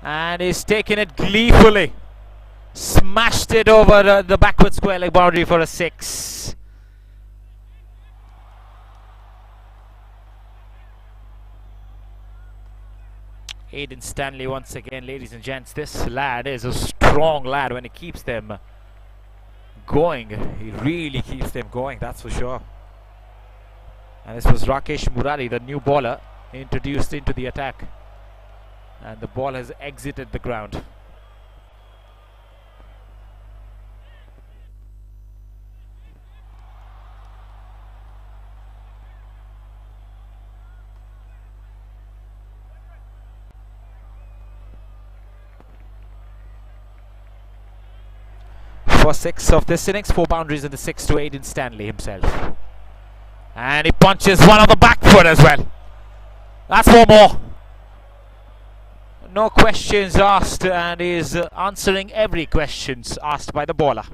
And he's taken it gleefully. Smashed it over the backward square leg boundary for a 6. Aiden Stanley once again, ladies and gents. This lad is a strong lad when he keeps them going. He really keeps them going, that's for sure. And this was Rakesh Murari, the new bowler, introduced into the attack. And the ball has exited the ground. For 6 of this innings, 4 boundaries in the 6 to Aiden Stanley himself. And he punches one on the back foot as well. That's 4 more. No questions asked, and he is answering every question asked by the bowler.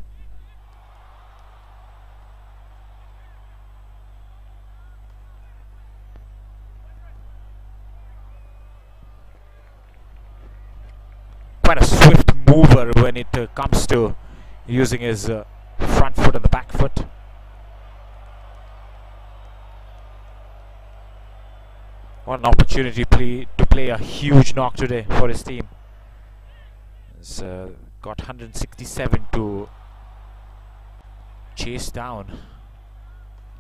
Quite a swift mover when it comes to using his front foot and the back foot. What an opportunity to play a huge knock today for his team. He's got 167 to chase down.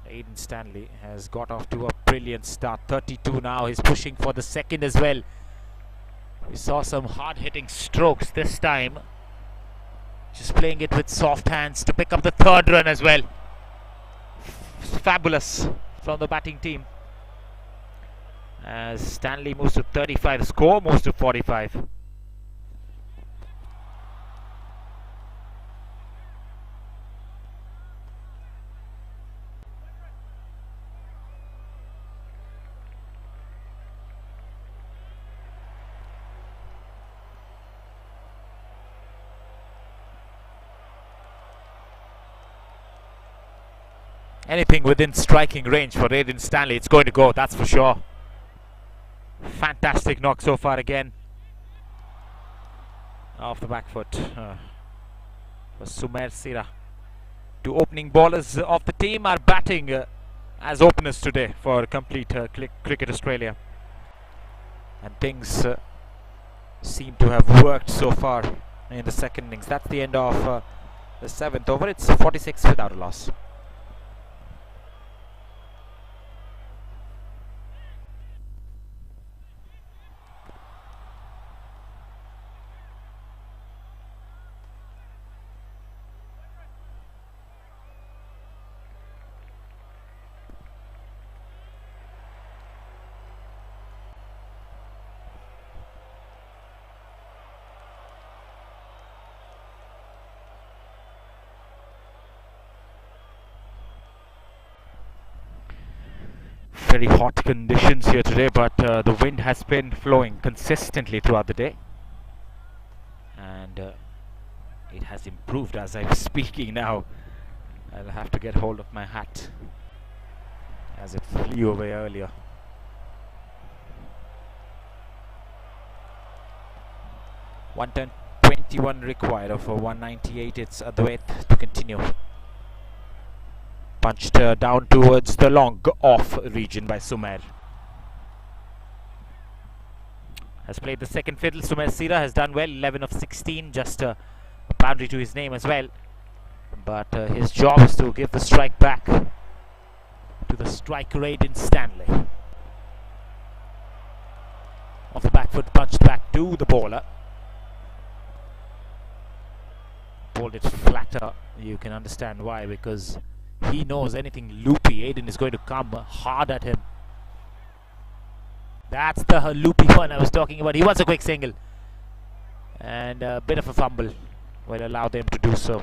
Aiden Stanley has got off to a brilliant start. 32 now. He's pushing for the second as well. We saw some hard-hitting strokes this time. Just playing it with soft hands to pick up the 3rd run as well. Fabulous from the batting team. As Stanley moves to 35, the score moves to 45. Anything within striking range for Aiden Stanley, it's going to go, that's for sure. Fantastic knock so far again. Off the back foot for Sumer Sira. 2 opening bowlers of the team are batting as openers today for Complete Cricket Australia. And things seem to have worked so far in the second innings. That's the end of the 7th over. It's 46 without a loss. Very hot conditions here today, but the wind has been flowing consistently throughout the day, and it has improved as I'm speaking now. I'll have to get hold of my hat as it flew away earlier. One turn 21 required of 198. It's Advait to continue. Punched down towards the long off region by Sumer. Has played the second fiddle. Sumer Sira has done well, 11 of 16, just a boundary to his name as well. But his job is to give the strike back to the striker Aiden Stanley. Off the back foot, punched back to the bowler. Bowled it flatter. You can understand why, because he knows anything loopy, Aiden is going to come hard at him. That's the loopy one I was talking about. He wants a quick single. And a bit of a fumble will allow them to do so.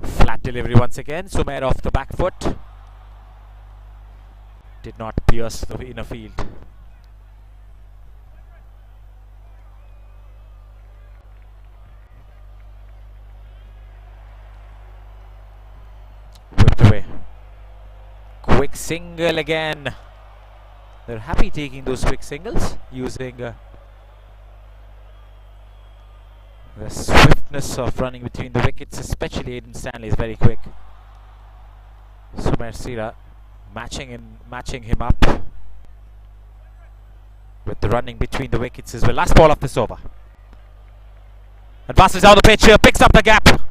Flat delivery once again. Sumer off the back foot. Did not pierce the inner field. knocked away. Quick single again. They're happy taking those quick singles using the swiftness of running between the wickets, especially Aiden Stanley is very quick. Sumer Sira matching him up with the running between the wickets as well. Last ball of this over. Advances down the pitch, picks up the gap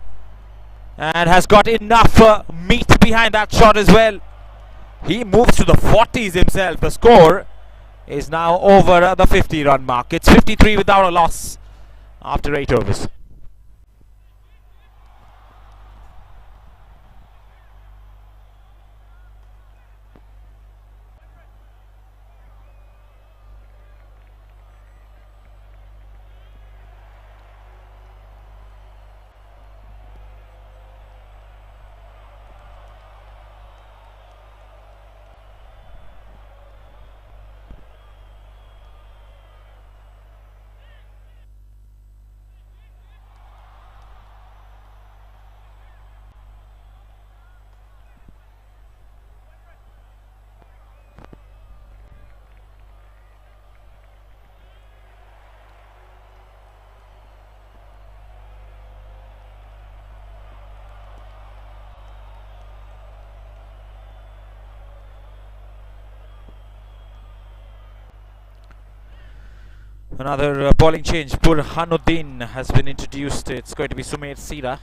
and has got enough meat behind that shot as well. He moves to the 40s himself. The score is now over the 50-run mark. It's 53 without a loss after 8 overs. Another bowling change. Burhanuddin has been introduced. It's going to be Sumer Sira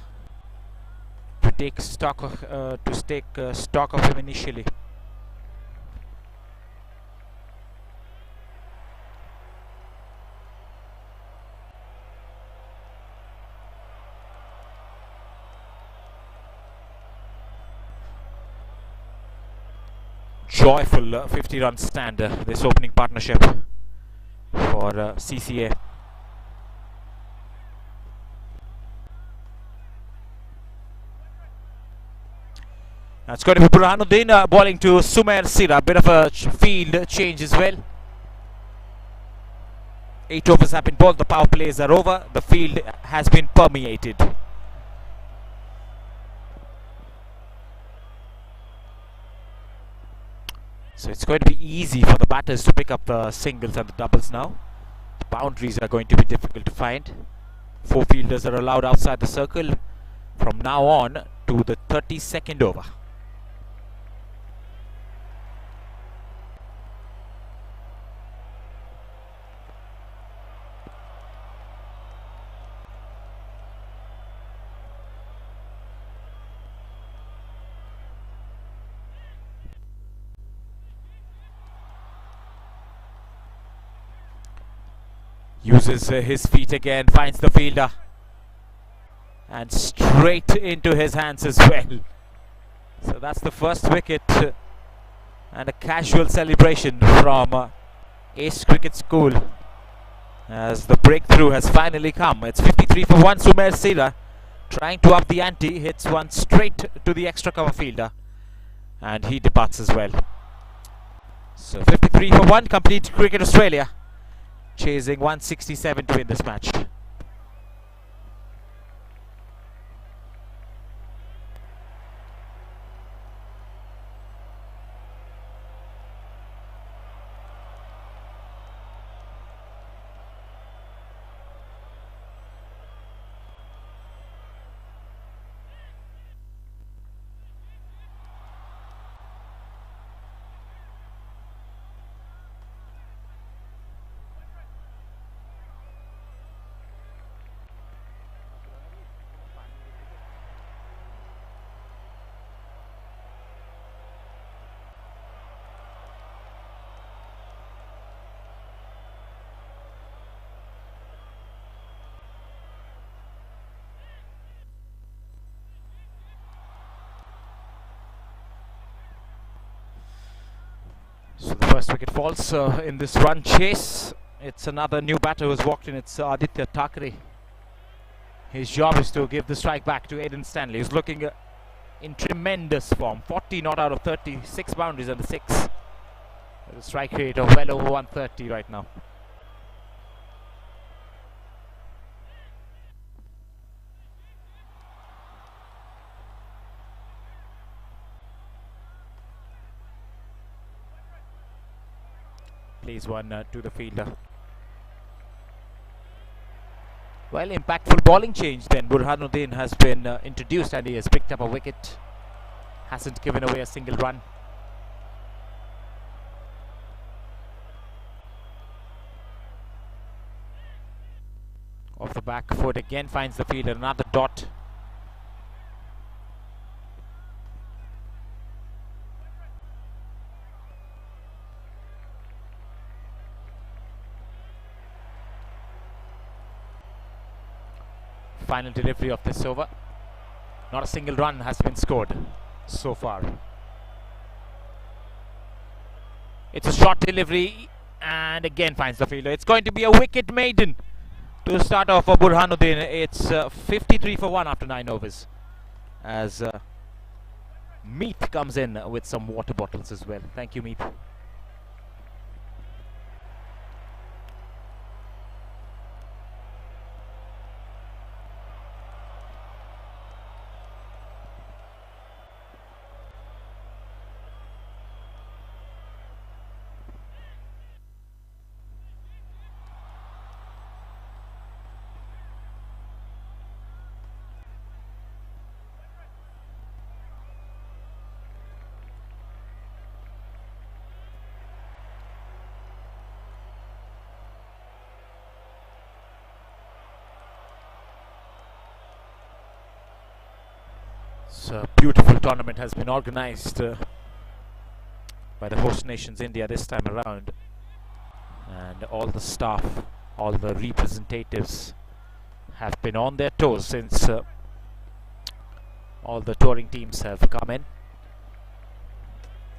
to take stock of him initially. Joyful 50-run stand, this opening partnership for CCA. It's going to be Burhanuddin bowling to Sumer Sira. A bit of a field change as well. 8 overs have been bowled. The power plays are over. The field has been permeated. So it's going to be easy for the batters to pick up the singles and the doubles now. The boundaries are going to be difficult to find. 4 fielders are allowed outside the circle from now on to the 32nd over. Uses his feet again, finds the fielder and straight into his hands as well. So that's the first wicket and a casual celebration from Ace Cricket School as the breakthrough has finally come. It's 53 for 1. Sumer Sira trying to up the ante, hits one straight to the extra cover fielder and he departs as well. So 53 for 1, complete Cricket Australia chasing 167 to win this match. So the first wicket falls in this run chase. It's another new batter who's walked in. It's Aditya Thackeray. His job is to give the strike back to Aiden Stanley, who's looking in tremendous form. 40 not out of 36 boundaries and the 6. A strike rate of well over 130 right now. plays one to the fielder. Well, impactful bowling change then. Burhanuddin has been introduced and he has picked up a wicket. Hasn't given away a single run. Off the back foot again, finds the fielder. Another dot. Final delivery of this over. Not a single run has been scored so far. It's a short delivery and again finds the fielder. It's going to be a wicket maiden to start off for Burhanuddin. It's 53 for 1 after 9 overs. As Meet comes in with some water bottles as well. Thank you, Meet. So a beautiful tournament has been organized by the host nations India this time around, and all the staff, all the representatives have been on their toes since all the touring teams have come in.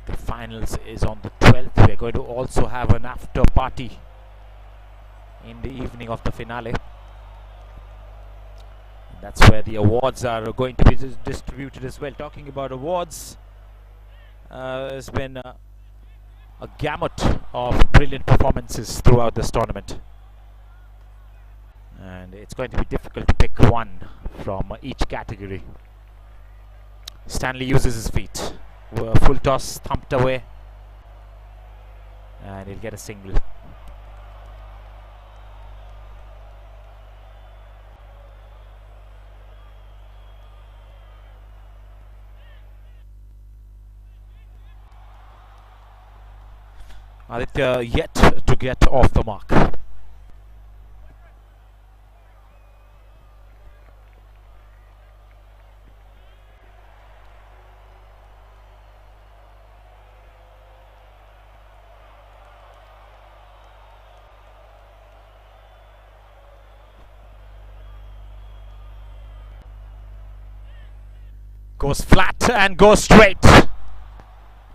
The finals is on the 12th. We're going to also have an after party in the evening of the finale. That's where the awards are going to be distributed as well. Talking about awards, there's been a gamut of brilliant performances throughout this tournament, and it's going to be difficult to pick one from each category. Stanley uses his feet. Full toss, thumped away, and he'll get a single. Aditya yet to get off the mark. Goes flat and goes straight.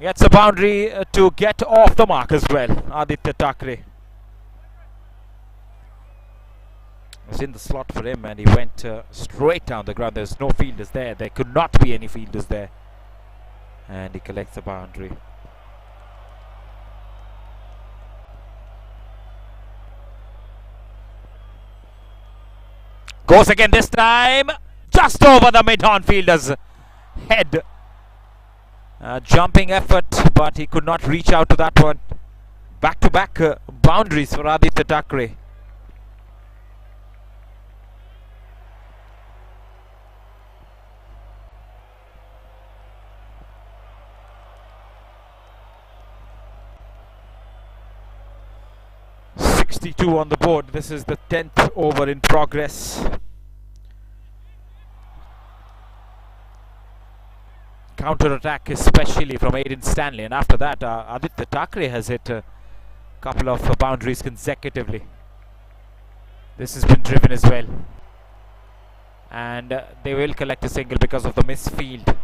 Gets a boundary to get off the mark as well. Aditya Thackeray was in the slot for him and he went straight down the ground. There's no fielders there. There could not be any fielders there. And he collects the boundary. Goes again this time. Just over the mid-on fielder's head. Jumping effort, but he could not reach out to that one. Back-to-back boundaries for Aditya Thackeray. .62 on the board. This is the 10th over in progress. Counter-attack especially from Aiden Stanley, and after that Aditya Thackeray has hit a couple of boundaries consecutively. This has been driven as well, and they will collect a single because of the misfield.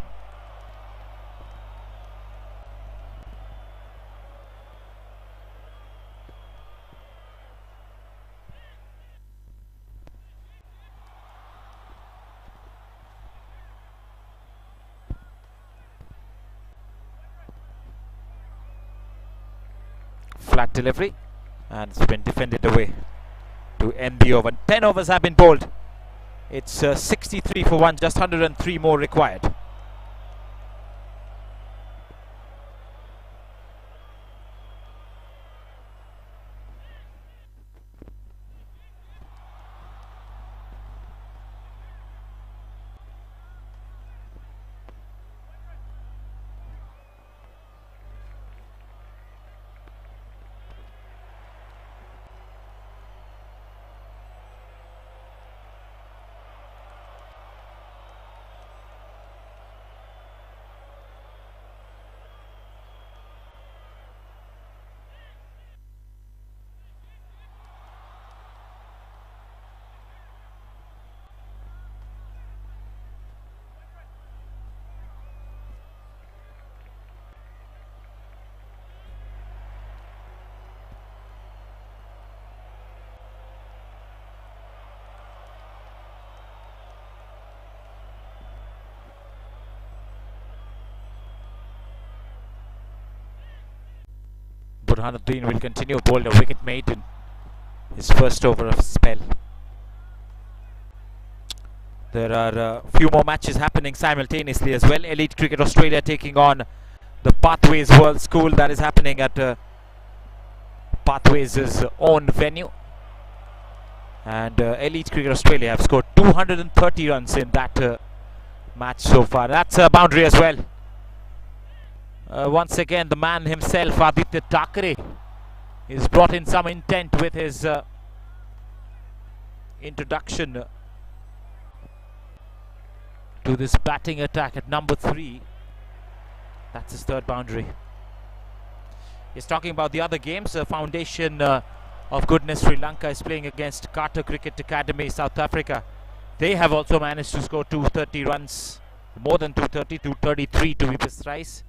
Flat delivery, and it's been defended away to end the over. 10 overs have been bowled. It's 63 for 1, just 103 more required. Burhanuddin will continue. Bowled a wicket maiden. His first over of spell. There are a few more matches happening simultaneously as well. Elite Cricket Australia taking on the Pathways World School. That is happening at Pathways' own venue. And Elite Cricket Australia have scored 230 runs in that match so far. That's a boundary as well. Once again, the man himself, Aditya Thackeray, is brought in some intent with his introduction to this batting attack at number 3. That's his third boundary. He's talking about the other games. Foundation of Goodness Sri Lanka is playing against Carter Cricket Academy South Africa. They have also managed to score 230 runs, more than 230, 233 to be precise.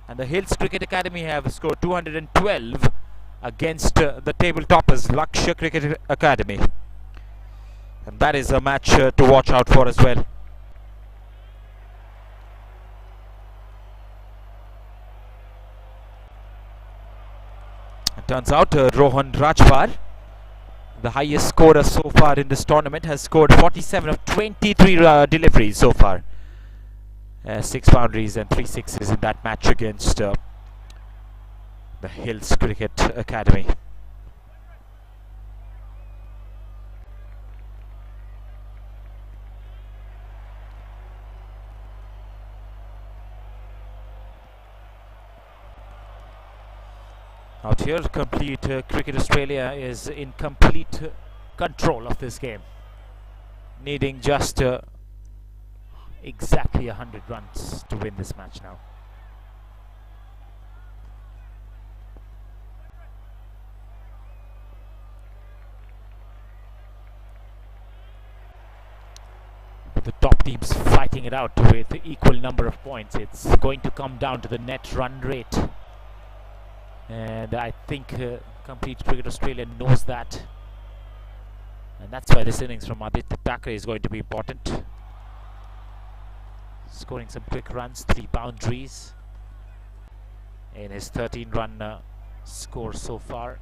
And the Hills Cricket Academy have scored 212 against the table toppers, Lakshya Cricket Academy. And that is a match to watch out for as well. It turns out Rohan Rajpal, the highest scorer so far in this tournament, has scored 47 of 23 deliveries so far. 6 boundaries and 3 sixes in that match against the Hills Cricket Academy. Out here, complete Cricket Australia is in complete control of this game, needing just exactly 100 runs to win this match now. The top teams fighting it out with equal number of points. It's going to come down to the net run rate. And I think Complete Cricket Australia knows that. And that's why this innings from Aditya Thackeray is going to be important. Scoring some quick runs, 3 boundaries in his 13-run score so far.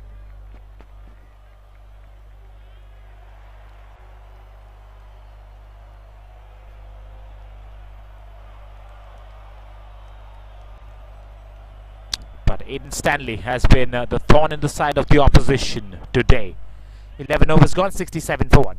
But Aiden Stanley has been the thorn in the side of the opposition today. 11 overs gone, 67 for 1.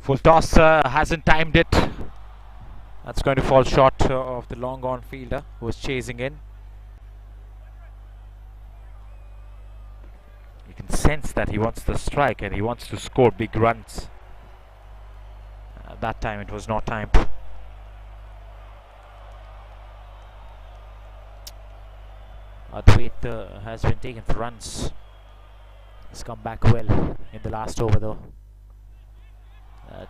Full toss hasn't timed it. That's going to fall short of the long on fielder who was chasing in. You can sense that he wants the strike and he wants to score big runs. That time it was not timed. Advait has been taken for runs. He's come back well in the last over though.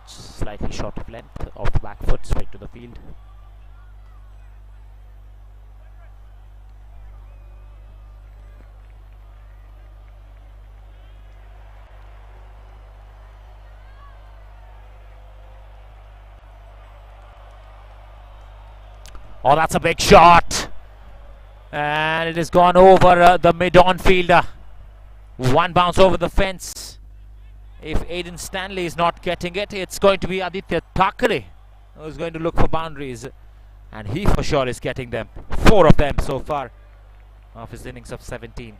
Slightly short of length, off the back foot, straight to the field. Oh, that's a big shot! And it has gone over the mid-on fielder. One bounce over the fence. If Aiden Stanley is not getting it, it's going to be Aditya Thackeray who's going to look for boundaries. And he for sure is getting them. 4 of them so far of his innings of 17.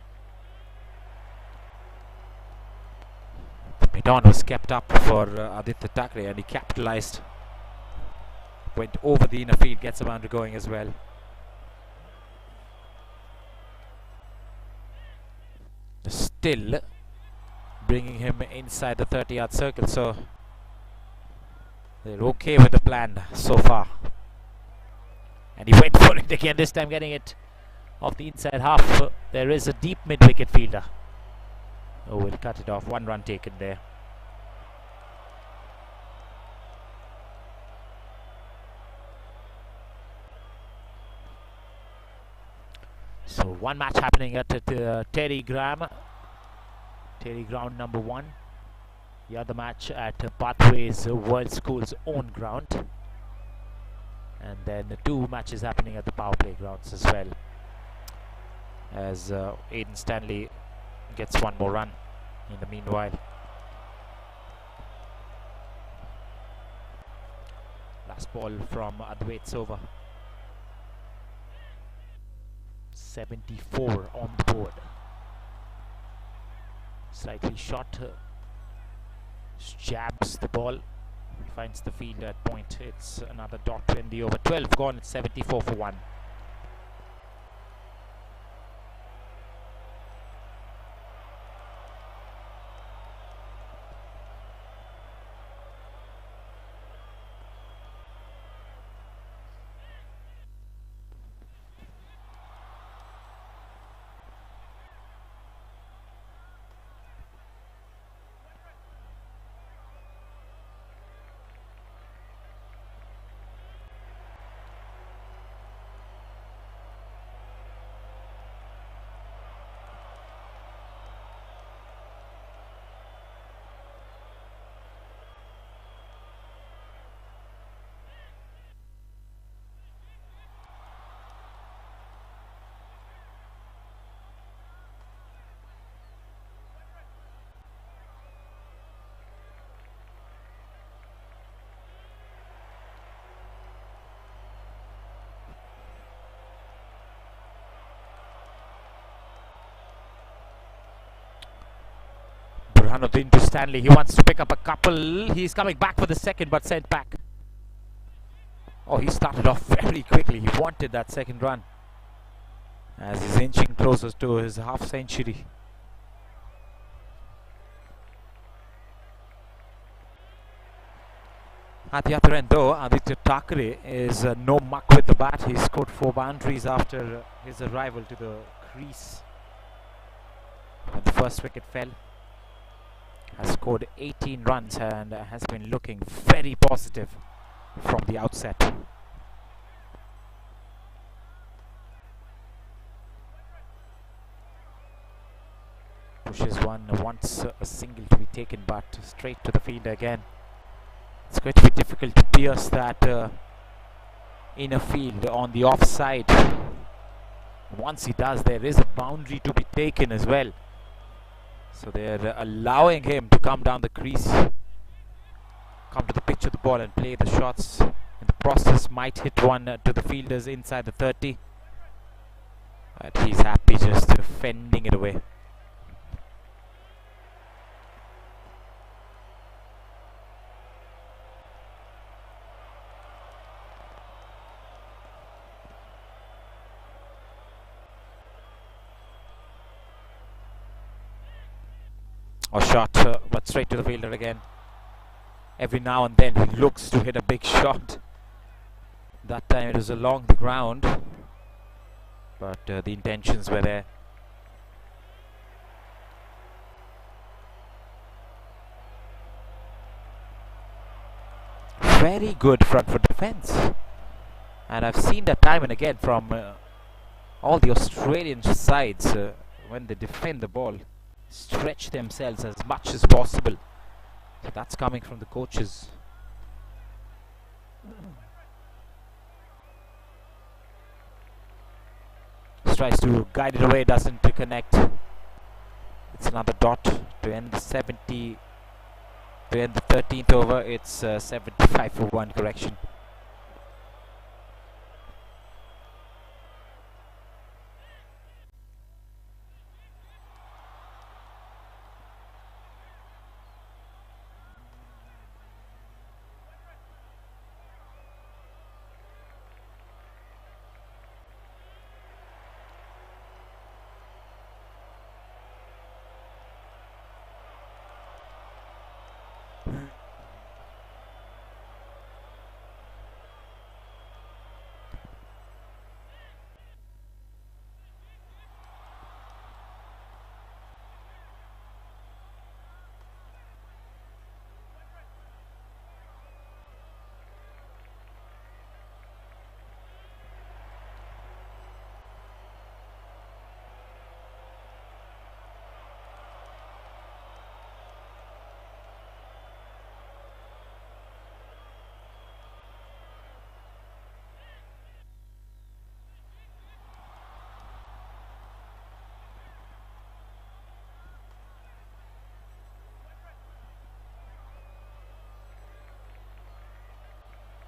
The Straight on was kept up for Aditya Thakre, and he capitalized. Went over the inner field, gets a boundary going as well. Still bringing him inside the 30-yard circle, so they're okay with the plan so far. And he went for it again, this time getting it off the inside half. There is a deep mid-wicket fielder. Oh, we'll cut it off. 1 run taken there. So one match happening at TERI ground number 1. The other match at Pathways World School's own ground. And then the 2 matches happening at the power play grounds as well, as Aiden Stanley gets 1 more run in the meanwhile. Last ball from Adwait's over. 74 on the board. Slightly short. Jabs the ball. He finds the field at point. It's another dot in the over. 12 gone. It's 74 for 1. Burhanuddin to Stanley. He wants to pick up a couple. He's coming back for the second, but sent back. Oh, he started off very quickly. He wanted that second run, as he's inching closer to his half century. At the other end, though, Aditya Thakre is no muck with the bat. He scored 4 boundaries after his arrival to the crease when the first wicket fell. Has scored 18 runs and has been looking very positive from the outset. Pushes one, wants a single to be taken, but straight to the fielder again. It's going to be difficult to pierce that inner field on the offside. Once he does, there is a boundary to be taken as well. So they're allowing him to come down the crease, come to the pitch of the ball and play the shots. In the process, might hit one to the fielders inside the 30. But he's happy just fending it away. Or shot, but straight to the fielder again. Every now and then he looks to hit a big shot. That time it was along the ground, but the intentions were there. Very good front foot defense, and I've seen that time and again from all the Australian sides when they defend the ball, stretch themselves as much as possible. So that's coming from the coaches. Tries to guide it away, doesn't connect. It's another dot to end the 70, to end the 13th over. It's 75 for 1, correction.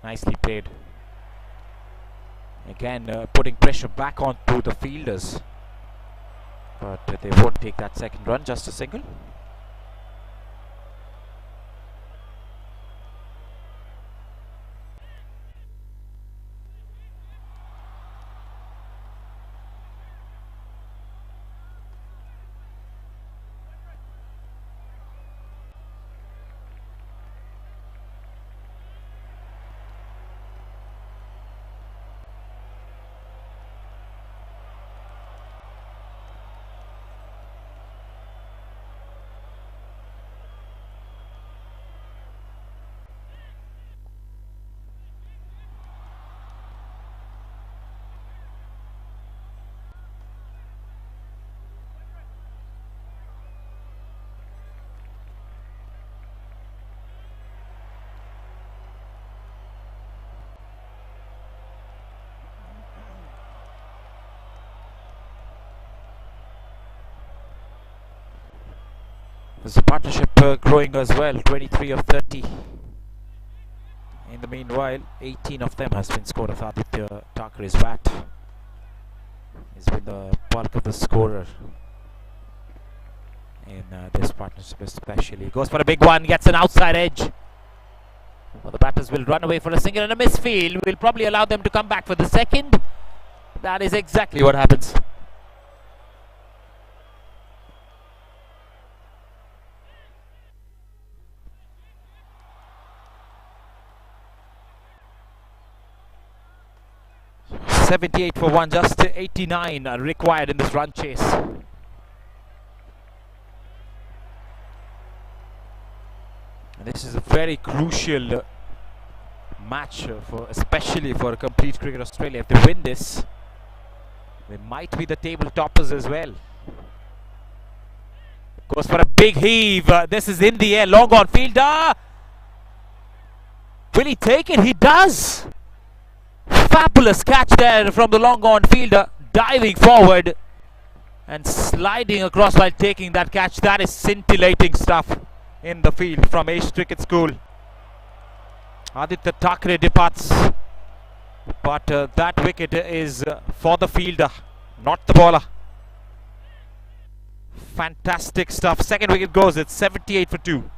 Nicely played. Again, putting pressure back onto the fielders. But they won't take that second run, just a single. There's a partnership growing as well, 23 of 30. In the meanwhile, 18 of them has been scored of Aditya Thackeray's bat. He's been the bulk of the scorer in this partnership especially. Goes for a big one, gets an outside edge. Well, the batters will run away for a single and a misfield. Will probably allow them to come back for the second. That is exactly what happens. .78 for one, just 89 required in this run chase. And this is a very crucial match, especially for Complete Cricket Australia. If they win this, they might be the table toppers as well. Goes for a big heave. This is in the air, long on fielder. Will he take it? He does. Fabulous catch there from the long on fielder, diving forward and sliding across while taking that catch. That is scintillating stuff in the field from Ace Cricket School. Aditya Thackeray departs, but that wicket is for the fielder, not the bowler. Fantastic stuff. Second wicket goes. It's 78 for 2.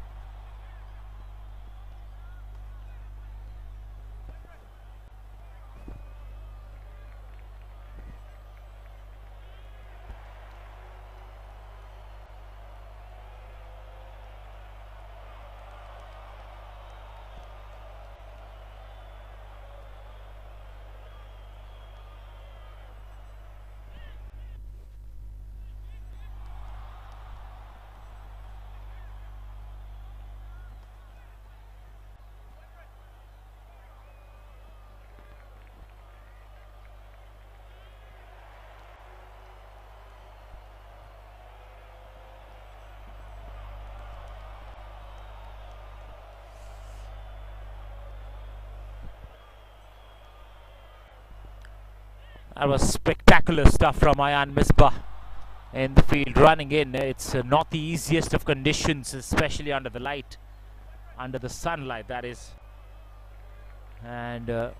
That was spectacular stuff from Ayan Misbah in the field, running in. It's not the easiest of conditions, especially under the light, under the sunlight, that is. And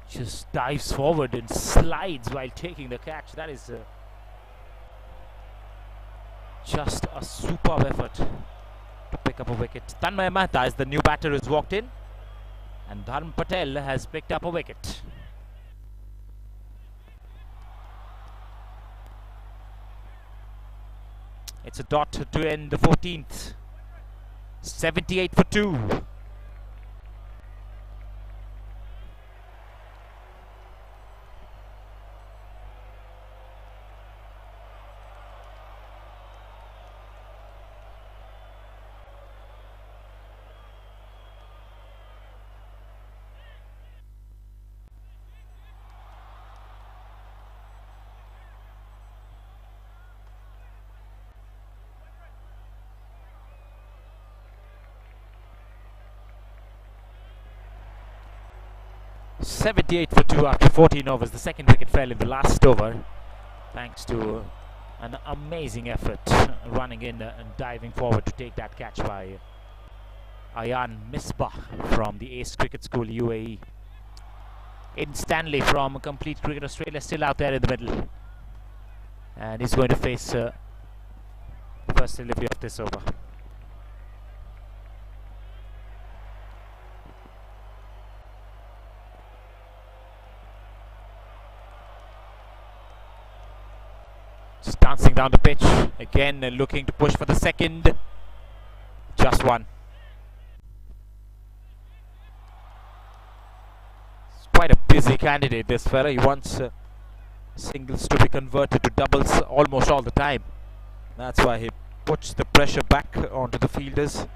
just dives forward and slides while taking the catch. That is just a superb effort to pick up a wicket. Tanmay Mehta is the new batter who's walked in, and Dharm Patel has picked up a wicket. It's a dot to end the 14th. 78 for 2. .78 for 2 after 14 overs. The second wicket fell in the last over, thanks to an amazing effort running in and diving forward to take that catch by Ayan Misbah from the Ace Cricket School UAE. Aiden Stanley from Complete Cricket Australia still out there in the middle. And he's going to face the first delivery of this over. Just dancing down the pitch. Again looking to push for the second. Just one. It's quite a busy candidate, this fella. He wants singles to be converted to doubles almost all the time. That's why he puts the pressure back onto the fielders.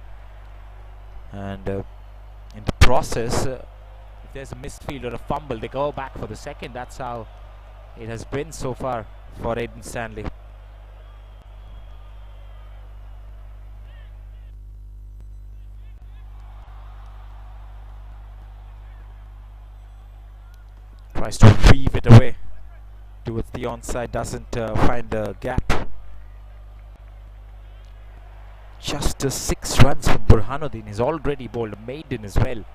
And in the process, if there's a misfield or a fumble, they go back for the second. That's how it has been so far for Aiden Stanley. Tries to weave it away towards the onside, doesn't find a gap. Just 6 runs from Burhanuddin. He's already bowled a maiden as well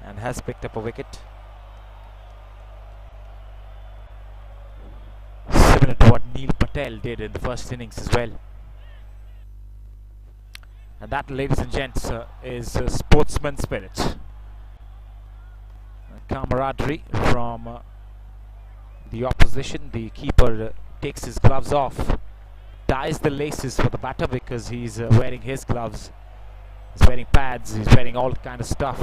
and has picked up a wicket. Similar to what Neil Patel did in the first innings as well. And that, ladies and gents, is sportsman spirit. Camaraderie from the opposition. The keeper takes his gloves off, ties the laces for the batter because he's wearing his gloves. He's wearing pads, he's wearing all kind of stuff,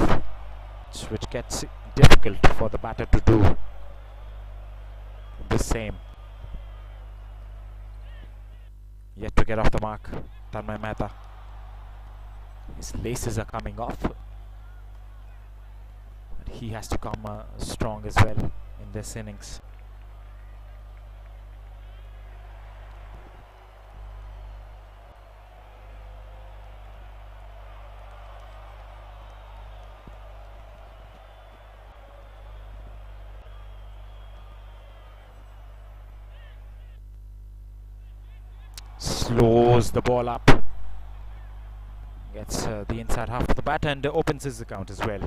which gets difficult for the batter to do the same. Yet to get off the mark, Tanmay Mehta. His laces are coming off. But he has to come strong as well in this innings. Slows the ball up, gets the inside half of the bat and opens his account as well.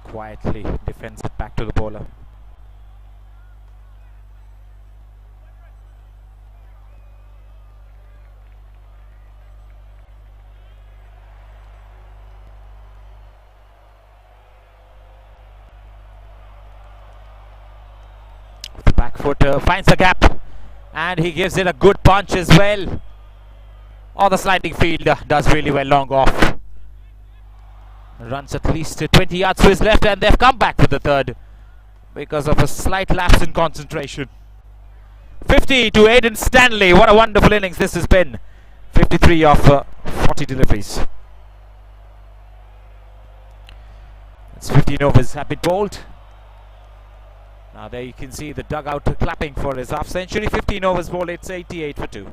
Quietly defends it back to the bowler. The back foot finds the gap and he gives it a good punch as well. Oh, the sliding field does really well long off. Runs at least 20 yards to his left and they've come back for the third because of a slight lapse in concentration. 50 to Aiden Stanley. What a wonderful innings this has been. 53 of 40 deliveries. That's 15 overs have been bowled. Now there you can see the dugout clapping for his half century. 15 overs bowled, it's 88 for 2.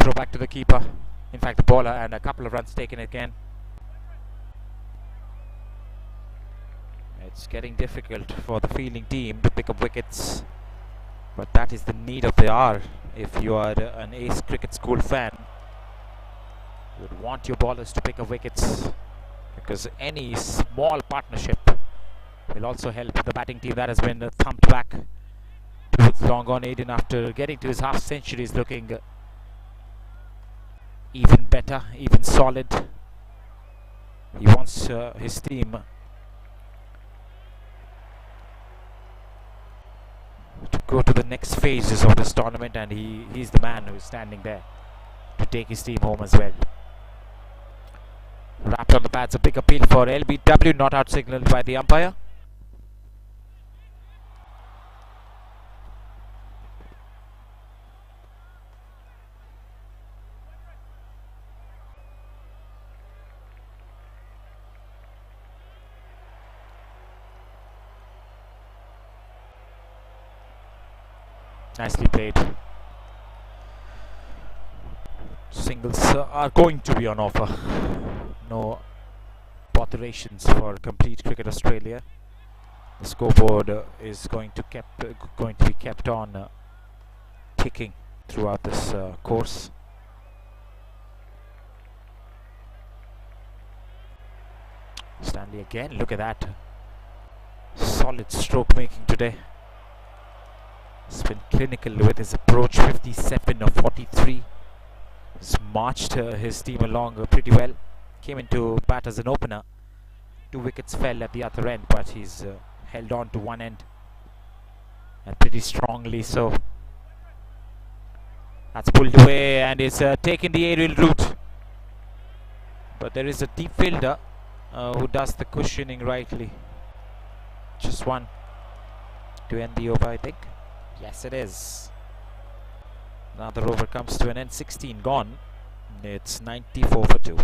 throw back to the keeper, in fact the bowler, and a couple of runs taken again. It's getting difficult for the fielding team to pick up wickets, but that is the need of the hour. If you are an Ace Cricket School fan, you would want your bowlers to pick up wickets, because any small partnership will also help the batting team. That has been thumped back towards long on. Aiden, after getting to his half century, is looking even better, even solid. He wants his team to go to the next phases of this tournament, and he's the man who is standing there to take his team home as well. Wrapped on the pads, a big appeal for LBW, not out signalled by the umpire. Nicely played. Singles are going to be on offer. No botherations for Complete Cricket Australia. The scoreboard is going to be kept on ticking throughout this course. Stanley again. Look at that. Solid stroke making today. He's been clinical with his approach. 57 of 43. He's marched his team along pretty well. Came into bat as an opener. 2 wickets fell at the other end, but he's held on to one end, and pretty strongly so. That's pulled away and is taken the aerial route. But there is a deep fielder who does the cushioning rightly. Just one to end the over, I think. Yes, it is. Another over comes to an end. 16 gone. It's 94 for 2.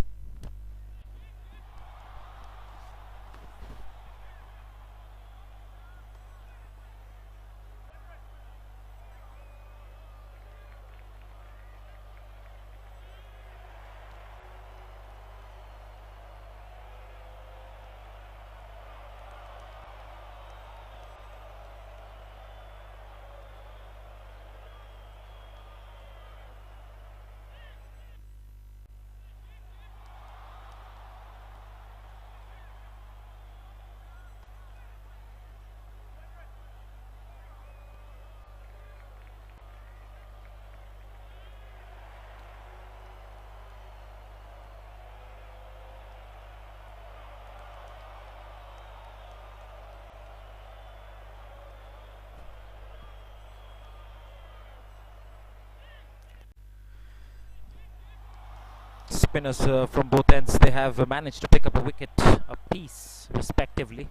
Spinners from both ends, they have managed to pick up a wicket apiece respectively.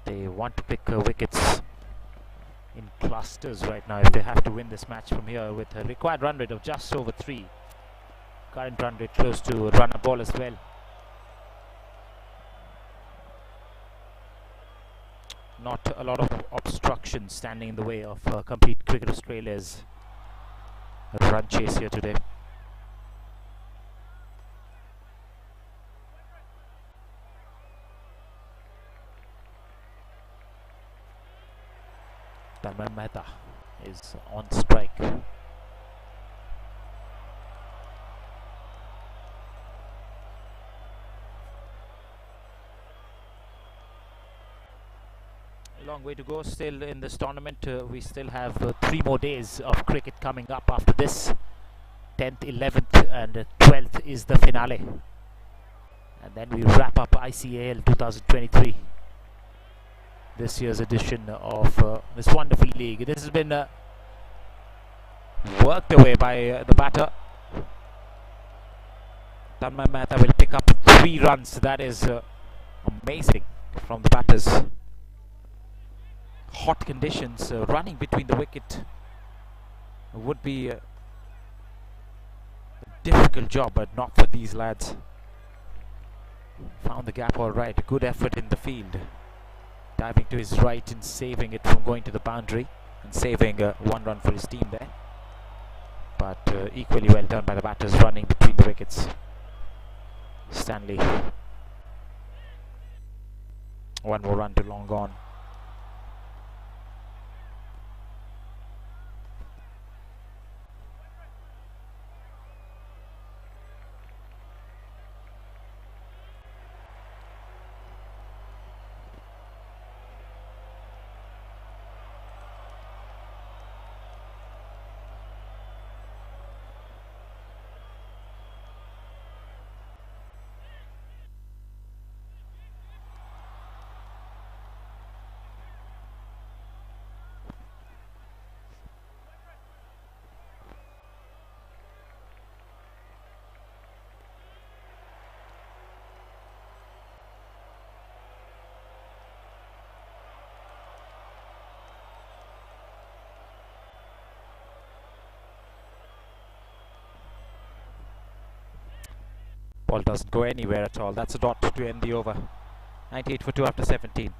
They want to pick wickets in clusters right now if they have to win this match from here, with a required run rate of just over 3. Current run rate close to run a ball as well. Not a lot of obstructions standing in the way of Complete Cricket Australia's run chase here today. Tanmay Mehta is on strike. A long way to go still in this tournament. We still have 3 more days of cricket coming up after this. 10th, 11th and 12th is the finale. And then we wrap up ICAL 2023. This year's edition of this wonderful league. This has been worked away by the batter. Tanmay Mehta will pick up 3 runs. That is amazing from the batters. Hot conditions, running between the wicket would be a difficult job, but not for these lads. Found the gap all right. Good effort in the field. Diving to his right and saving it from going to the boundary, and saving 1 run for his team there. but equally well done by the batters running between the wickets. Stanley, one more run to long gone. Ball doesn't go anywhere at all. That's a dot to end the over. 98 for 2 after 17.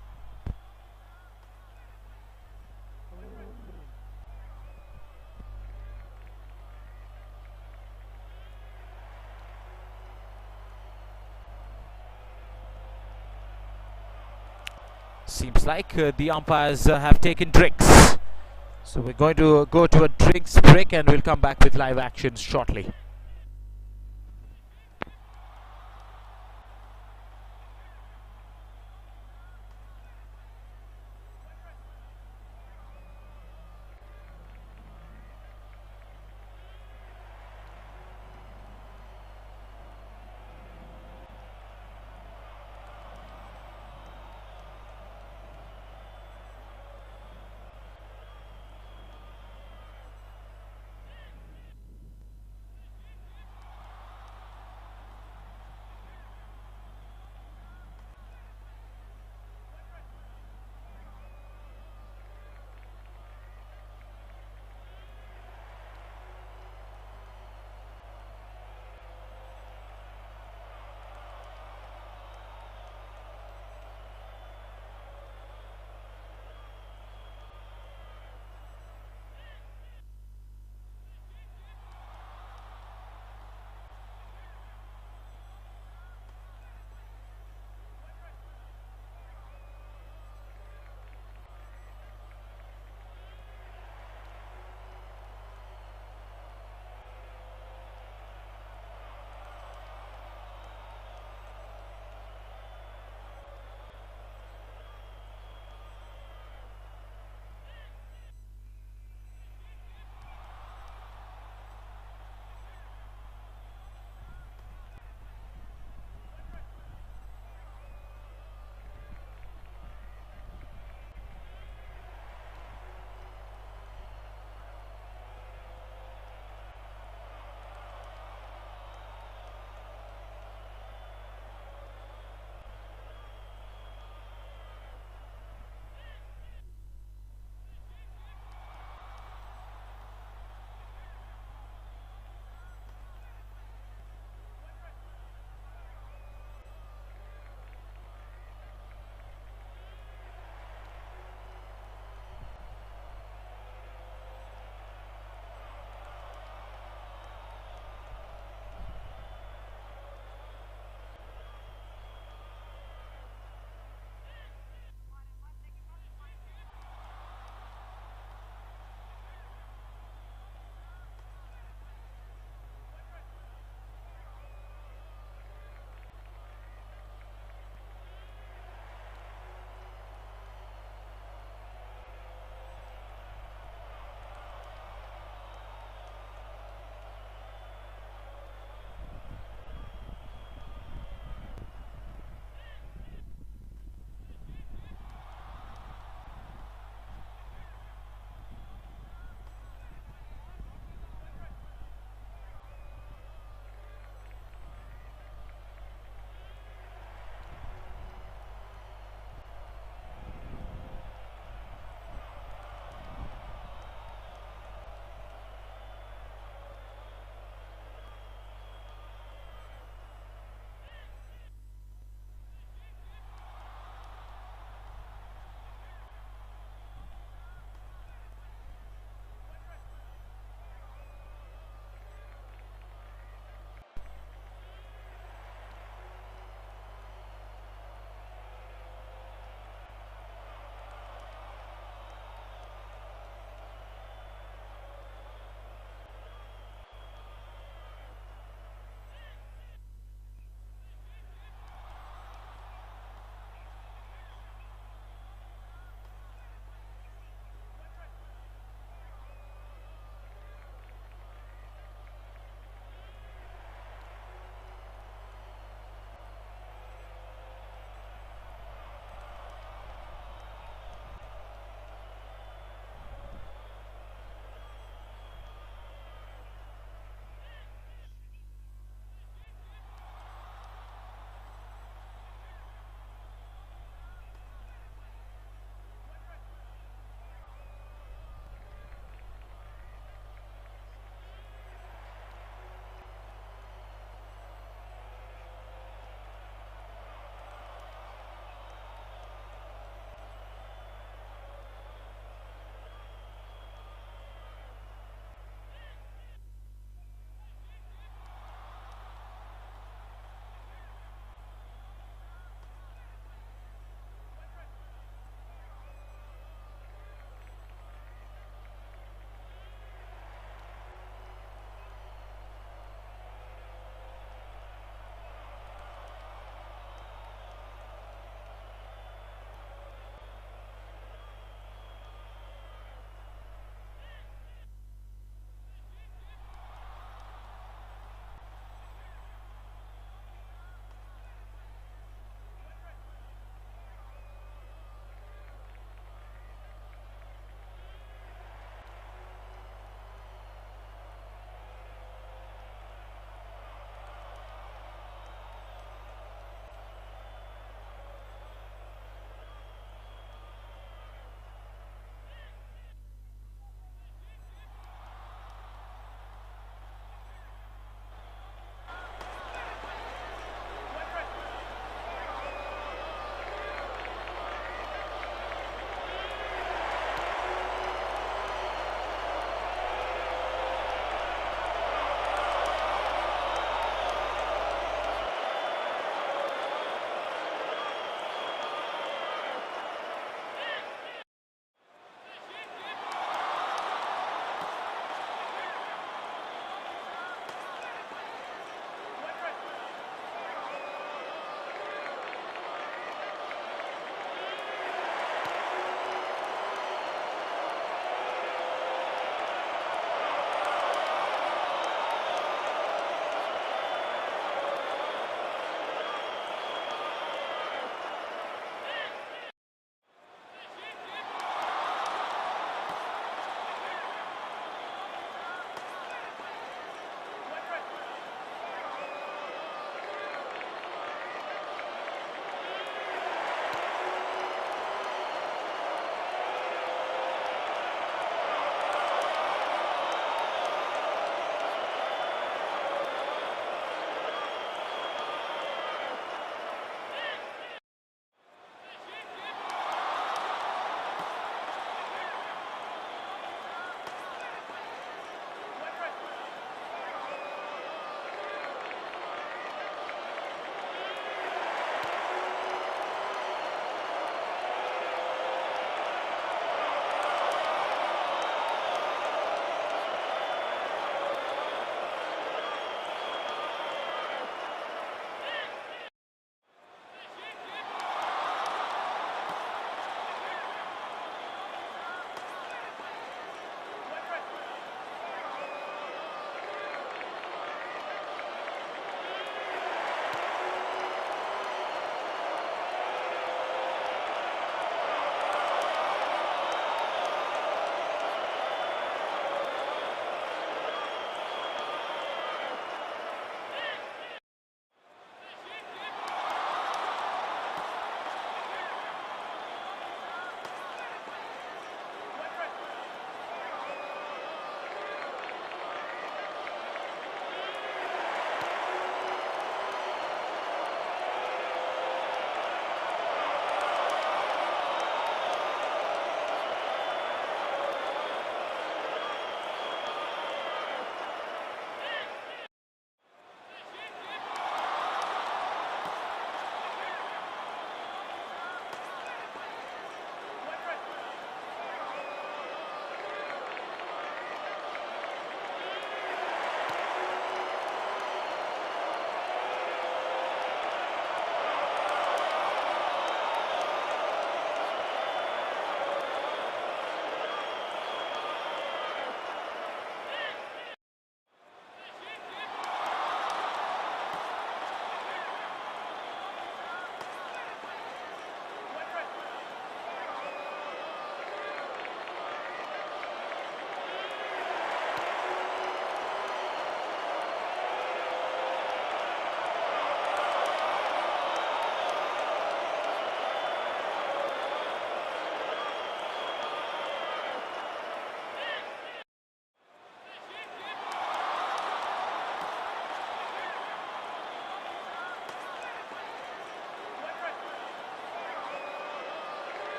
Seems like the umpires have taken drinks. So we're going to go to a drinks break and we'll come back with live action shortly.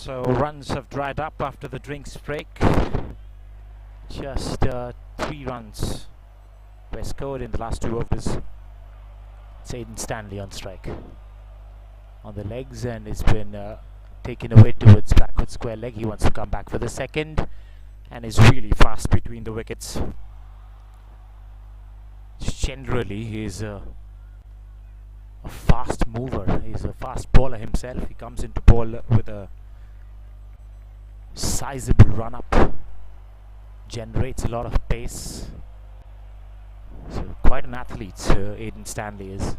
So runs have dried up after the drinks break. Just 3 runs were scored in the last 2 overs. It's Aidan Stanley on strike on the legs, and it's been taken away towards backward square leg. He wants to come back for the second, and is really fast between the wickets. Generally, he's a fast mover. He's a fast bowler himself. He comes into ball with a sizable run up, generates a lot of pace. So quite an athlete, Aidan Stanley is,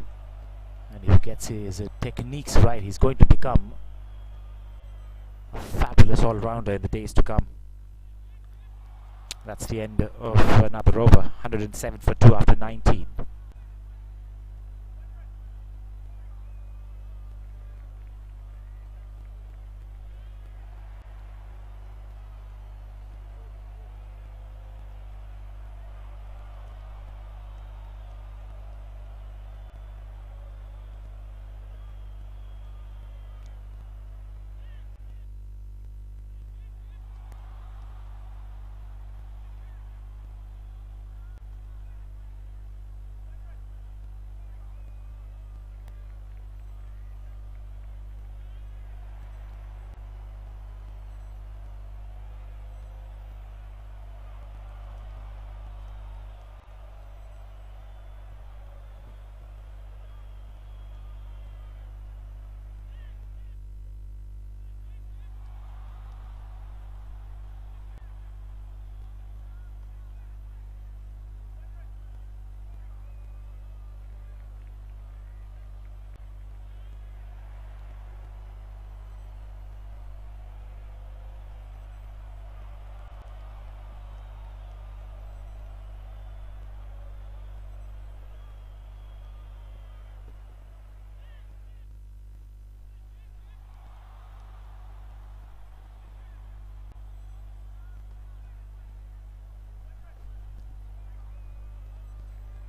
and if he gets his techniques right, he's going to become a fabulous all-rounder in the days to come. That's the end of another over. 107 for 2 after 19.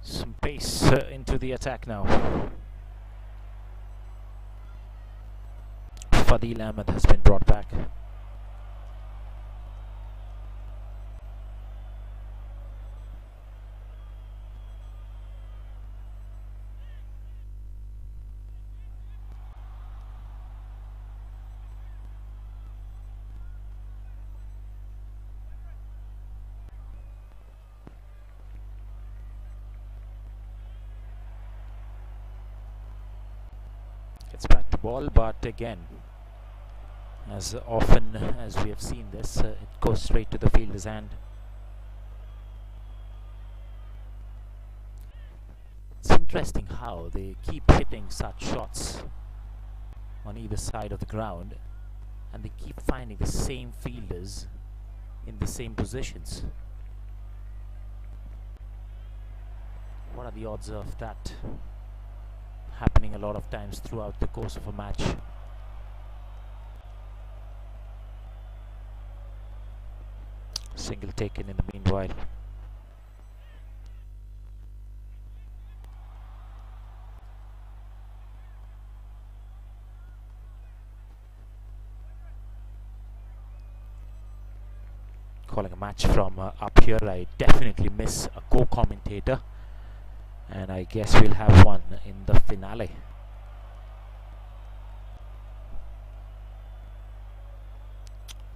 Some pace into the attack now. Fadil Ahmed has been brought back. Gets back to ball, but again, as often as we have seen this, it goes straight to the fielder's hand. It's interesting how they keep hitting such shots on either side of the ground, and they keep finding the same fielders in the same positions. What are the odds of that happening a lot of times throughout the course of a match? Single taken in the meanwhile. Calling a match from up here, I definitely miss a co-commentator, and I guess we'll have one in the finale.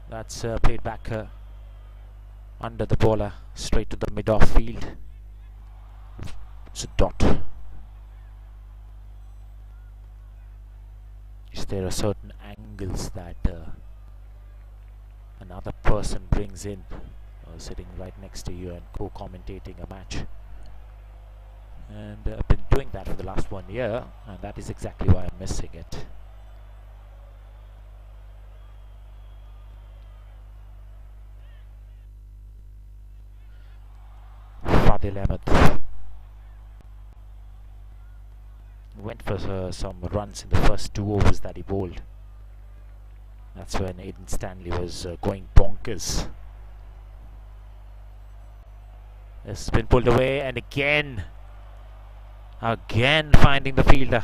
That's played back under the bowler, straight to the mid-off field. It's a dot. Is there a certain angles that another person brings in, sitting right next to you and co-commentating a match? And I've been doing that for the last 1 year, and that is exactly why I'm missing it. Fadil Ahmed went for some runs in the first 2 overs that he bowled. That's when Aidan Stanley was going bonkers. It's been pulled away, and again finding the fielder.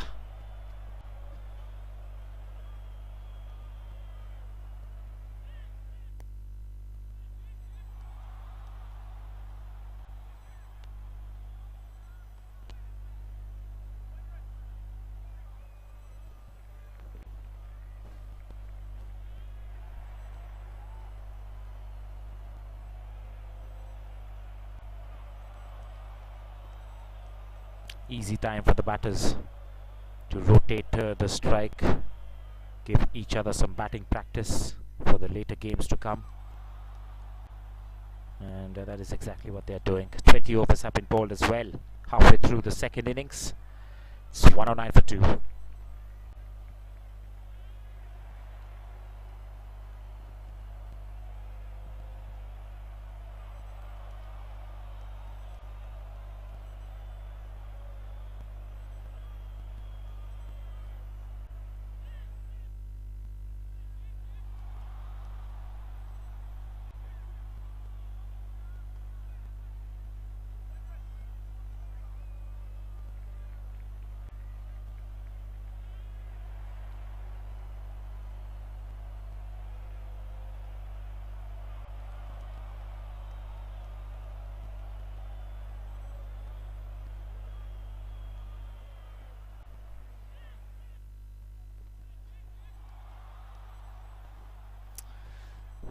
Easy time for the batters to rotate the strike, give each other some batting practice for the later games to come. And that is exactly what they're doing. 20 overs have been bowled as well, halfway through the second innings. It's 109 for 2.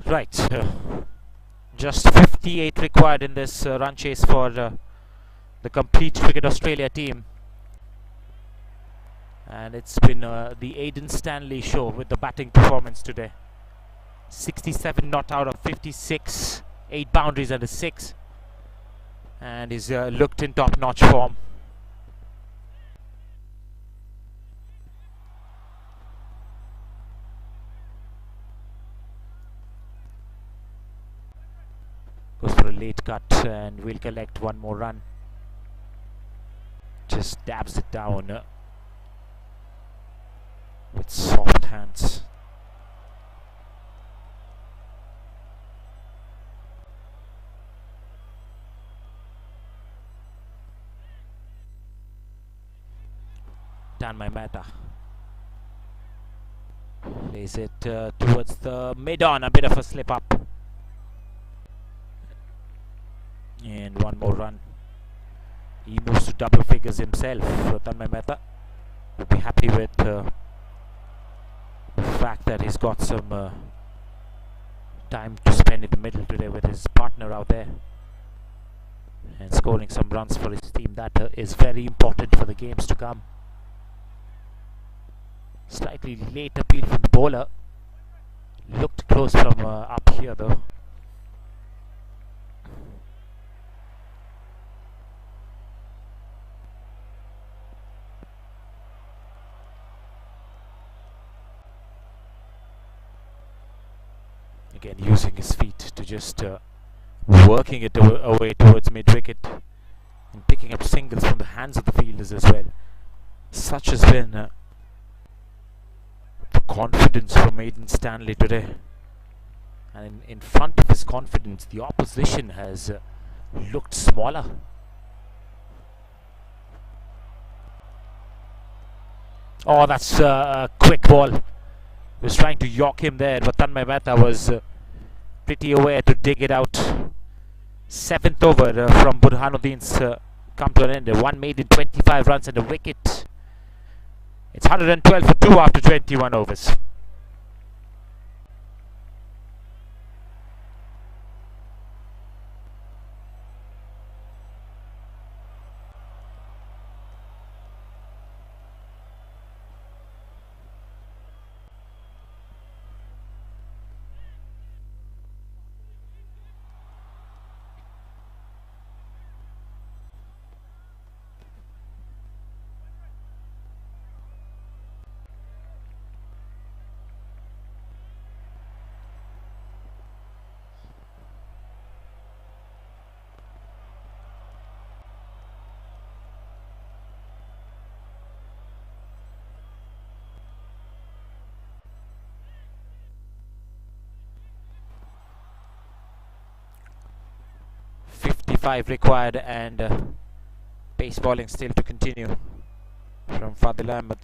Right, just 58 required in this run chase for the complete Cricket Australia team. And it's been the Aiden Stanley show with the batting performance today. 67 not out of 56, 8 boundaries and a 6. And he's looked in top-notch form. Goes for a late cut and will collect one more run. Just dabs it down with soft hands. Tanmay Mehta lays it towards the mid-on, a bit of a slip up. And one more run. He moves to double figures himself. Tanmay Mehta would be happy with the fact that he's got some time to spend in the middle today with his partner out there and scoring some runs for his team. That is very important for the games to come. Slightly late appeal from the bowler. Looked close from up here though. Again, using his feet to just working it away towards mid-wicket and picking up singles from the hands of the fielders as well. Such has been the confidence from Aiden Stanley today. And in front of his confidence, the opposition has looked smaller. Oh, that's a quick ball. He was trying to york him there, but Tanmay Mehta was pretty aware to dig it out. 7th over from Burhanuddin's come to an end. One made in 25 runs and a wicket. It's 112 for 2 after 21 overs. Required and pace bowling still to continue from Fadil Ahmed.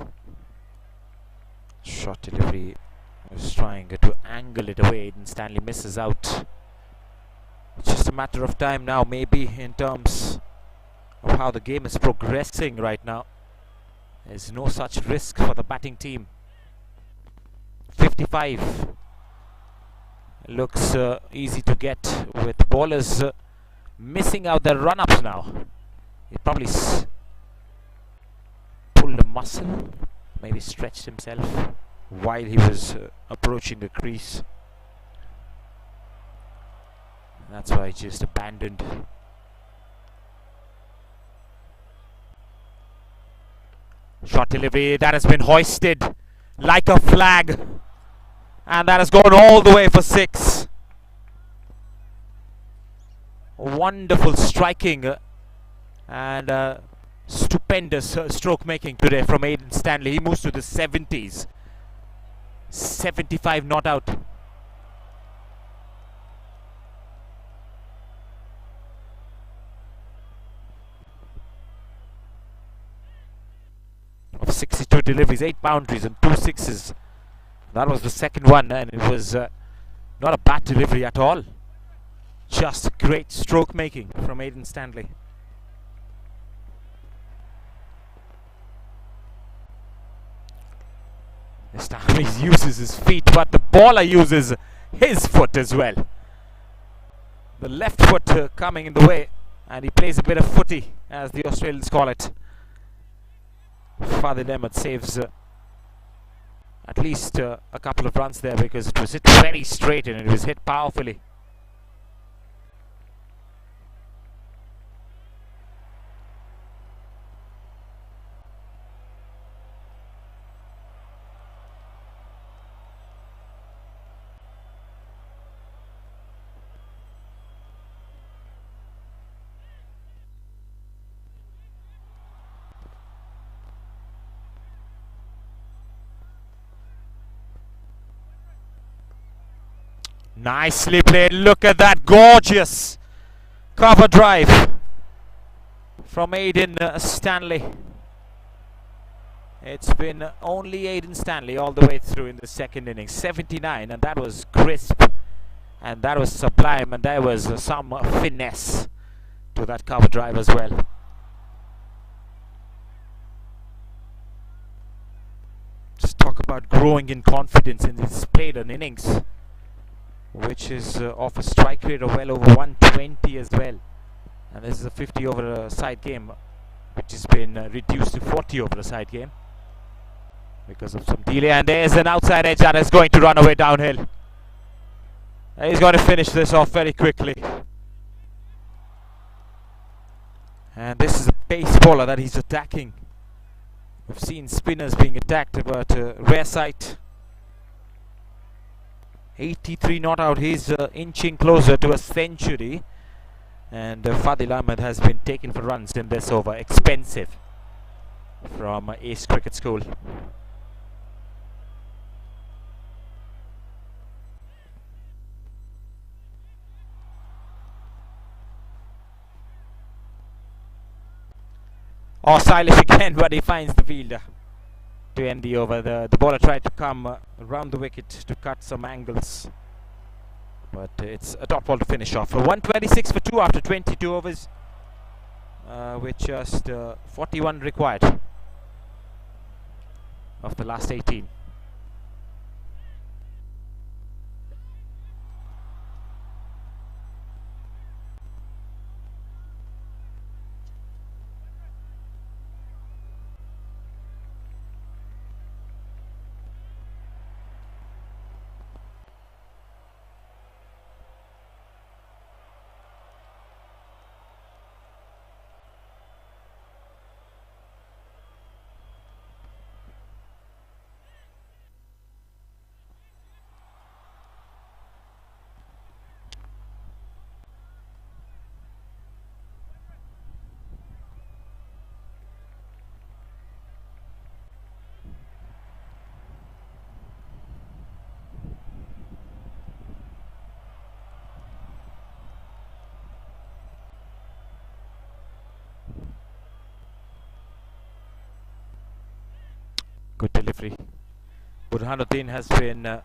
Short delivery, was trying to angle it away and Stanley misses out. It's just a matter of time now, maybe, in terms of how the game is progressing right now. There's no such risk for the batting team. 55 looks easy to get with bowlers missing out their run-ups now. It probably muscle. Maybe stretched himself while he was approaching the crease. That's why he just abandoned. Shot delivery, that has been hoisted like a flag. And that has gone all the way for 6. Wonderful striking and stupendous stroke making today from Aiden Stanley. He moves to the 70s. 75 not out. Of 62 deliveries, 8 boundaries and 2 sixes. That was the second one, and it was not a bad delivery at all. Just great stroke making from Aiden Stanley. This time he uses his feet, but the bowler uses his foot as well. The left foot coming in the way, and he plays a bit of footy, as the Australians call it. Fadil Ahmed saves at least a couple of runs there, because it was hit very straight and it was hit powerfully. Nicely played. Look at that gorgeous cover drive from Aiden Stanley. It's been only Aiden Stanley all the way through in the second innings. 79, and that was crisp, and that was sublime, and there was some finesse to that cover drive as well. Just talk about growing in confidence, and he's played an innings which is of a strike rate of well over 120 as well, and this is a 50 over a side game, which has been reduced to 40 over a side game because of some delay. And there's an outside edge that is going to run away downhill. He's going to finish this off very quickly, and this is a pace bowler that he's attacking. We've seen spinners being attacked, but rare sight. 83 not out. He's inching closer to a century, and Fadil Ahmed has been taken for runs in this over. Expensive from Ace Cricket School. Oh, stylish again, but he finds the fielder to end the over. The bowler tried to come around the wicket to cut some angles, but it's a dot ball to finish off. 126 for 2 after 22 overs, with just 41 required of the last 18. Good delivery. Burhanuddin has been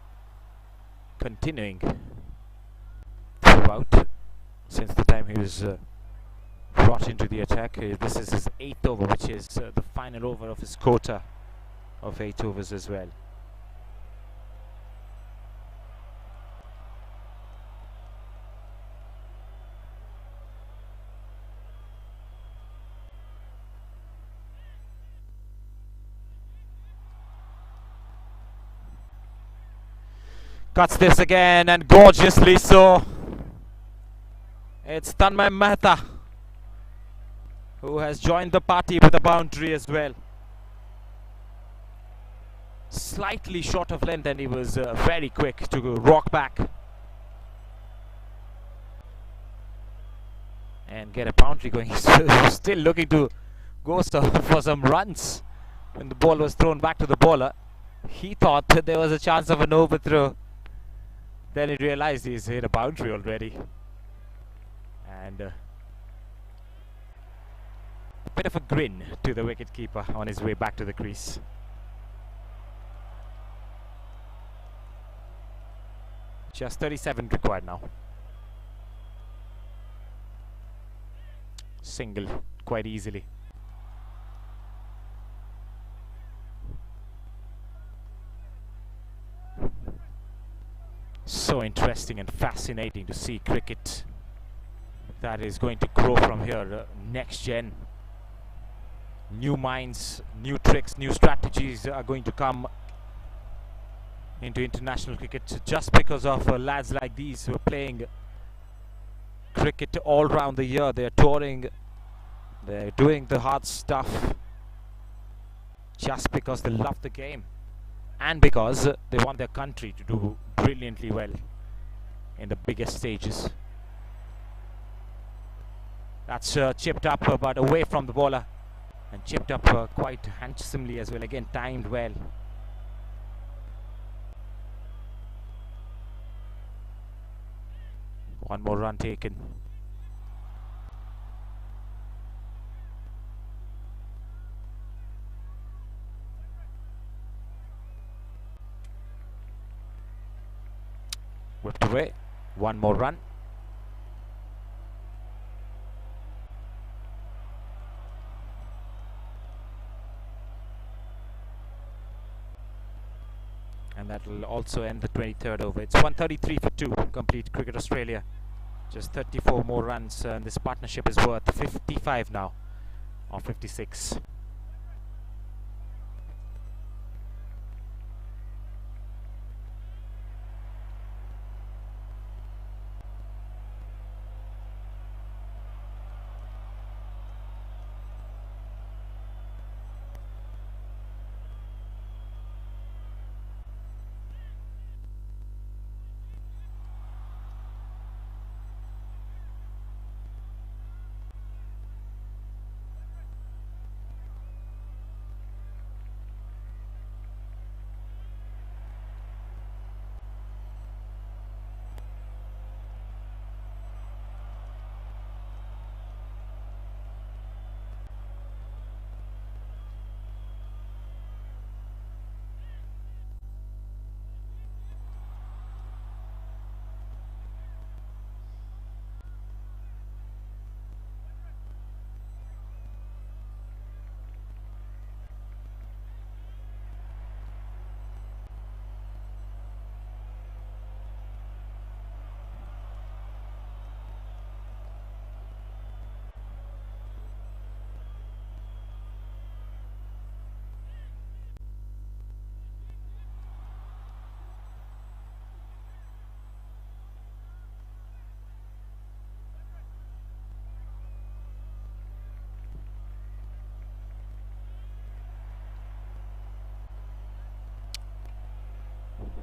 continuing throughout since the time he was brought into the attack. This is his 8th over, which is the final over of his quota of 8 overs as well. Cuts this again, and gorgeously so. It's Tanmay Mehta who has joined the party with a boundary as well. Slightly short of length, and he was very quick to rock back and get a boundary going. He's still looking to go for some runs when the ball was thrown back to the bowler. He thought that there was a chance of an overthrow. Then he realized he's hit a boundary already. And a bit of a grin to the wicketkeeper on his way back to the crease. Just 37 required now. Single quite easily. So interesting and fascinating to see cricket that is going to grow from here. Next gen, new minds, new tricks, new strategies are going to come into international cricket just because of lads like these who are playing cricket all round the year. They're touring, they're doing the hard stuff just because they love the game and because they want their country to do brilliantly well in the biggest stages. That's chipped up but away from the bowler, and chipped up quite handsomely as well, again timed well. One more run taken. Whipped away. One more run. And that will also end the 23rd over. It's 133 for 2. Complete Cricket Australia. Just 34 more runs, and this partnership is worth 55 now, or 56.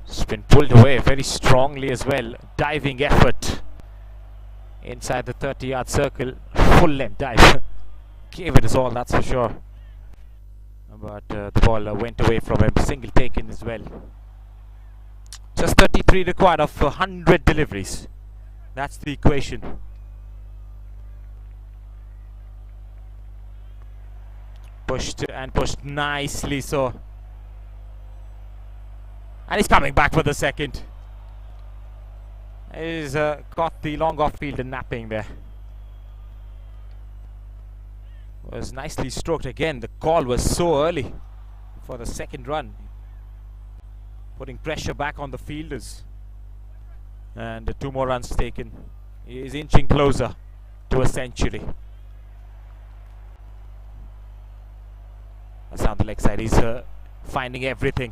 It's been pulled away very strongly as well. Diving effort inside the 30-yard circle. Full length dive. Gave it his all, that's for sure. But the ball went away from him. Single taken as well. Just 33 required of 100 deliveries. That's the equation. Pushed and pushed nicely so. And he's coming back for the second. He's got the long off field and napping there. Was nicely stroked again. The call was so early for the second run, putting pressure back on the fielders. And 2 more runs taken. He is inching closer to a century. That's on the leg side. He's finding everything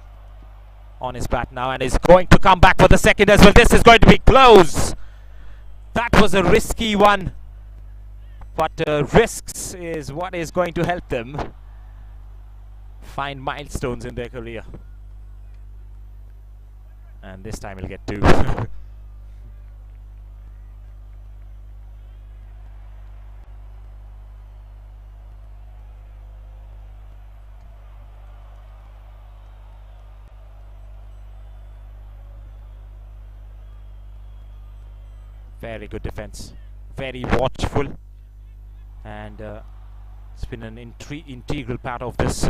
on his bat now, and is going to come back for the second as well. This is going to be close. That was a risky one, but risks is what is going to help them find milestones in their career. And this time he'll get two. Very good defense, very watchful, and it's been an integral part of this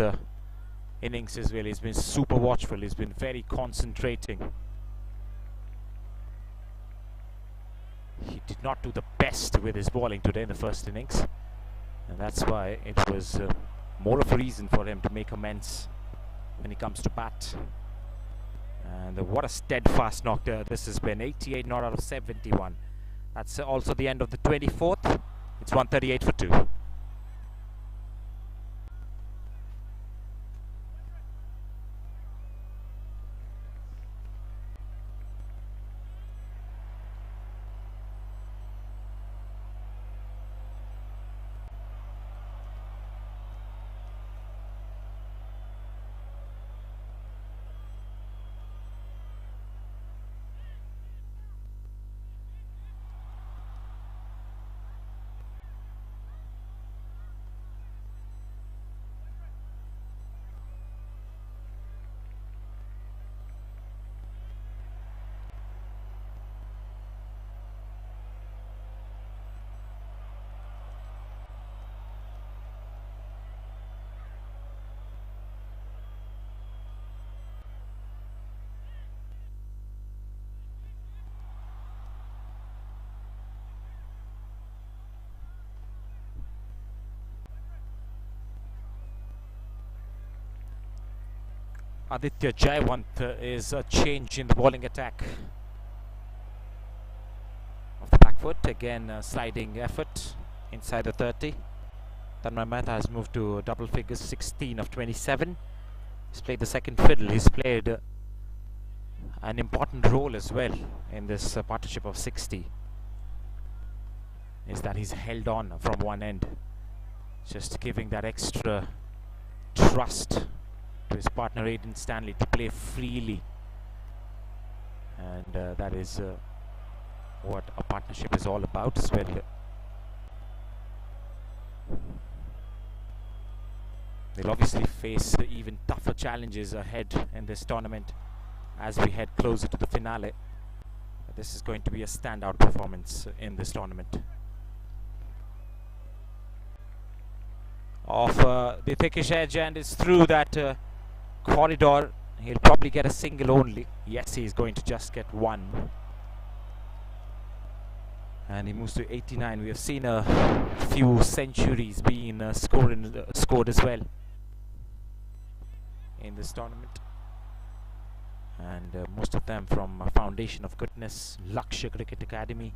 innings as well. He's been super watchful, he's been very concentrating. He did not do the best with his bowling today in the first innings, and that's why it was more of a reason for him to make amends when he comes to bat. And what a steadfast knock this has been. 88 not out of 71. That's also the end of the 24th. It's 138 for 2. Aditya Jayawant is a change in the bowling attack of the back foot. Again, sliding effort inside the 30. Tanmay Mehta has moved to double figures, 16 of 27. He's played the second fiddle. He's played an important role as well in this partnership of 60. Is that he's held on from one end, just giving that extra trust to his partner Aiden Stanley to play freely, and that is what a partnership is all about as well. They'll obviously face even tougher challenges ahead in this tournament as we head closer to the finale. This is going to be a standout performance in this tournament. Off the thickish edge, and it's through that corridor. He'll probably get a single only. Yes, he's going to just get one. And he moves to 89. We have seen a few centuries being scored as well in this tournament. And most of them from Foundation of Goodness, Lakshya Cricket Academy,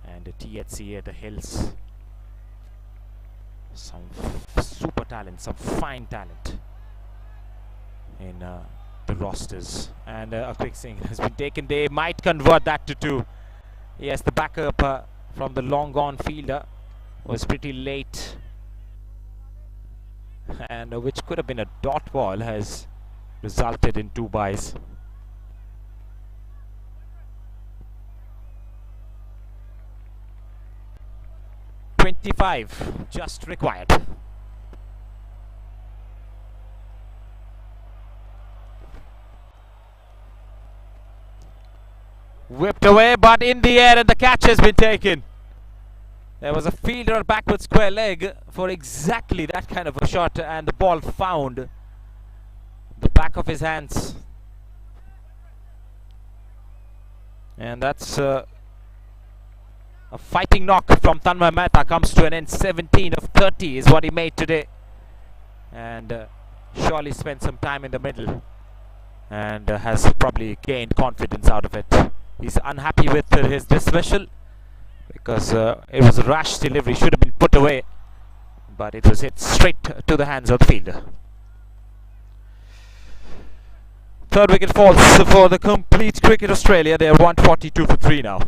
and THC at the Hills. Some super talent, some fine talent in the rosters. And a quick swing has been taken. They might convert that to two. Yes, the backup from the long gone fielder was pretty late, and which could have been a dot ball has resulted in two byes. .25 just required. Whipped away, but in the air, and the catch has been taken. There was a fielder backward square leg for exactly that kind of a shot, and the ball found the back of his hands. And that's a fighting knock from Tanmay Mehta. Comes to an end. 17 of 30 is what he made today, and surely spent some time in the middle, and has probably gained confidence out of it. He's unhappy with his dismissal because it was a rash delivery, should have been put away, but it was hit straight to the hands of the fielder. Third wicket falls for the complete cricket Australia. They are 142 for 3 now.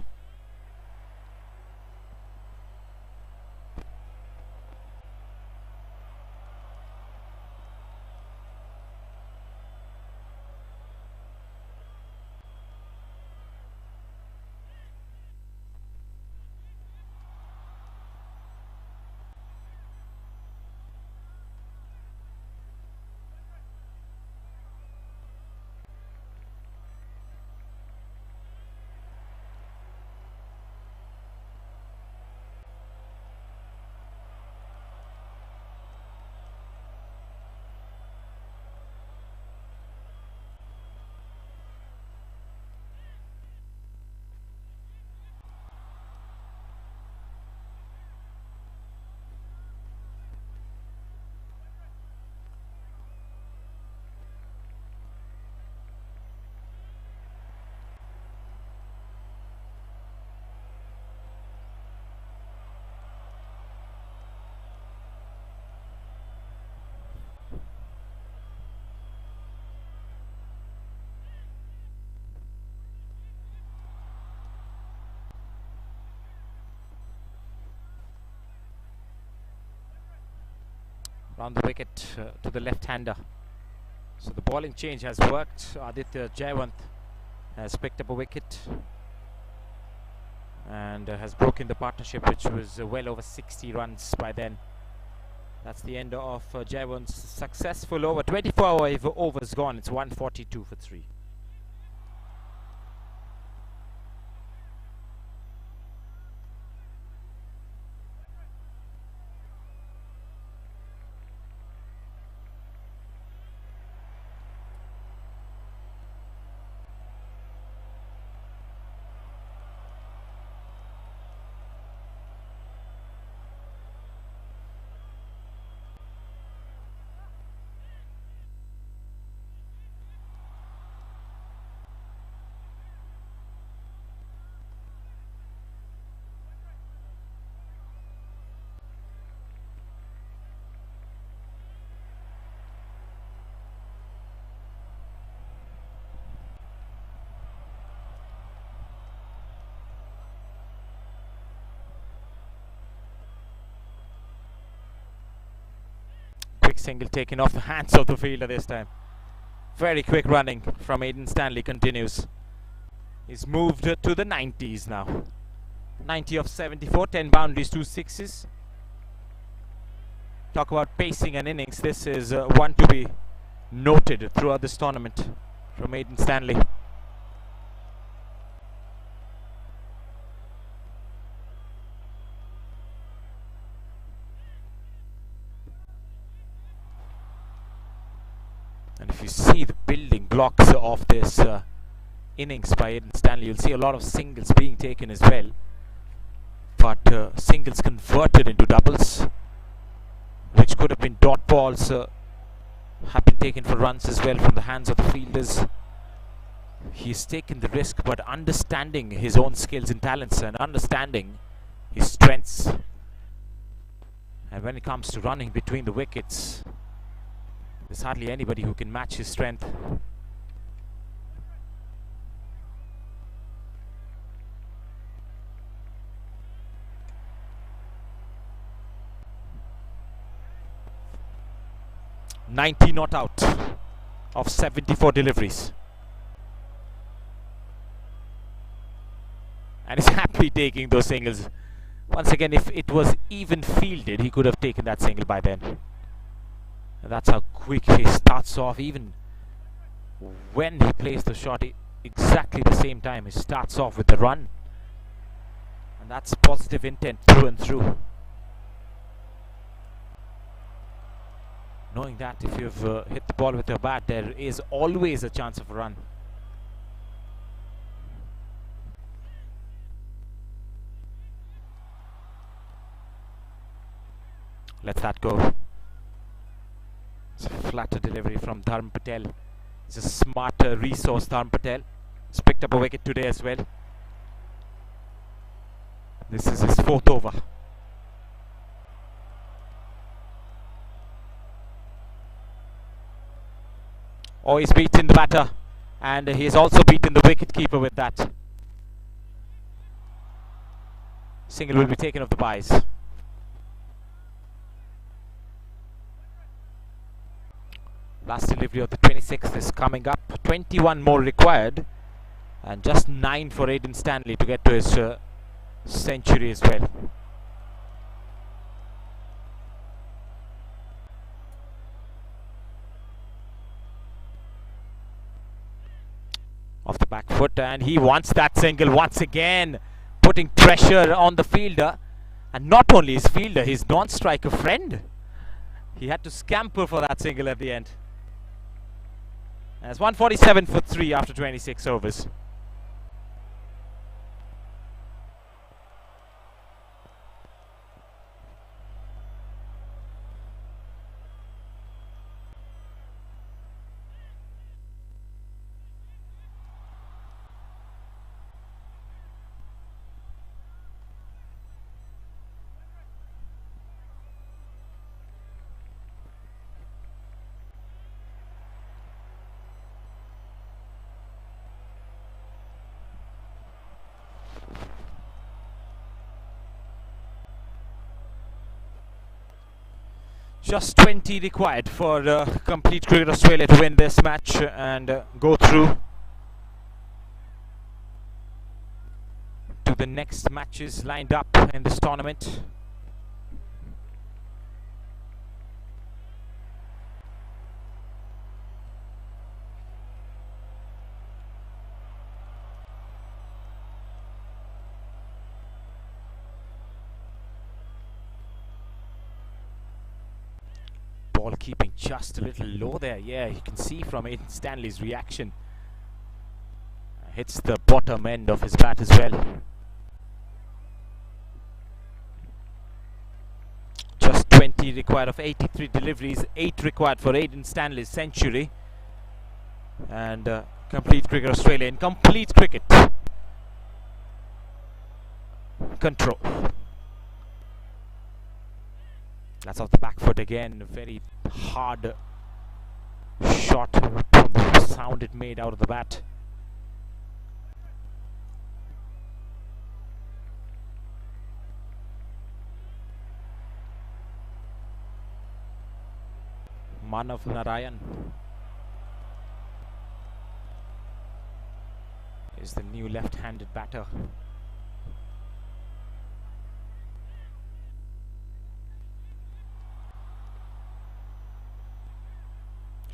Round the wicket to the left-hander. So the bowling change has worked. Aditya Jayawant has picked up a wicket and has broken the partnership, which was well over 60 runs by then. That's the end of Jayawant's successful over. 24 overs gone. It's 142 for 3. Quick single taken off the hands of the fielder this time. Very quick running from Aidan Stanley continues. He's moved to the 90s now. 90 of 74, 10 boundaries, 2 sixes. Talk about pacing and innings. This is one to be noted throughout this tournament from Aidan Stanley. And if you see the building blocks of this innings by Aidan Stanley, you'll see a lot of singles being taken as well. But singles converted into doubles, which could have been dot balls, have been taken for runs as well from the hands of the fielders. He's taken the risk, but understanding his own skills and talents and understanding his strengths. And when it comes to running between the wickets, there's hardly anybody who can match his strength. "90 not out of 74 deliveries." And he's happily taking those singles. Once again, if it was even fielded, he could have taken that single by then. And that's how quick he starts off. Even when he plays the shot, exactly the same time, he starts off with the run. And that's positive intent through and through. Knowing that if you've hit the ball with your bat, there is always a chance of a run. Let that go. It's a flatter delivery from Dharm Patel. It's a smarter resource, Dharm Patel. He's picked up a wicket today as well. This is his 4th over. Oh, he's beaten the batter. and he has also beaten the wicketkeeper with that. Single will be taken off the byes. Last delivery of the 26th is coming up. 21 more required, and just 9 for Aiden Stanley to get to his century as well. Off the back foot, and he wants that single once again, putting pressure on the fielder, and not only his fielder, his non-striker friend. He had to scamper for that single at the end. As 147 for 3 after 26 overs. Just 20 required for complete Cricket Australia to win this match and go through to the next matches lined up in this tournament. Ball keeping just a little low there. Yeah, you can see from Aiden Stanley's reaction. Hits the bottom end of his bat as well. Just 20 required of 83 deliveries. 8 required for Aiden Stanley's century. And complete Cricket Australia in complete cricket control. That's off the back foot again. Very hard shot from the sound it made out of the bat. Manav Narayan is the new left-handed batter.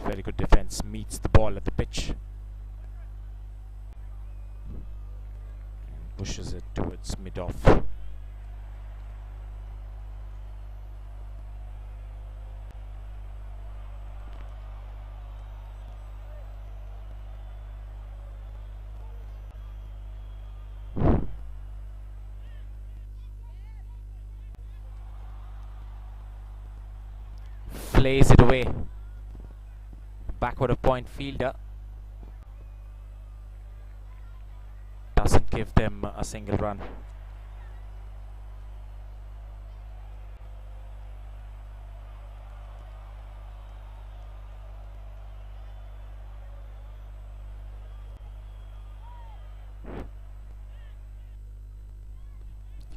Very good defense, meets the ball at the pitch. Pushes it towards mid-off. Plays it away. Backward of point fielder. Doesn't give them a single run.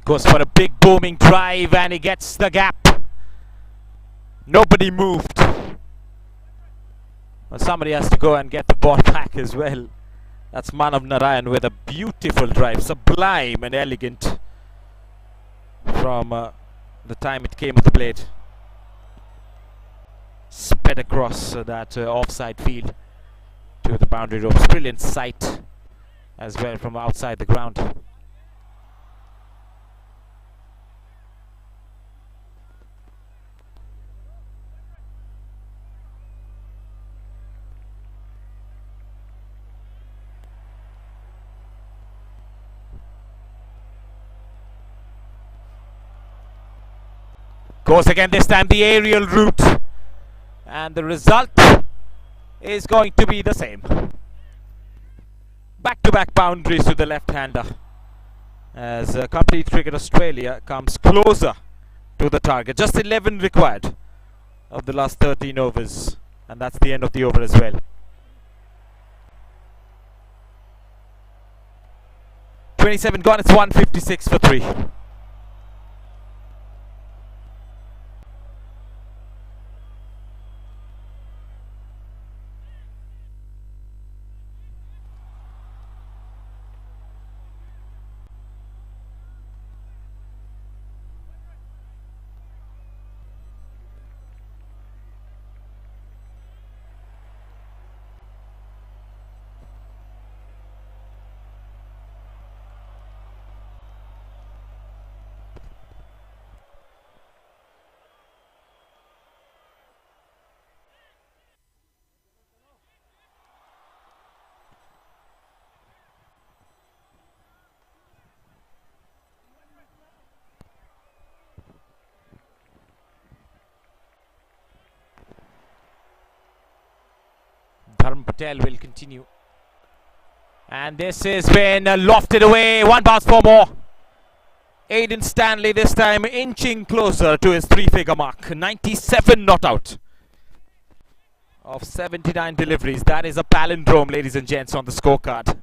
Goes for a big booming drive and he gets the gap. Nobody moved. Well, somebody has to go and get the ball back as well. That's Manav Narayan with a beautiful drive, sublime and elegant from the time it came to the blade. Sped across that offside field to the boundary ropes. Brilliant sight as well from outside the ground. Goes again, this time the aerial route, and the result is going to be the same. Back-to-back boundaries to the left-hander as complete Cricket Australia comes closer to the target. Just 11 required of the last 13 overs, and that's the end of the over as well. 27 gone. It's 156 for 3. Patel will continue, and this has been lofted away. One bounce for more. Aiden Stanley this time inching closer to his 3-figure mark. 97 not out of 79 deliveries. That is a palindrome, ladies and gents, on the scorecard.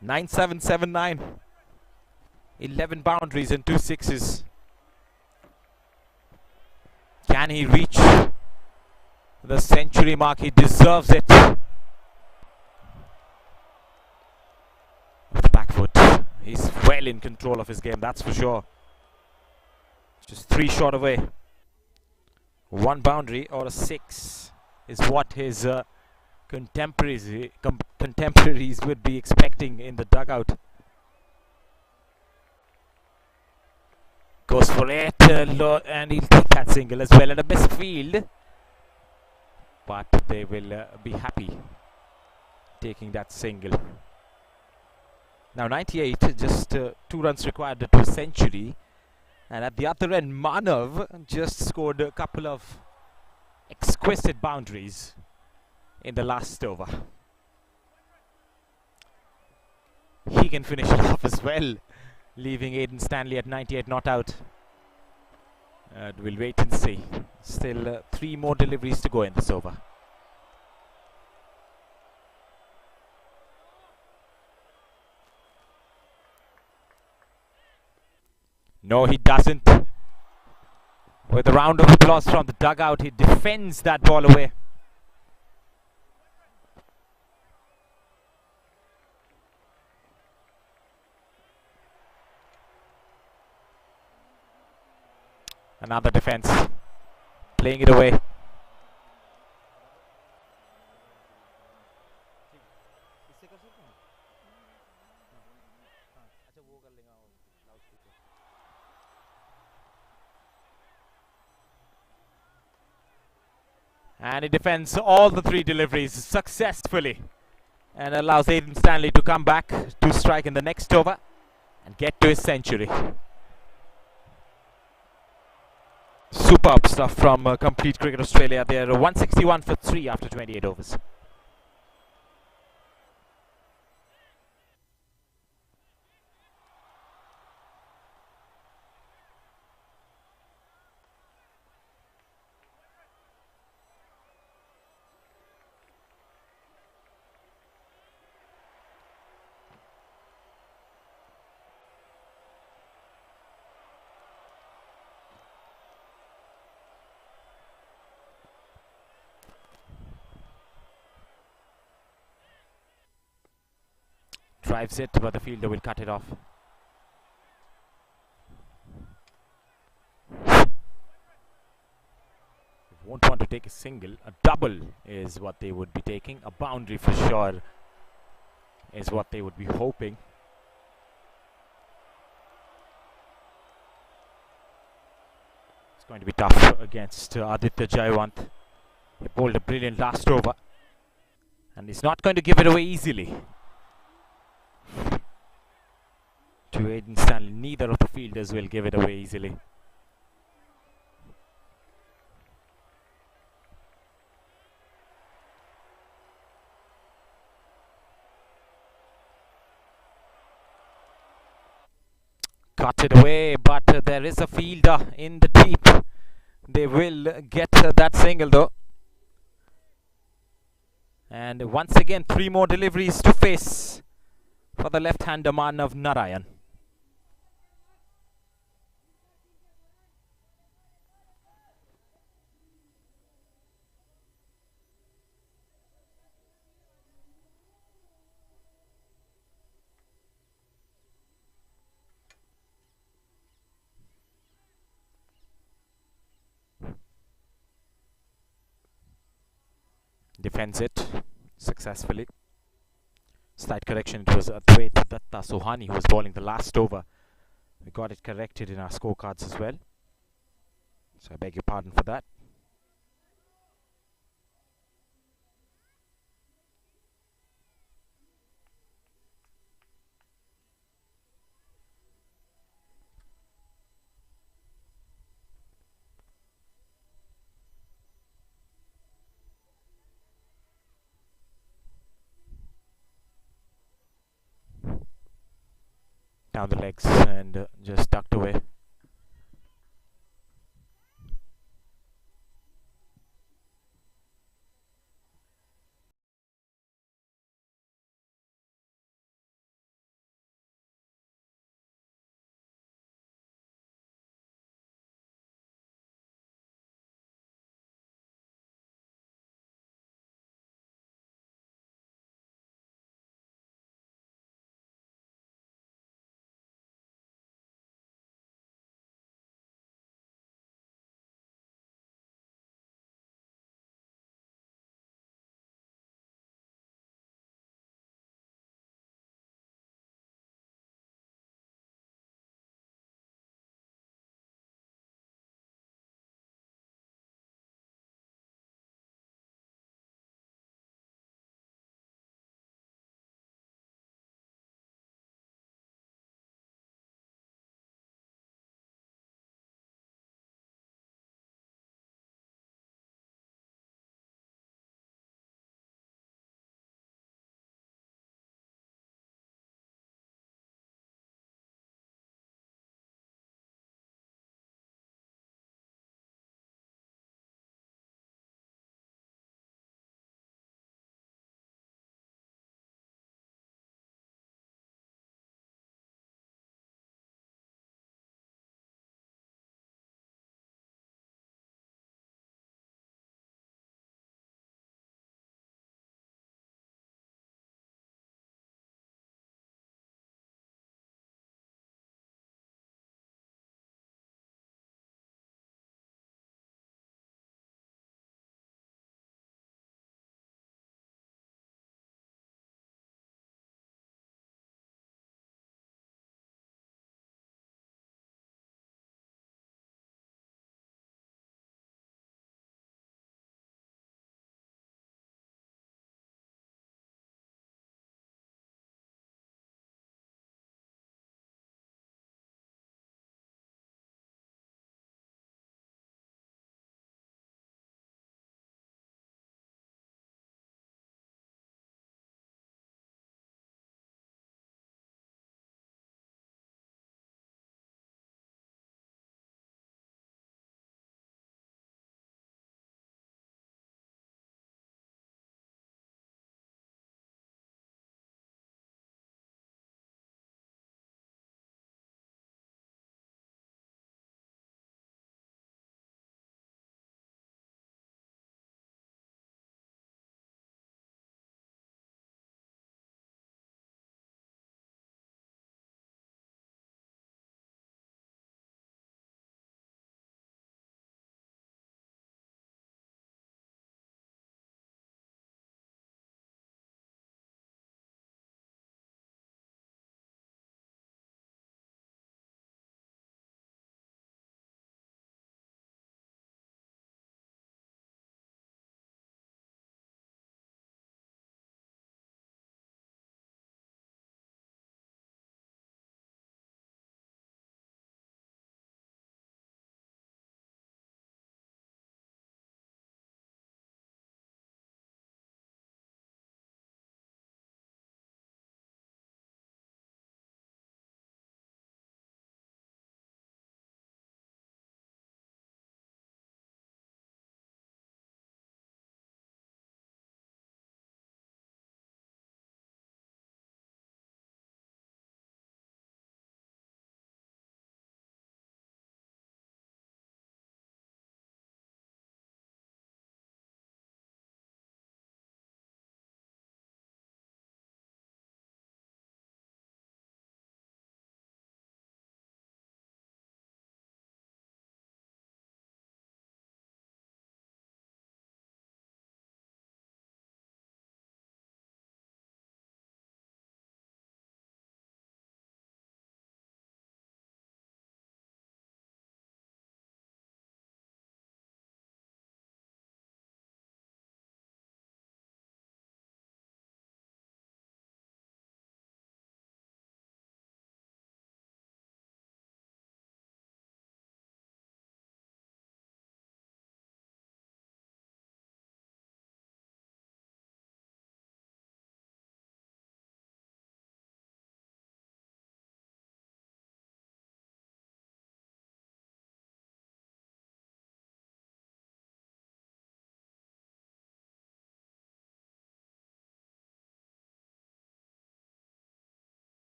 9779. 11 boundaries and 2 sixes. Can he reach the century mark? He deserves it. With the back foot. He's well in control of his game, that's for sure. Just 3 short away. 1 boundary or a 6 is what his contemporaries would be expecting in the dugout. Goes for it, and he'll take that single as well, and a missed field. But they will be happy taking that single. Now 98, just 2 runs required to a century. And at the other end, Manav just scored a couple of exquisite boundaries in the last over. He can finish it off as well, leaving Aiden Stanley at 98 not out. We'll wait and see. Still 3 more deliveries to go in this over. No, he doesn't. With a round of applause from the dugout, he defends that ball away. Another defense. Playing it away. And he defends all the 3 deliveries successfully and allows Aiden Stanley to come back to strike in the next over and get to his century. Superb stuff from Complete Cricket Australia. They're 161 for 3 after 28 overs. Drives it, but the fielder will cut it off. Won't want to take a single. A double is what they would be taking. A boundary for sure is what they would be hoping. It's going to be tough against Aditya Jayawant. He bowled a brilliant last over, and he's not going to give it away easily to Aiden Stanley. Neither of the fielders will give it away easily. Cut it away, but there is a fielder in the deep. They will get that single though. And once again, 3 more deliveries to face for the left-hander Manav Narayan. Defends it successfully. Slight correction, it was Advait Datta Sohani who was bowling the last over. We got it corrected in our scorecards as well, so I beg your pardon for that. Down the legs and just tucked away.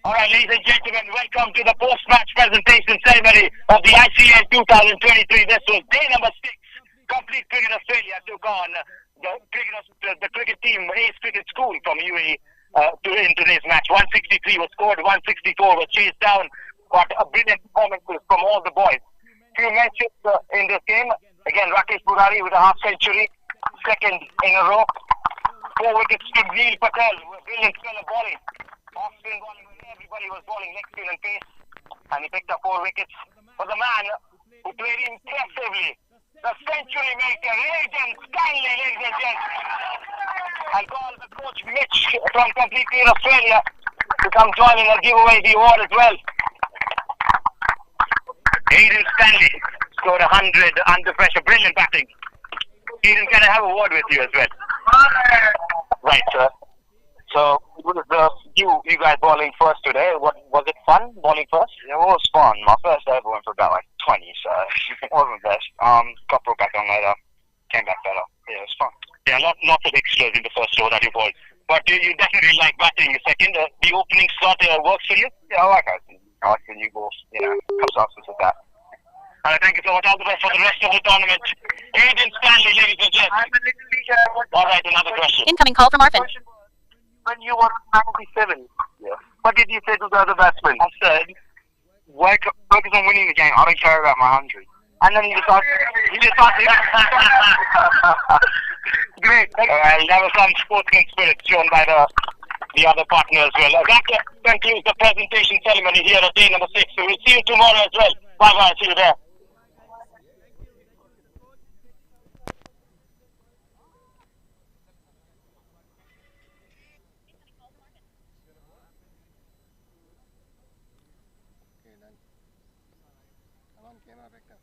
Alright, ladies and gentlemen, welcome to the post-match presentation ceremony of the ICL 2023. This was day number 6. Complete Cricket Australia took on the cricket team, Ace Cricket School from UAE in today's match. 163 was scored, 164 was chased down. But a brilliant performances from all the boys. Few mentions in this game. Again, Rakesh Murari with a half century, second in a row. 4 wickets to Neil Patel, brilliant spell of bowling. Off-spin bowling when everybody was bowling leg spin and pace, and he picked up 4 wickets. For the man who played impressively, the century maker, Aidan Stanley, ladies and gents. I'll call the coach Mitch from Complete Cricket Australia to come join in and give away the award as well. Aidan Stanley scored 100 under pressure, brilliant batting. Aidan, can I have a word with you as well? Right, sir. So, you guys bowling first today. Was it fun bowling first? Yeah, it was fun. My first ever went for about like 20, so it wasn't best. Got brought back on later, came back better. Yeah, it was fun. Yeah, lots of extras in the first over that you bowled. But you definitely like batting second. The opening slot works for you? Yeah, I like it. I like the new balls. Comes up with that. Thank you so much. All the best for the rest of the tournament. Aidan Stanley, ladies and gents. I'm a little Alright, another question. Incoming call from Arfin. When you were 97, what did you say to the other batsman? I said, focus on winning the game. I don't care about my 100. And then he decided. Great. There was some sportsman spirit shown by the other partner as well. That concludes the presentation ceremony here at day number 6. So we'll see you tomorrow as well. Bye bye. See you there. Okay, then. Come on, camera, Victor.